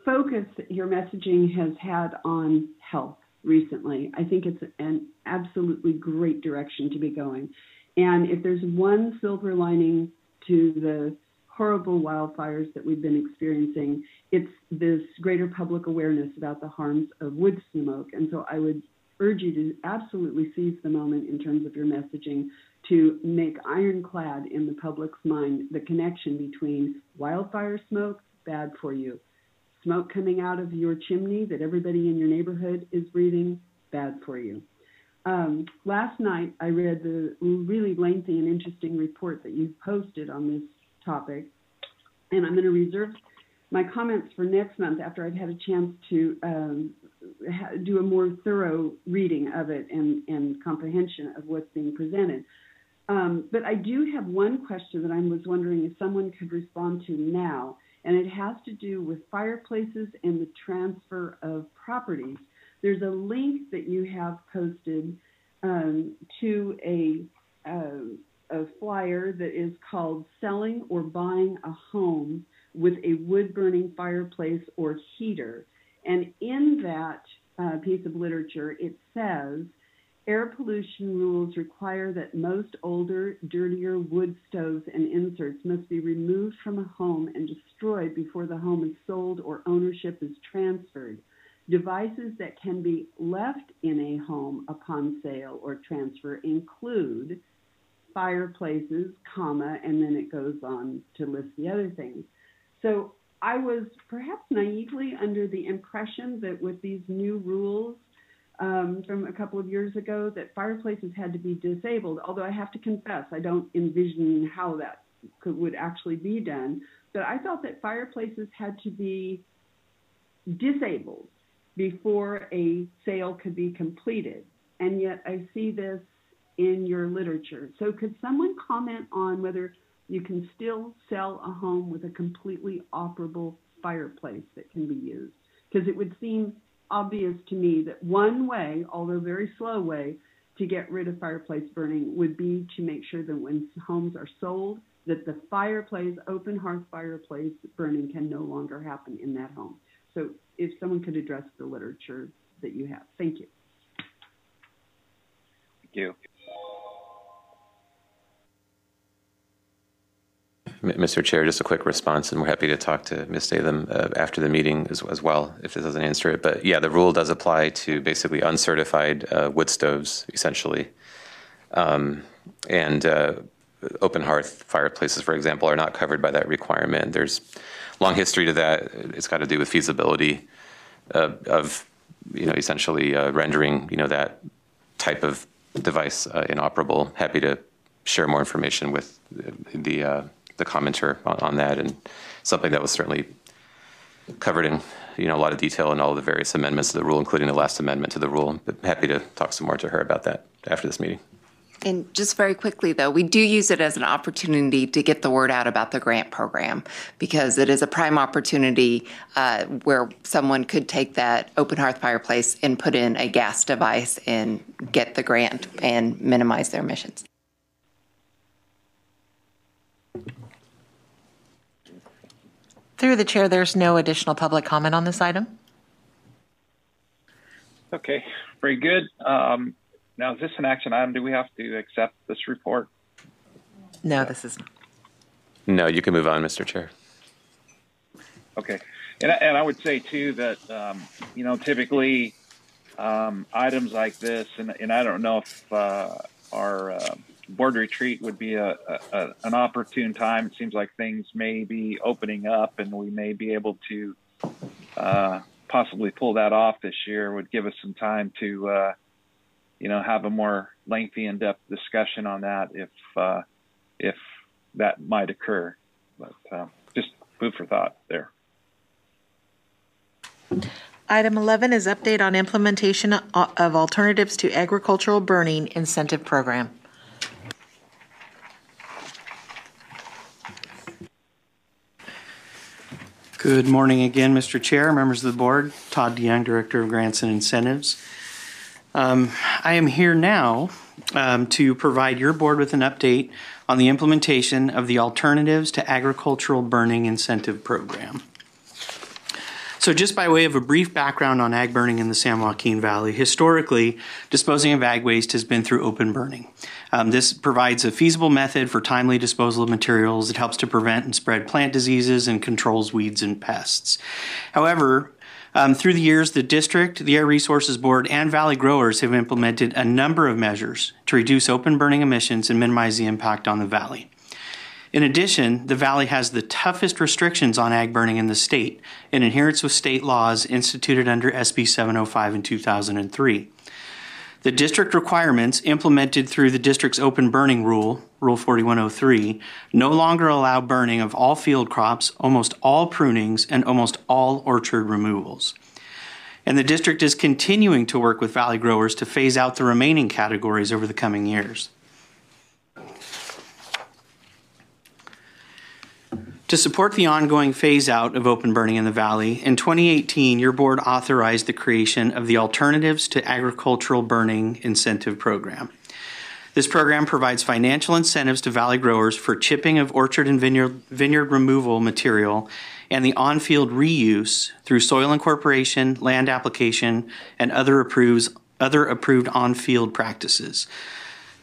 focus that your messaging has had on health recently. I think it's an absolutely great direction to be going. And if there's one silver lining to the horrible wildfires that we've been experiencing, it's this greater public awareness about the harms of wood smoke. And so I would urge you to absolutely seize the moment in terms of your messaging to make ironclad in the public's mind the connection between wildfire smoke, bad for you, smoke coming out of your chimney that everybody in your neighborhood is breathing, bad for you. Last night, I read the really lengthy and interesting report that you posted on this topic, and I'm going to reserve my comments for next month after I've had a chance to do a more thorough reading of it and comprehension of what's being presented. But I do have one question that I was wondering if someone could respond to now, and it has to do with fireplaces and the transfer of properties. There's a link that you have posted to a flyer that is called Selling or Buying a Home with a Wood-Burning Fireplace or Heater. And in that piece of literature, it says, air pollution rules require that most older, dirtier wood stoves and inserts must be removed from a home and destroyed before the home is sold or ownership is transferred. Devices that can be left in a home upon sale or transfer include fireplaces, and then it goes on to list the other things. So I was perhaps naively under the impression that with these new rules from a couple of years ago, that fireplaces had to be disabled, although I have to confess, I don't envision how that would actually be done. But I thought that fireplaces had to be disabled before a sale could be completed. And yet I see this in your literature. So could someone comment on whether you can still sell a home with a completely operable fireplace that can be used? Because it would seem obvious to me that one way, although very slow way, to get rid of fireplace burning would be to make sure that when homes are sold, that the fireplace, open hearth fireplace burning can no longer happen in that home. So if someone could address the literature that you have. Thank you. Thank you. Mr. Chair, just a quick response, and we're happy to talk to Ms. Statham after the meeting as well, if this doesn't answer it. But yeah, the rule does apply to basically uncertified wood stoves, essentially. And open hearth fireplaces, for example, are not covered by that requirement. There's long history to that. It's got to do with feasibility of essentially rendering, that type of device inoperable. Happy to share more information with the commenter on that, and something that was certainly covered in a lot of detail in all of the various amendments to the rule, including the last amendment to the rule. But happy to talk some more to her about that after this meeting. And just very quickly, though, we do use it as an opportunity to get the word out about the grant program, because it is a prime opportunity where someone could take that open hearth fireplace and put in a gas device and get the grant and minimize their emissions. Through the chair, there's no additional public comment on this item. Okay, very good. Now, is this an action item? Do we have to accept this report? No, this is not. No, you can move on, Mr. Chair. Okay. And I would say, too, that, typically items like this, and I don't know if our board retreat would be an opportune time. It seems like things may be opening up, and we may be able to possibly pull that off this year. Would give us some time to have a more lengthy, in-depth discussion on that if that might occur. But just food for thought there. Item 11 is update on implementation of alternatives to agricultural burning incentive program. Good morning again, Mr. Chair, members of the board. Todd DeYoung, Director of Grants and Incentives. I am here now to provide your board with an update on the implementation of the Alternatives to Agricultural Burning Incentive Program. So just by way of a brief background on ag burning in the San Joaquin Valley, historically, disposing of ag waste has been through open burning. This provides a feasible method for timely disposal of materials. It helps to prevent and spread plant diseases and controls weeds and pests. However, through the years, the district, the Air Resources Board, and Valley growers have implemented a number of measures to reduce open burning emissions and minimize the impact on the valley. In addition, the valley has the toughest restrictions on ag burning in the state, in adherence with state laws instituted under SB 705 in 2003. The district requirements implemented through the district's open burning rule Rule 4103, no longer allow burning of all field crops, almost all prunings, and almost all orchard removals. And the district is continuing to work with valley growers to phase out the remaining categories over the coming years. To support the ongoing phase-out of open burning in the valley, in 2018, your board authorized the creation of the Alternatives to Agricultural Burning Incentive Program. This program provides financial incentives to valley growers for chipping of orchard and vineyard removal material and the on-field reuse through soil incorporation, land application, and other approved on-field practices.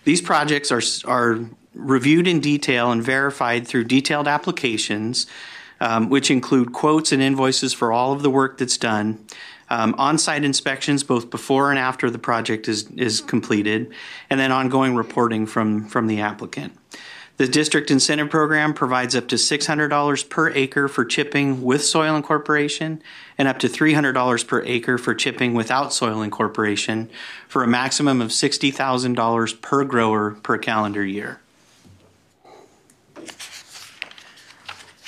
These projects are reviewed in detail and verified through detailed applications, which include quotes and invoices for all of the work that's done, on-site inspections both before and after the project is completed, and then ongoing reporting from the applicant. The district incentive program provides up to $600 per acre for chipping with soil incorporation and up to $300 per acre for chipping without soil incorporation for a maximum of $60,000 per grower per calendar year.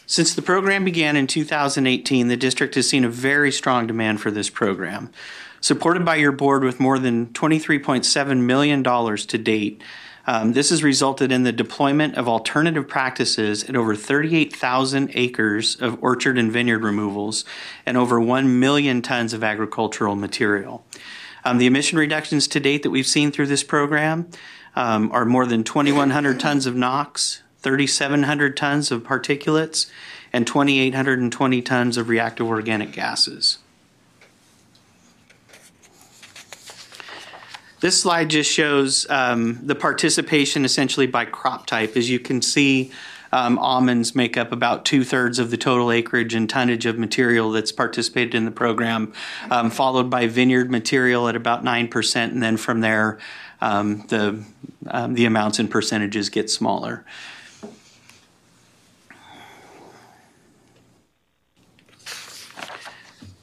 Since the program began in 2018, the district has seen a very strong demand for this program. Supported by your board with more than $23.7 million to date, this has resulted in the deployment of alternative practices at over 38,000 acres of orchard and vineyard removals and over 1 million tons of agricultural material. The emission reductions to date that we've seen through this program are more than 2,100 tons of NOx, 3,700 tons of particulates, and 2,820 tons of reactive organic gases. This slide just shows the participation essentially by crop type. As you can see, almonds make up about 2/3 of the total acreage and tonnage of material that's participated in the program, followed by vineyard material at about 9%, and then from there, the amounts and percentages get smaller.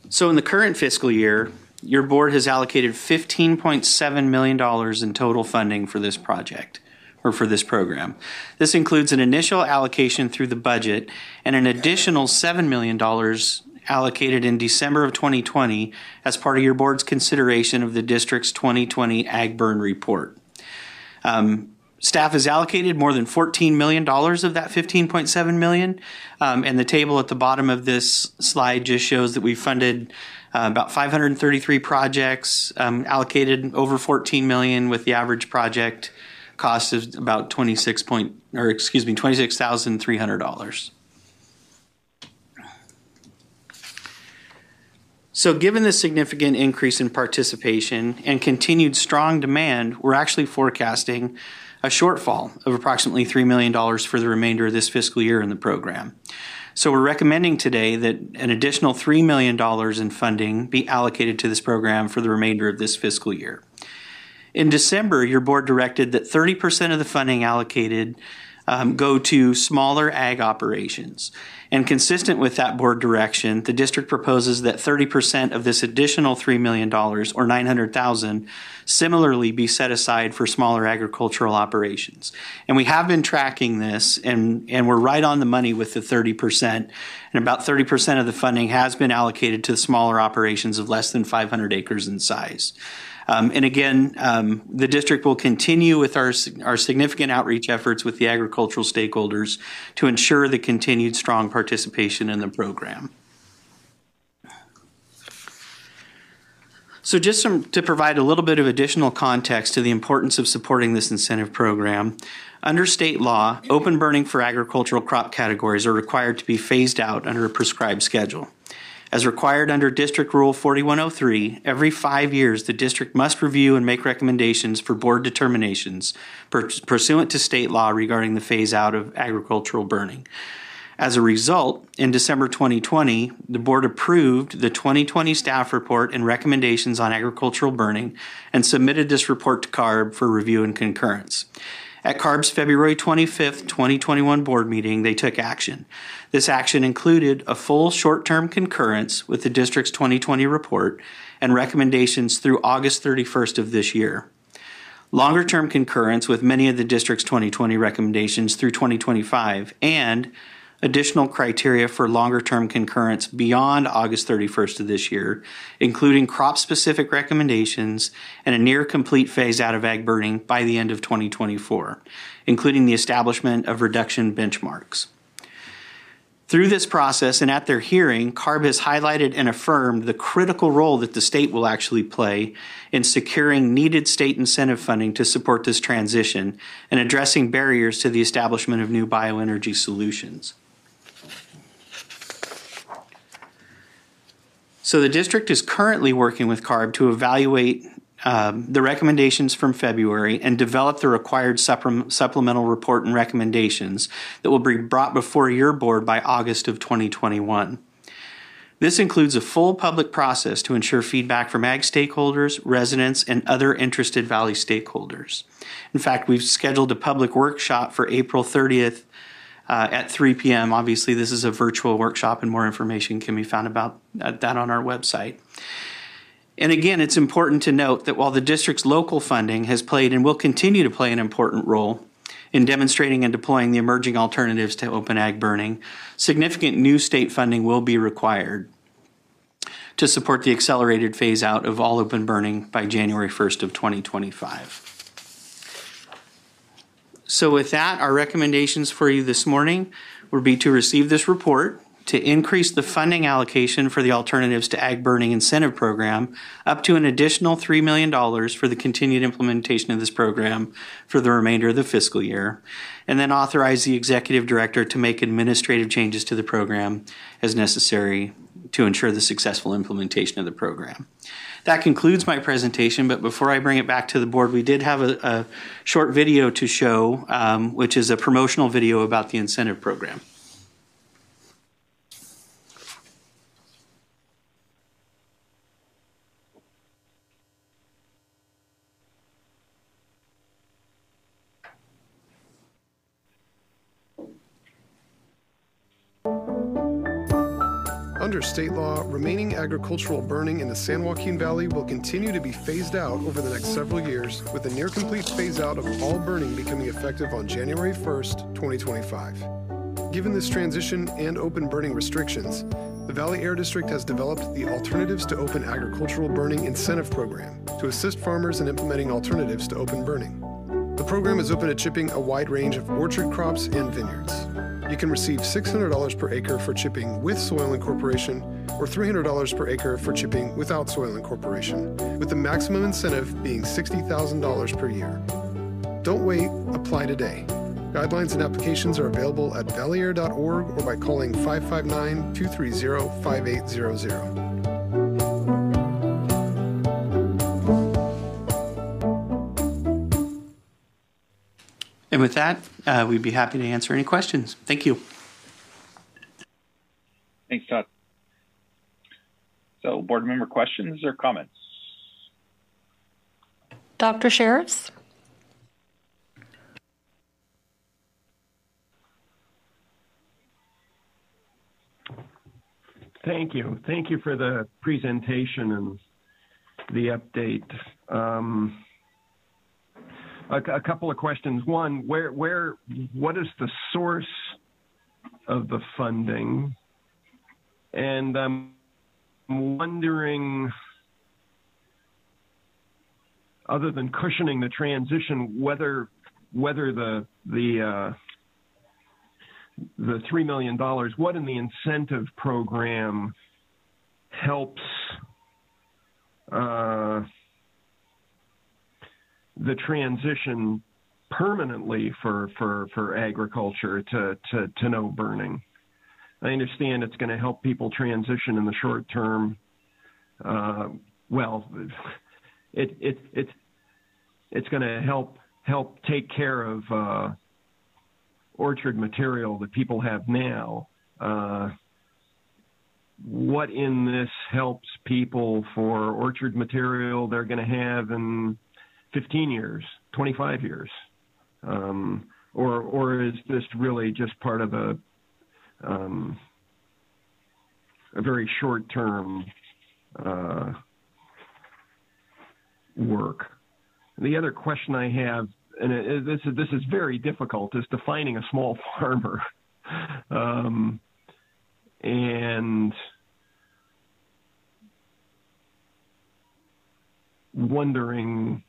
So in the current fiscal year, your board has allocated $15.7 million in total funding for this project, or for this program. This includes an initial allocation through the budget and an additional $7 million allocated in December of 2020 as part of your board's consideration of the district's 2020 Ag Burn Report. Staff has allocated more than $14 million of that $15.7 million, and the table at the bottom of this slide just shows that we funded about 533 projects, allocated over $14 million, with the average project cost of about $26,300. So given the significant increase in participation and continued strong demand, we're actually forecasting a shortfall of approximately $3 million for the remainder of this fiscal year in the program. So we're recommending today that an additional $3 million in funding be allocated to this program for the remainder of this fiscal year. In December, your board directed that 30% of the funding allocated go to smaller ag operations. And consistent with that board direction, the district proposes that 30% of this additional $3 million, or $900,000, similarly be set aside for smaller agricultural operations. And we have been tracking this, and we're right on the money with the 30%. And about 30% of the funding has been allocated to smaller operations of less than 500 acres in size. And again, the district will continue with our significant outreach efforts with the agricultural stakeholders to ensure the continued strong participation in the program. So just to provide a little bit of additional context to the importance of supporting this incentive program, under state law, open burning for agricultural crop categories are required to be phased out under a prescribed schedule. As required under District Rule 4103, every 5 years the district must review and make recommendations for board determinations pursuant to state law regarding the phase out of agricultural burning. As a result, in December 2020, the board approved the 2020 staff report and recommendations on agricultural burning and submitted this report to CARB for review and concurrence. At CARB's February 25th, 2021 board meeting, they took action. This action included a full short-term concurrence with the district's 2020 report and recommendations through August 31st of this year. longer-term concurrence with many of the district's 2020 recommendations through 2025, and additional criteria for longer-term concurrence beyond August 31st of this year, including crop-specific recommendations and a near-complete phase-out of ag burning by the end of 2024, including the establishment of reduction benchmarks. Through this process and at their hearing, CARB has highlighted and affirmed the critical role that the state will actually play in securing needed state incentive funding to support this transition and addressing barriers to the establishment of new bioenergy solutions. So the district is currently working with CARB to evaluate the recommendations from February and develop the required supplemental report and recommendations that will be brought before your board by August of 2021. This includes a full public process to ensure feedback from ag stakeholders, residents, and other interested Valley stakeholders. In fact, we've scheduled a public workshop for April 30th at 3 p.m. Obviously, this is a virtual workshop, and more information can be found about that on our website. And again, it's important to note that while the district's local funding has played and will continue to play an important role in demonstrating and deploying the emerging alternatives to open ag burning, significant new state funding will be required to support the accelerated phase out of all open burning by January 1st of 2025. So with that, our recommendations for you this morning would be to receive this report, to increase the funding allocation for the Alternatives to Ag Burning Incentive Program up to an additional $3 million for the continued implementation of this program for the remainder of the fiscal year, and then authorize the Executive Director to make administrative changes to the program as necessary to ensure the successful implementation of the program. That concludes my presentation, but before I bring it back to the board, we did have a short video to show, which is a promotional video about the incentive program. Under state law, remaining agricultural burning in the San Joaquin Valley will continue to be phased out over the next several years, with a near-complete phase-out of all burning becoming effective on January 1st, 2025. Given this transition and open burning restrictions, the Valley Air District has developed the Alternatives to Open Agricultural Burning Incentive Program to assist farmers in implementing alternatives to open burning. The program is open to chipping a wide range of orchard crops and vineyards. You can receive $600 per acre for chipping with soil incorporation or $300 per acre for chipping without soil incorporation, with the maximum incentive being $60,000 per year. Don't wait, apply today. Guidelines and applications are available at valleyair.org or by calling 559-230-5800. And with that, we'd be happy to answer any questions. Thank you. Thanks, Todd. So, board member questions or comments? Dr. Sheriffs? Thank you. Thank you for the presentation and the update. A couple of questions. One, what is the source of the funding? And I'm wondering, other than cushioning the transition, whether the $3 million, what in the incentive program helps the transition permanently for agriculture to no burning. I understand it's going to help people transition in the short term. It's going to help take care of orchard material that people have now. What in this helps people for orchard material they're going to have in 15 years, 25 years? Or is this really just part of a very short-term work? The other question I have, and this is very difficult, is defining a small farmer. And wondering,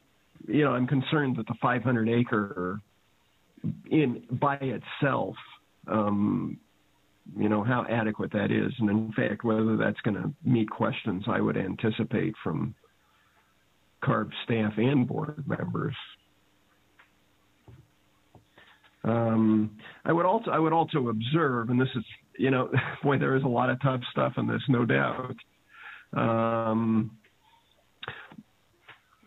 I'm concerned that the 500 acre by itself, how adequate that is. And in fact, whether that's going to meet questions I would anticipate from CARB staff and board members. I would also observe, and this is, boy, there is a lot of tough stuff in this, no doubt.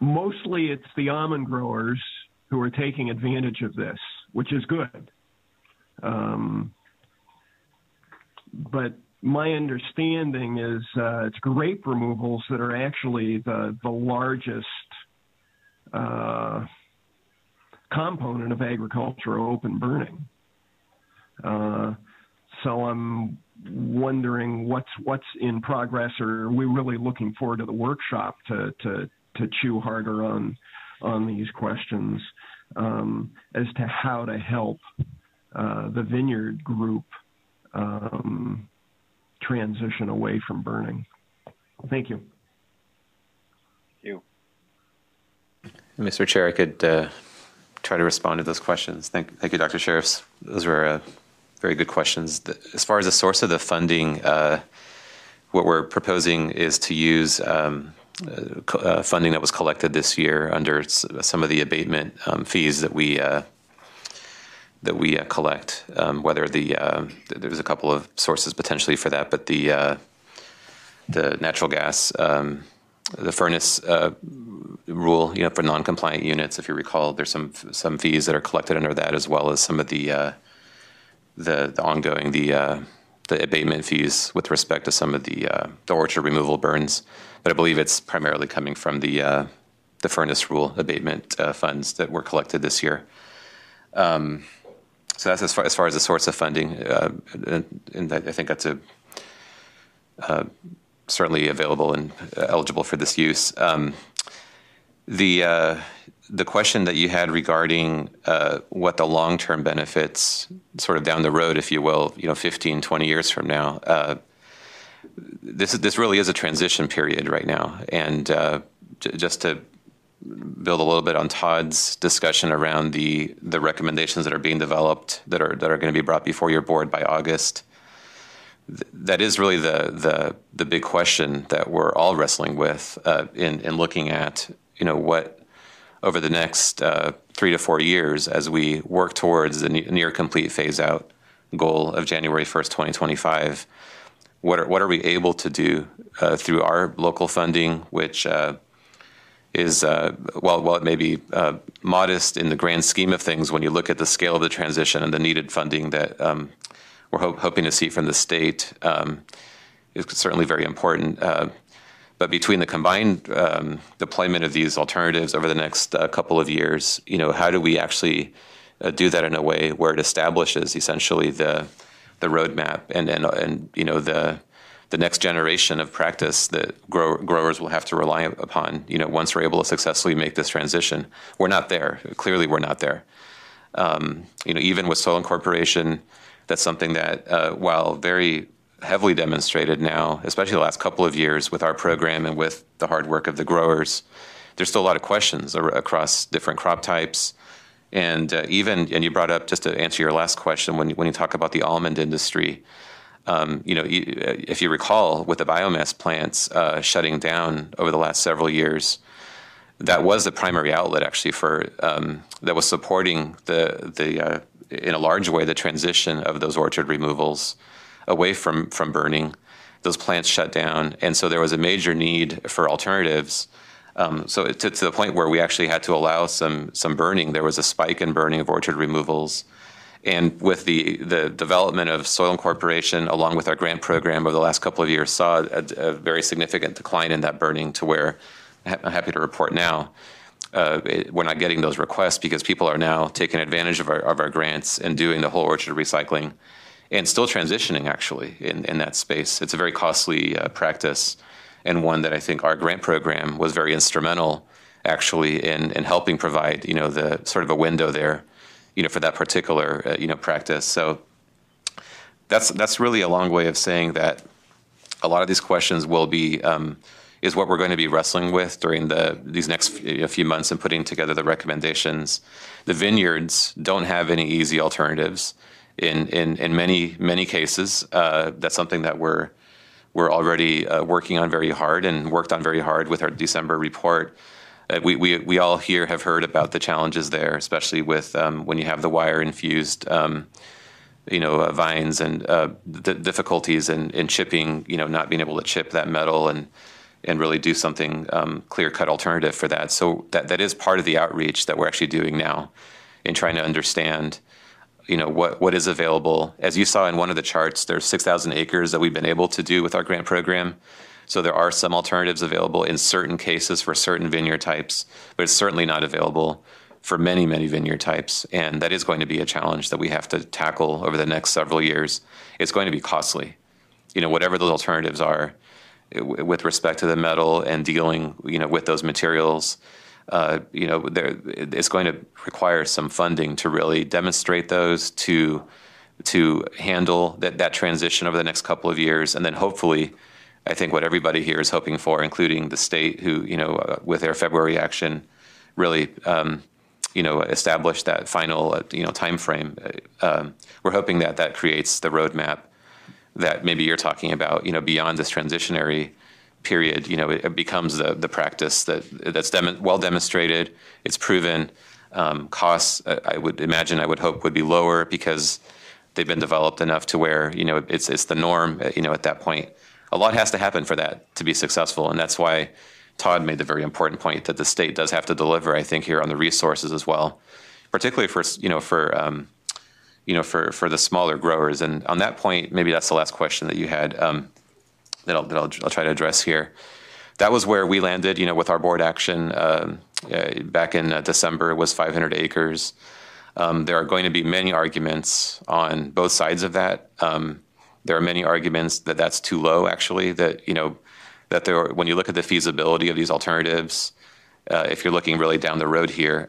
Mostly it's the almond growers who are taking advantage of this, which is good. But my understanding is it's grape removals that are actually the largest component of agricultural open burning. So I'm wondering what's in progress, or are we really looking forward to the workshop to chew harder on these questions as to how to help the vineyard group transition away from burning. Thank you. Thank you. Mr. Chair, I could try to respond to those questions. Thank you, Dr. Sheriffs. Those were very good questions. As far as the source of the funding, what we're proposing is to use funding that was collected this year under some of the abatement fees that we collect. Whether there's a couple of sources potentially for that, but the natural gas, the furnace rule, for non-compliant units, if you recall, there's some fees that are collected under that, as well as some of the ongoing the abatement fees with respect to some of the orchard removal burns. But I believe it's primarily coming from the furnace rule abatement funds that were collected this year. So that's as far as the source of funding, and I think that's certainly available and eligible for this use. The question that you had regarding what the long-term benefits, sort of down the road, if you will, 15, 20 years from now, this really is a transition period right now. And just to build a little bit on Todd's discussion around the recommendations that are being developed that are going to be brought before your board by August, that is really the big question that we're all wrestling with in looking at, what over the next 3 to 4 years, as we work towards the near complete phase out goal of January 1st, 2025, what are we able to do through our local funding, which is, while it may be modest in the grand scheme of things, when you look at the scale of the transition and the needed funding that we're hoping to see from the state, is certainly very important. But between the combined deployment of these alternatives over the next couple of years, how do we actually do that in a way where it establishes essentially the roadmap and the next generation of practice that growers will have to rely upon, once we're able to successfully make this transition. We're not there. Clearly, we're not there. Even with soil incorporation, that's something that, while very heavily demonstrated now, especially the last couple of years with our program and with the hard work of the growers, there's still a lot of questions across different crop types. And and you brought up, just to answer your last question, when you talk about the almond industry, if you recall, with the biomass plants shutting down over the last several years, that was the primary outlet actually for that was supporting the in a large way the transition of those orchard removals away from burning. Those plants shut down, and so there was a major need for alternatives. So to the point where we actually had to allow some burning. There was a spike in burning of orchard removals. And with the development of soil incorporation, along with our grant program over the last couple of years, saw a very significant decline in that burning, to where I'm happy to report now we're not getting those requests, because people are now taking advantage of our grants and doing the whole orchard recycling, and still transitioning actually in that space. It's a very costly practice, and one that I think our grant program was very instrumental actually in helping provide, the sort of a window there, for that particular, practice. So that's really a long way of saying that a lot of these questions will be, is what we're going to be wrestling with during these next few months and putting together the recommendations. The vineyards don't have any easy alternatives in many cases. That's something that we're already working on very hard and worked on very hard with our December report. We all here have heard about the challenges there, especially with when you have the wire infused vines and the difficulties in chipping, not being able to chip that metal and really do something clear-cut alternative for that. So that is part of the outreach that we're actually doing now in trying to understand, what is available. As you saw in one of the charts, there's 6,000 acres that we've been able to do with our grant program. So there are some alternatives available in certain cases for certain vineyard types, but it's certainly not available for many, many vineyard types. And that is going to be a challenge that we have to tackle over the next several years. It's going to be costly. Whatever those alternatives are, with respect to the metal and dealing, with those materials, it's going to require some funding to really demonstrate those, to handle that transition over the next couple of years, and then hopefully, I think what everybody here is hoping for, including the state, who with their February action, really establish that final time frame. We're hoping that creates the roadmap that maybe you're talking about, beyond this transitionary period. It becomes the practice that's well demonstrated. It's proven. Costs, I would hope, would be lower because they've been developed enough to where it's the norm. At that point, a lot has to happen for that to be successful, and that's why Todd made the very important point that the state does have to deliver, I think, here on the resources as well, particularly for the smaller growers. And on that point, maybe that's the last question that you had that I'll try to address here. That was where we landed, with our board action back in December. It was 500 acres. There are going to be many arguments on both sides of that. There are many arguments that that's too low, actually, that when you look at the feasibility of these alternatives, if you're looking really down the road here,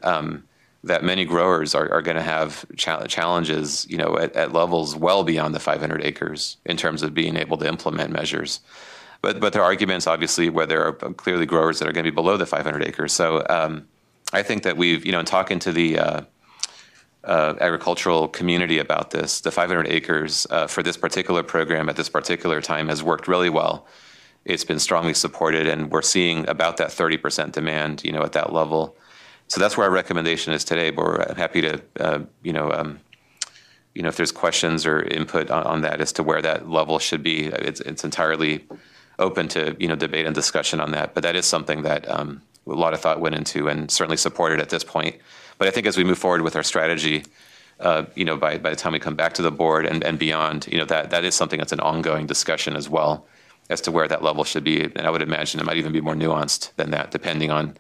that many growers are going to have challenges, at levels well beyond the 500 acres in terms of being able to implement measures. But there are arguments, obviously, where there are clearly growers that are going to be below the 500 acres. So I think that we've, in talking to the agricultural community about this, the 500 acres for this particular program at this particular time has worked really well. It's been strongly supported, and we're seeing about that 30% demand, at that level. So that's where our recommendation is today, but we're happy to, if there's questions or input on that as to where that level should be, it's entirely open to, debate and discussion on that. But that is something that a lot of thought went into and certainly supported at this point. But I think as we move forward with our strategy, by the time we come back to the board and beyond, that is something that's an ongoing discussion as well as to where that level should be. And I would imagine it might even be more nuanced than that, depending on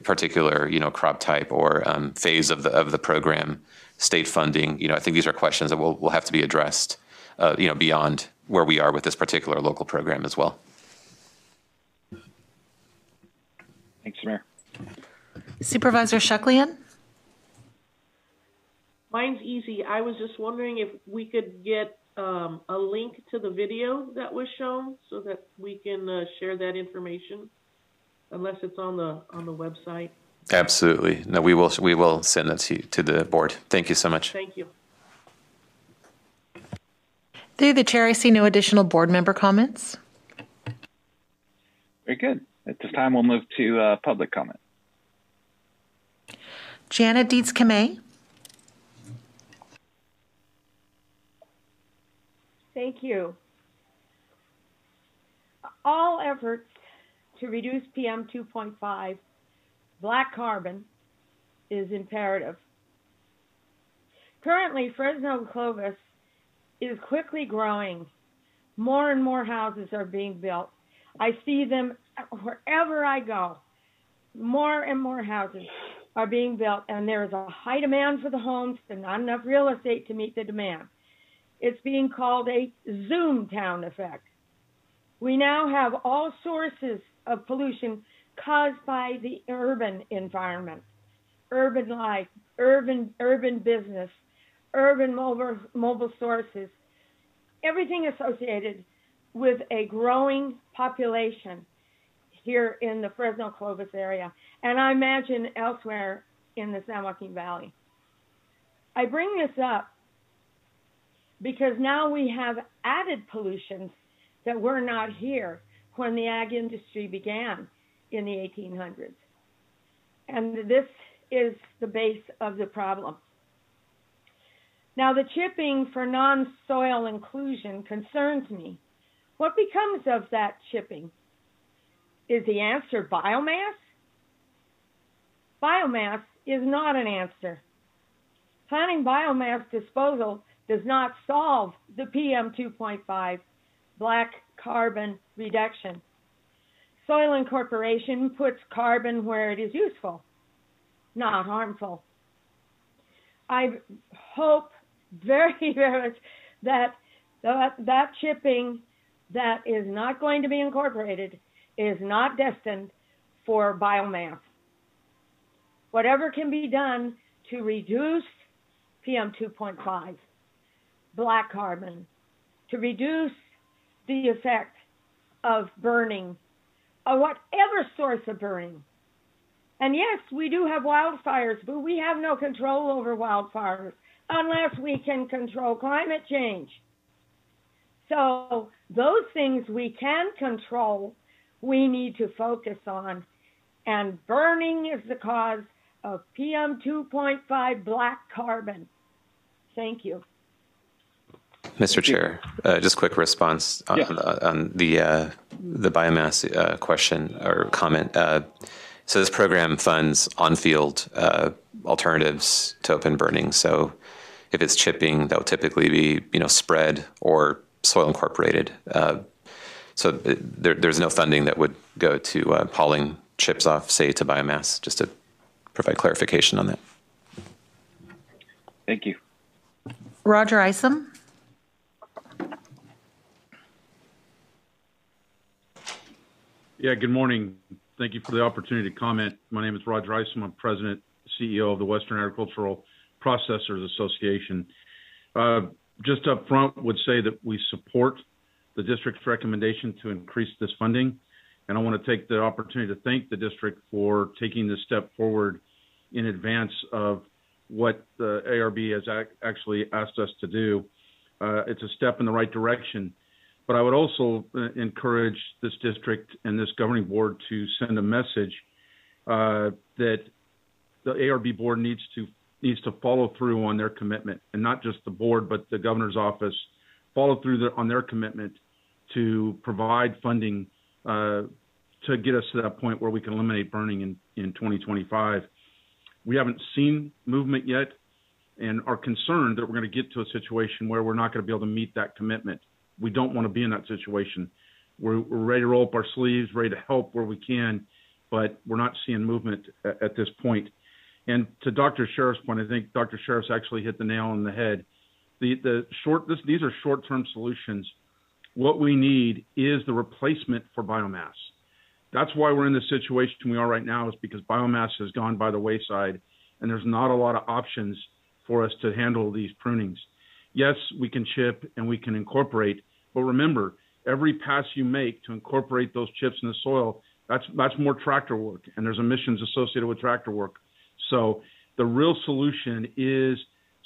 particular, crop type or phase of the program, state funding. I think these are questions that will have to be addressed, beyond where we are with this particular local program as well. Thanks, Mayor. Supervisor Shuklian? Mine's easy. I was just wondering if we could get a link to the video that was shown so that we can share that information, unless it's on the website. Absolutely. No, we will send that to the board. Thank you so much. Thank you. Through the chair, I see no additional board member comments. Very good. At this time, we'll move to public comment. Jana Dietz-Kamay. Thank you. All efforts to reduce PM 2.5, black carbon, is imperative. Currently, Fresno Clovis is quickly growing. More and more houses are being built. I see them wherever I go. More and more houses are being built, and there is a high demand for the homes and not enough real estate to meet the demand. It's being called a Zoom town effect. We now have all sources of pollution caused by the urban environment, urban life, urban business, urban mobile sources, everything associated with a growing population here in the Fresno-Clovis area, and I imagine elsewhere in the San Joaquin Valley. I bring this up because now we have added pollutions that were not here when the ag industry began in the 1800s. And this is the base of the problem. Now, the chipping for non-soil inclusion concerns me. What becomes of that chipping? Is the answer biomass? Biomass is not an answer. Planning biomass disposal does not solve the PM 2.5 black carbon reduction. Soil incorporation puts carbon where it is useful, not harmful. I hope very, very much that that chipping that is not going to be incorporated is not destined for biomass. Whatever can be done to reduce PM 2.5, black carbon, to reduce the effect of burning, or whatever source of burning. And yes, we do have wildfires, but we have no control over wildfires unless we can control climate change. So those things we can control, we need to focus on. And burning is the cause of PM 2.5 black carbon. Thank you. Mr. Chair, just quick response on, on the biomass question or comment. So this program funds on-field alternatives to open burning. So if it's chipping, that would typically be spread or soil incorporated. So there's no funding that would go to hauling chips off, say, to biomass. Just to provide clarification on that. Thank you. Roger Isom. Yeah, good morning. Thank you for the opportunity to comment. My name is Roger Isom. I'm President, CEO of the Western Agricultural Processors Association. Just up front would say that we support the district's recommendation to increase this funding. And I want to take the opportunity to thank the district for taking this step forward in advance of what the ARB has actually asked us to do. It's a step in the right direction. But I would also encourage this district and this governing board to send a message that the ARB board needs to follow through on their commitment, and not just the board, but the governor's office, follow through on their commitment to provide funding to get us to that point where we can eliminate burning in 2025. We haven't seen movement yet and are concerned that we're going to get to a situation where we're not going to be able to meet that commitment. We don't want to be in that situation. We're ready to roll up our sleeves, ready to help where we can, but we're not seeing movement at this point. And to Dr. Sheriff's point, I think Dr. Sheriff's actually hit the nail on the head. These are short-term solutions. What we need is the replacement for biomass. That's why we're in the situation we are right now, is because biomass has gone by the wayside, and there's not a lot of options for us to handle these prunings. Yes, we can chip and we can incorporate, but remember, every pass you make to incorporate those chips in the soil, that's more tractor work, and there's emissions associated with tractor work. So the real solution is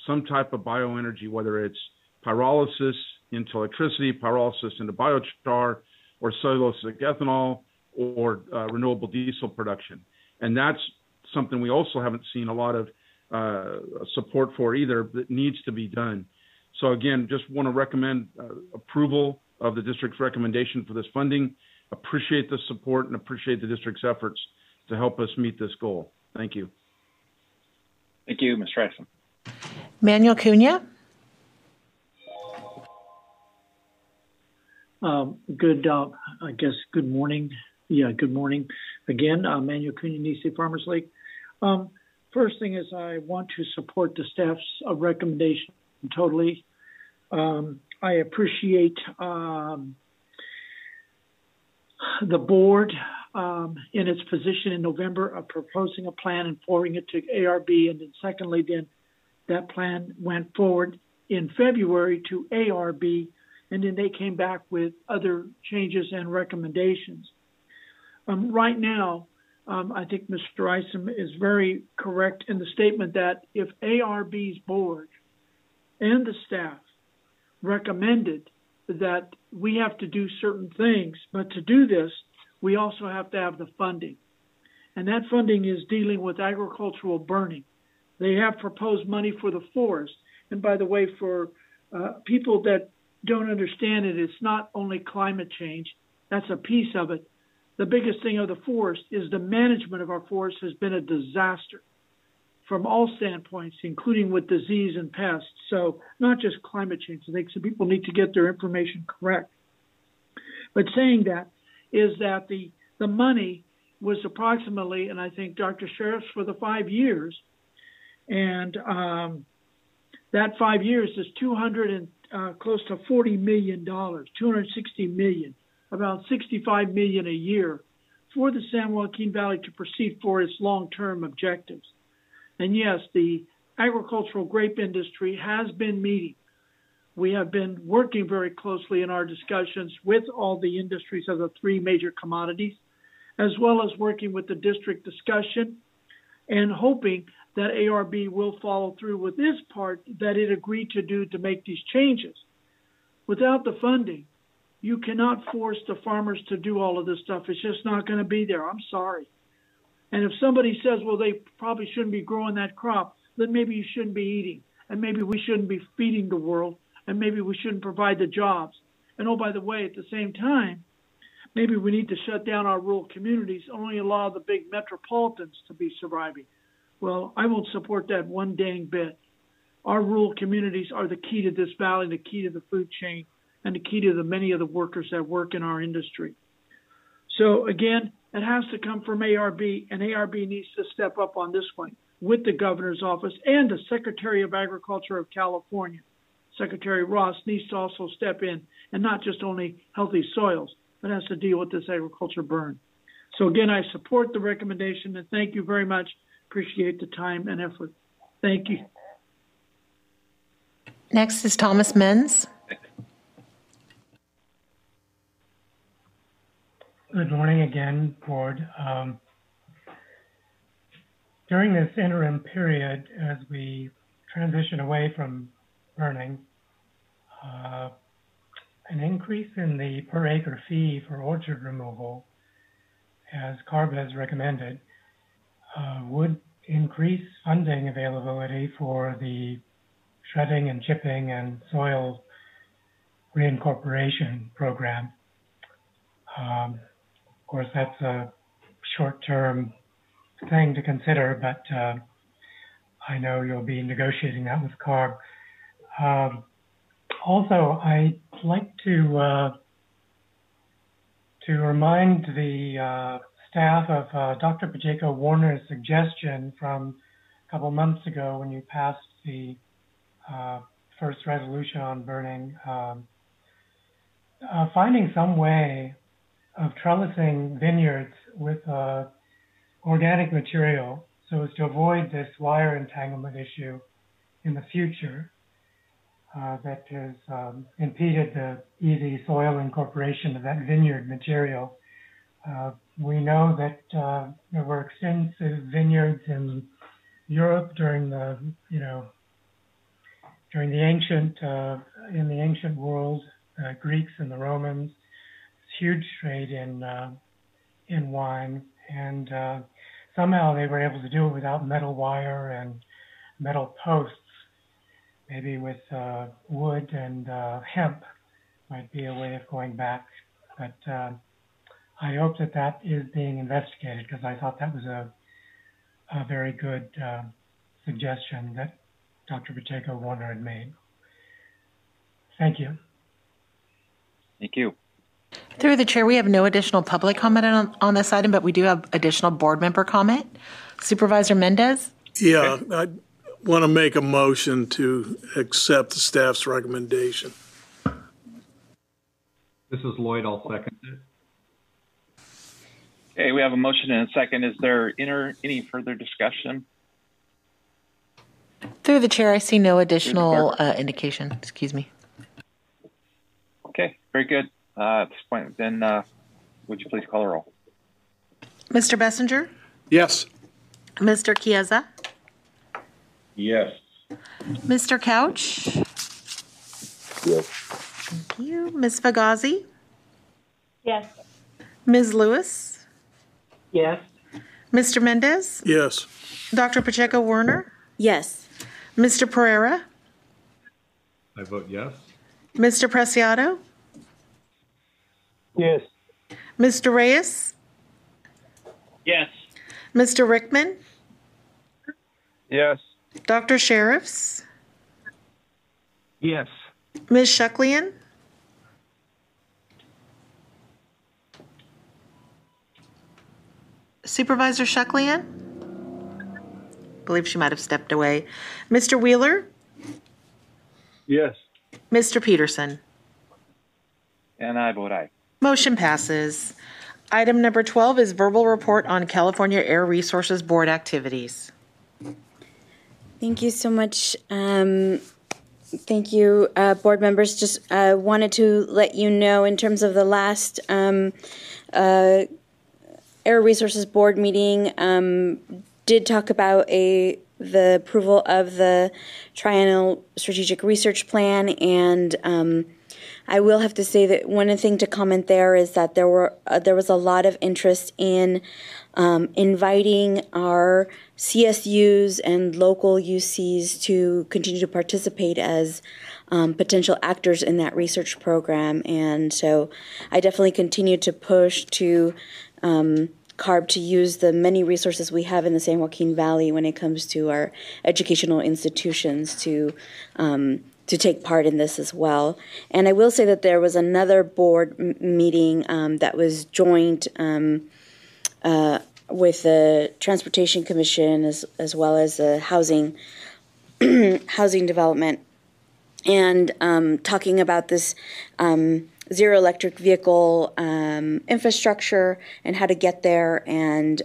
some type of bioenergy, whether it's pyrolysis into electricity, pyrolysis into biochar, or cellulosic ethanol, or renewable diesel production. And that's something we also haven't seen a lot of support for either, that needs to be done. So again, just want to recommend approval of the district's recommendation for this funding. Appreciate the support and appreciate the district's efforts to help us meet this goal. Thank you. Thank you, Mr. Isom. Manuel Cunha. Good morning. Yeah, good morning. Again, Manuel Cunha, Nisi Farmers League. First thing is I want to support the staff's recommendation totally. I appreciate the board in its position in November of proposing a plan and forwarding it to ARB. And then secondly, then that plan went forward in February to ARB, and then they came back with other changes and recommendations. Right now, I think Mr. Isom is very correct in the statement that if ARB's board and the staff recommended that we have to do certain things, but to do this, we also have to have the funding. And that funding is dealing with agricultural burning. They have proposed money for the forest. And by the way, for people that don't understand it, it's not only climate change. That's a piece of it. The biggest thing of the forest is the management of our forest has been a disaster from all standpoints, including with disease and pests. So not just climate change. I think some people need to get their information correct. But saying that is that the money was approximately, and I think Dr. Sheriff's for the 5 years, and that 5 years is close to $40 million, $260 million, about $65 million a year for the San Joaquin Valley to proceed for its long-term objectives. And yes, the agricultural grape industry has been meeting. We have been working very closely in our discussions with all the industries of the three major commodities, as well as working with the district discussion and hoping that ARB will follow through with this part that it agreed to do to make these changes. Without the funding, you cannot force the farmers to do all of this stuff. It's just not going to be there. I'm sorry. And if somebody says, well, they probably shouldn't be growing that crop, then maybe you shouldn't be eating. And maybe we shouldn't be feeding the world. And maybe we shouldn't provide the jobs. And oh, by the way, at the same time, maybe we need to shut down our rural communities, only allow the big metropolitans to be surviving. Well, I won't support that one dang bit. Our rural communities are the key to this valley, the key to the food chain, and the key to the many of the workers that work in our industry. So again, it has to come from ARB, and ARB needs to step up on this one with the governor's office and the Secretary of Agriculture of California. Secretary Ross needs to also step in and not just only healthy soils, but has to deal with this agriculture burn. So again, I support the recommendation and thank you very much. Appreciate the time and effort. Thank you. Next is Thomas Menz. Good morning again, Board. During this interim period, as we transition away from burning, an increase in the per acre fee for orchard removal, as CARB has recommended, would increase funding availability for the shredding and chipping and soil reincorporation program. Of course, that's a short-term thing to consider, but I know you'll be negotiating that with CARB. Also, I'd like to remind the staff of Dr. Pacheco Warner's suggestion from a couple months ago when you passed the first resolution on burning, finding some way of trellising vineyards with organic material so as to avoid this wire entanglement issue in the future that has impeded the easy soil incorporation of that vineyard material. We know that there were extensive vineyards in Europe during the ancient world, Greeks and the Romans. Huge trade in wine, and somehow they were able to do it without metal wire and metal posts. Maybe with wood and hemp might be a way of going back, but I hope that that is being investigated because I thought that was a very good suggestion that Dr. Pacheco Warner had made. Thank you. Thank you. Through the chair, we have no additional public comment on this item, but we do have additional board member comment. Supervisor Mendez? Yeah, I want to make a motion to accept the staff's recommendation. This is Lloyd. I'll second it. Okay, we have a motion and a second. Is there any further discussion? Through the chair, I see no additional indication. Excuse me. Okay, very good. At this point, then would you please call the roll? Mr. Bessinger? Yes. Mr. Chiesa? Yes. Mr. Couch? Yes. Thank you. Ms. Fagazi? Yes. Ms. Lewis? Yes. Mr. Mendez? Yes. Dr. Pacheco Werner? Yes. Mr. Pereira? I vote yes. Mr. Preciado? Yes. Mr. Reyes? Yes. Mr. Rickman? Yes. Dr. Sheriffs? Yes. Ms. Shucklian? Supervisor Shucklian? I believe she might have stepped away. Mr. Wheeler? Yes. Mr. Peterson? And I vote aye. Motion passes. Item number 12 is verbal report on California Air Resources Board activities. Thank you so much. Thank you, board members. Just wanted to let you know in terms of the last Air Resources Board meeting, did talk about the approval of the Triennial Strategic Research Plan, and I will have to say that one thing to comment there is that there was a lot of interest in inviting our CSUs and local UCs to continue to participate as potential actors in that research program. And so I definitely continue to push to CARB to use the many resources we have in the San Joaquin Valley when it comes to our educational institutions to take part in this as well. And I will say that there was another board meeting that was joint with the Transportation Commission as well as the Housing Development, and talking about this zero electric vehicle infrastructure and how to get there. And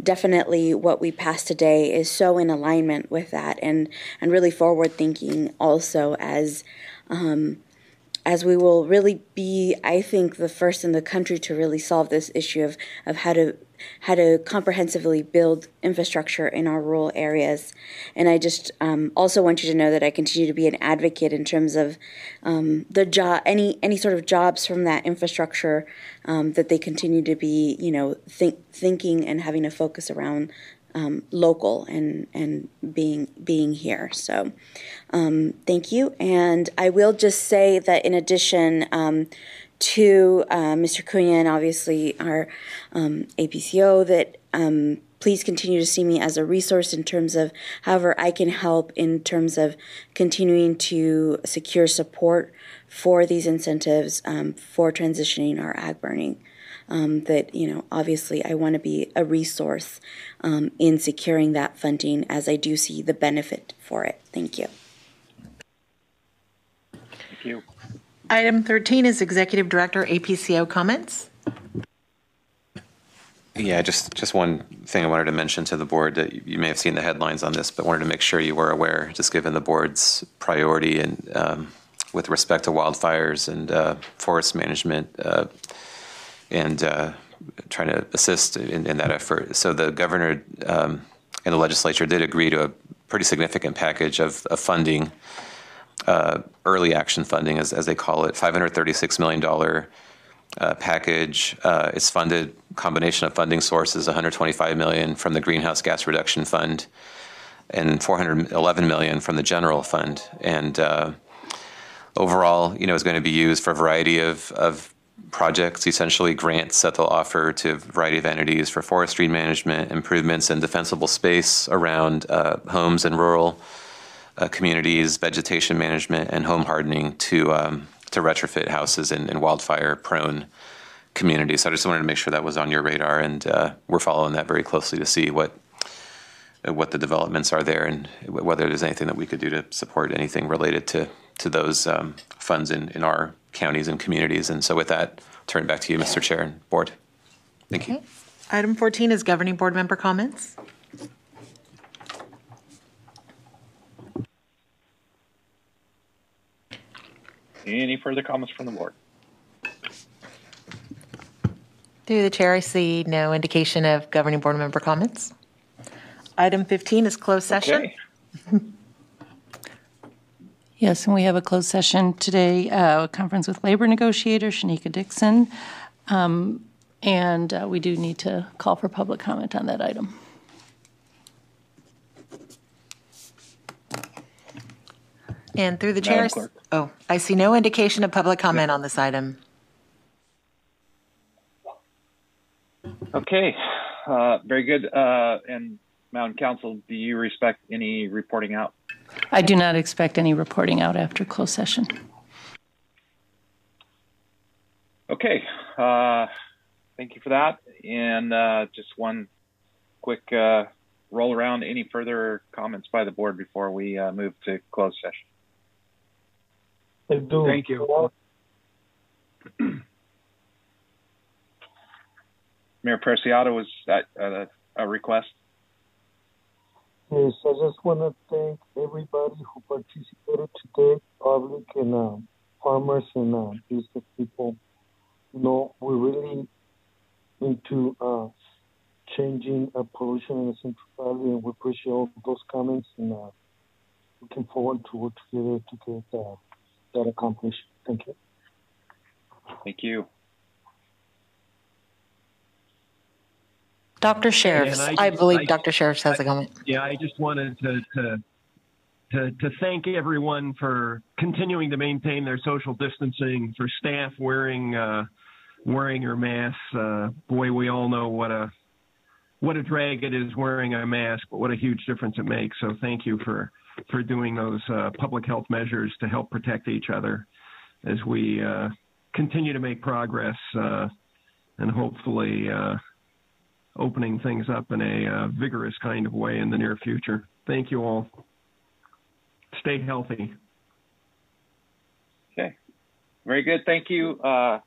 definitely what we passed today is so in alignment with that, and really forward thinking also as we will really be, I think, the first in the country to really solve this issue of how to comprehensively build infrastructure in our rural areas. And I just also want you to know that I continue to be an advocate in terms of any sort of jobs from that infrastructure, that they continue to be, thinking and having a focus around local and being here. So thank you. And I will just say that in addition to Mr. Cunha and obviously our APCO, that please continue to see me as a resource in terms of however I can help in terms of continuing to secure support for these incentives for transitioning our ag burning. That, obviously I want to be a resource in securing that funding, as I do see the benefit for it. Thank you. Thank you. Item 13 is Executive Director APCO comments. Yeah, just one thing I wanted to mention to the board, that you may have seen the headlines on this, but wanted to make sure you were aware, just given the board's priority and with respect to wildfires and forest management and trying to assist in that effort. So the governor and the legislature did agree to a pretty significant package of funding, early action funding, as they call it, $536 million package. It's funded, combination of funding sources, $125 million from the Greenhouse Gas Reduction Fund and $411 million from the general fund. And overall, is going to be used for a variety of projects, essentially grants that they'll offer to a variety of entities for forestry management, improvements in defensible space around homes and rural communities, vegetation management, and home hardening to retrofit houses in wildfire-prone communities. So I just wanted to make sure that was on your radar, and we're following that very closely to see what the developments are there and whether there's anything that we could do to support anything related to those funds in our counties and communities. And so with that, turn it back to you, Mr. Chair and Board. Thank you. Item 14 is governing board member comments. Any further comments from the board? Through the chair, I see no indication of governing board member comments. Item 15 is closed session. Okay. Yes, and we have a closed session today, a conference with labor negotiator Shanika Dixon, and we do need to call for public comment on that item. And through the chair, I see no indication of public comment on this item. Okay, very good. And Mountain Council, do you respect any reporting out? I do not expect any reporting out after closed session. Okay, thank you for that. And just one quick roll around. Any further comments by the board before we move to closed session? I do. Thank you. Mayor Preciado, was that a request? Yes, I just want to thank everybody who participated today, public and farmers and business people. You know, we're really into changing pollution in the Central Valley, and we appreciate all those comments and looking forward to work together to get that accomplished. Thank you. Thank you. Dr. Sheriffs, I believe Dr. Sheriffs has a comment. Yeah, I just wanted to thank everyone for continuing to maintain their social distancing, for staff wearing their masks. Boy, we all know what a drag it is wearing a mask, but what a huge difference it makes. So thank you for doing those public health measures to help protect each other as we continue to make progress and hopefully opening things up in a vigorous kind of way in the near future. Thank you all. Stay healthy. Okay, very good. Thank you. So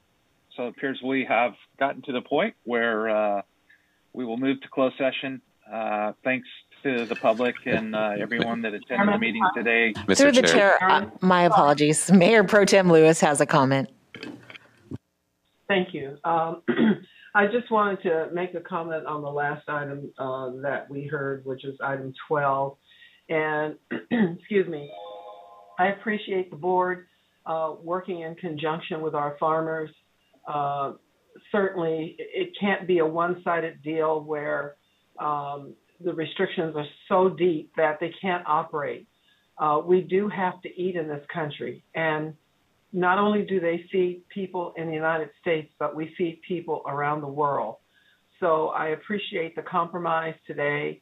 it appears we have gotten to the point where we will move to closed session. Thanks to the public and everyone that attended the meeting today. Through the chair, my apologies. Mayor Pro Tem Lewis has a comment. Thank you. I just wanted to make a comment on the last item that we heard, which is item 12. And excuse me, I appreciate the board working in conjunction with our farmers. Certainly, it can't be a one-sided deal where the restrictions are so deep that they can't operate. We do have to eat in this country, and not only do they feed people in the United States, but we feed people around the world. So I appreciate the compromise today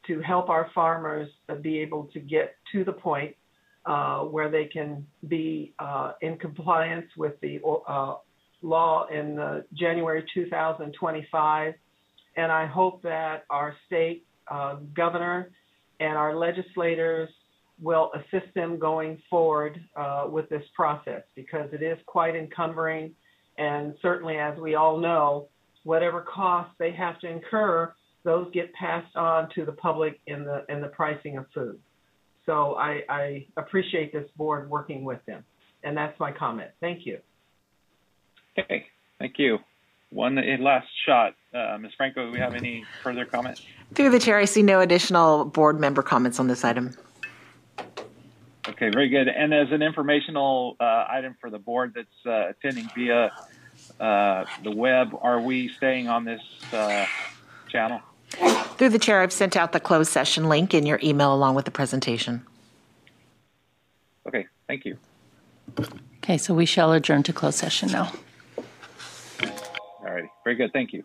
to help our farmers be able to get to the point where they can be in compliance with the law in January 2025. And I hope that our state governor and our legislators will assist them going forward with this process, because it is quite encumbering. And certainly, as we all know, whatever costs they have to incur, those get passed on to the public in the pricing of food. So I appreciate this board working with them. And that's my comment. Thank you. Okay, thank you. One last shot. Ms. Franco, do we have any further comments? Through the chair, I see no additional board member comments on this item. Okay, very good. And as an informational item for the board that's attending via the web, are we staying on this channel? Through the chair, I've sent out the closed session link in your email along with the presentation. Okay, thank you. Okay, so we shall adjourn to closed session now. All righty, very good. Thank you.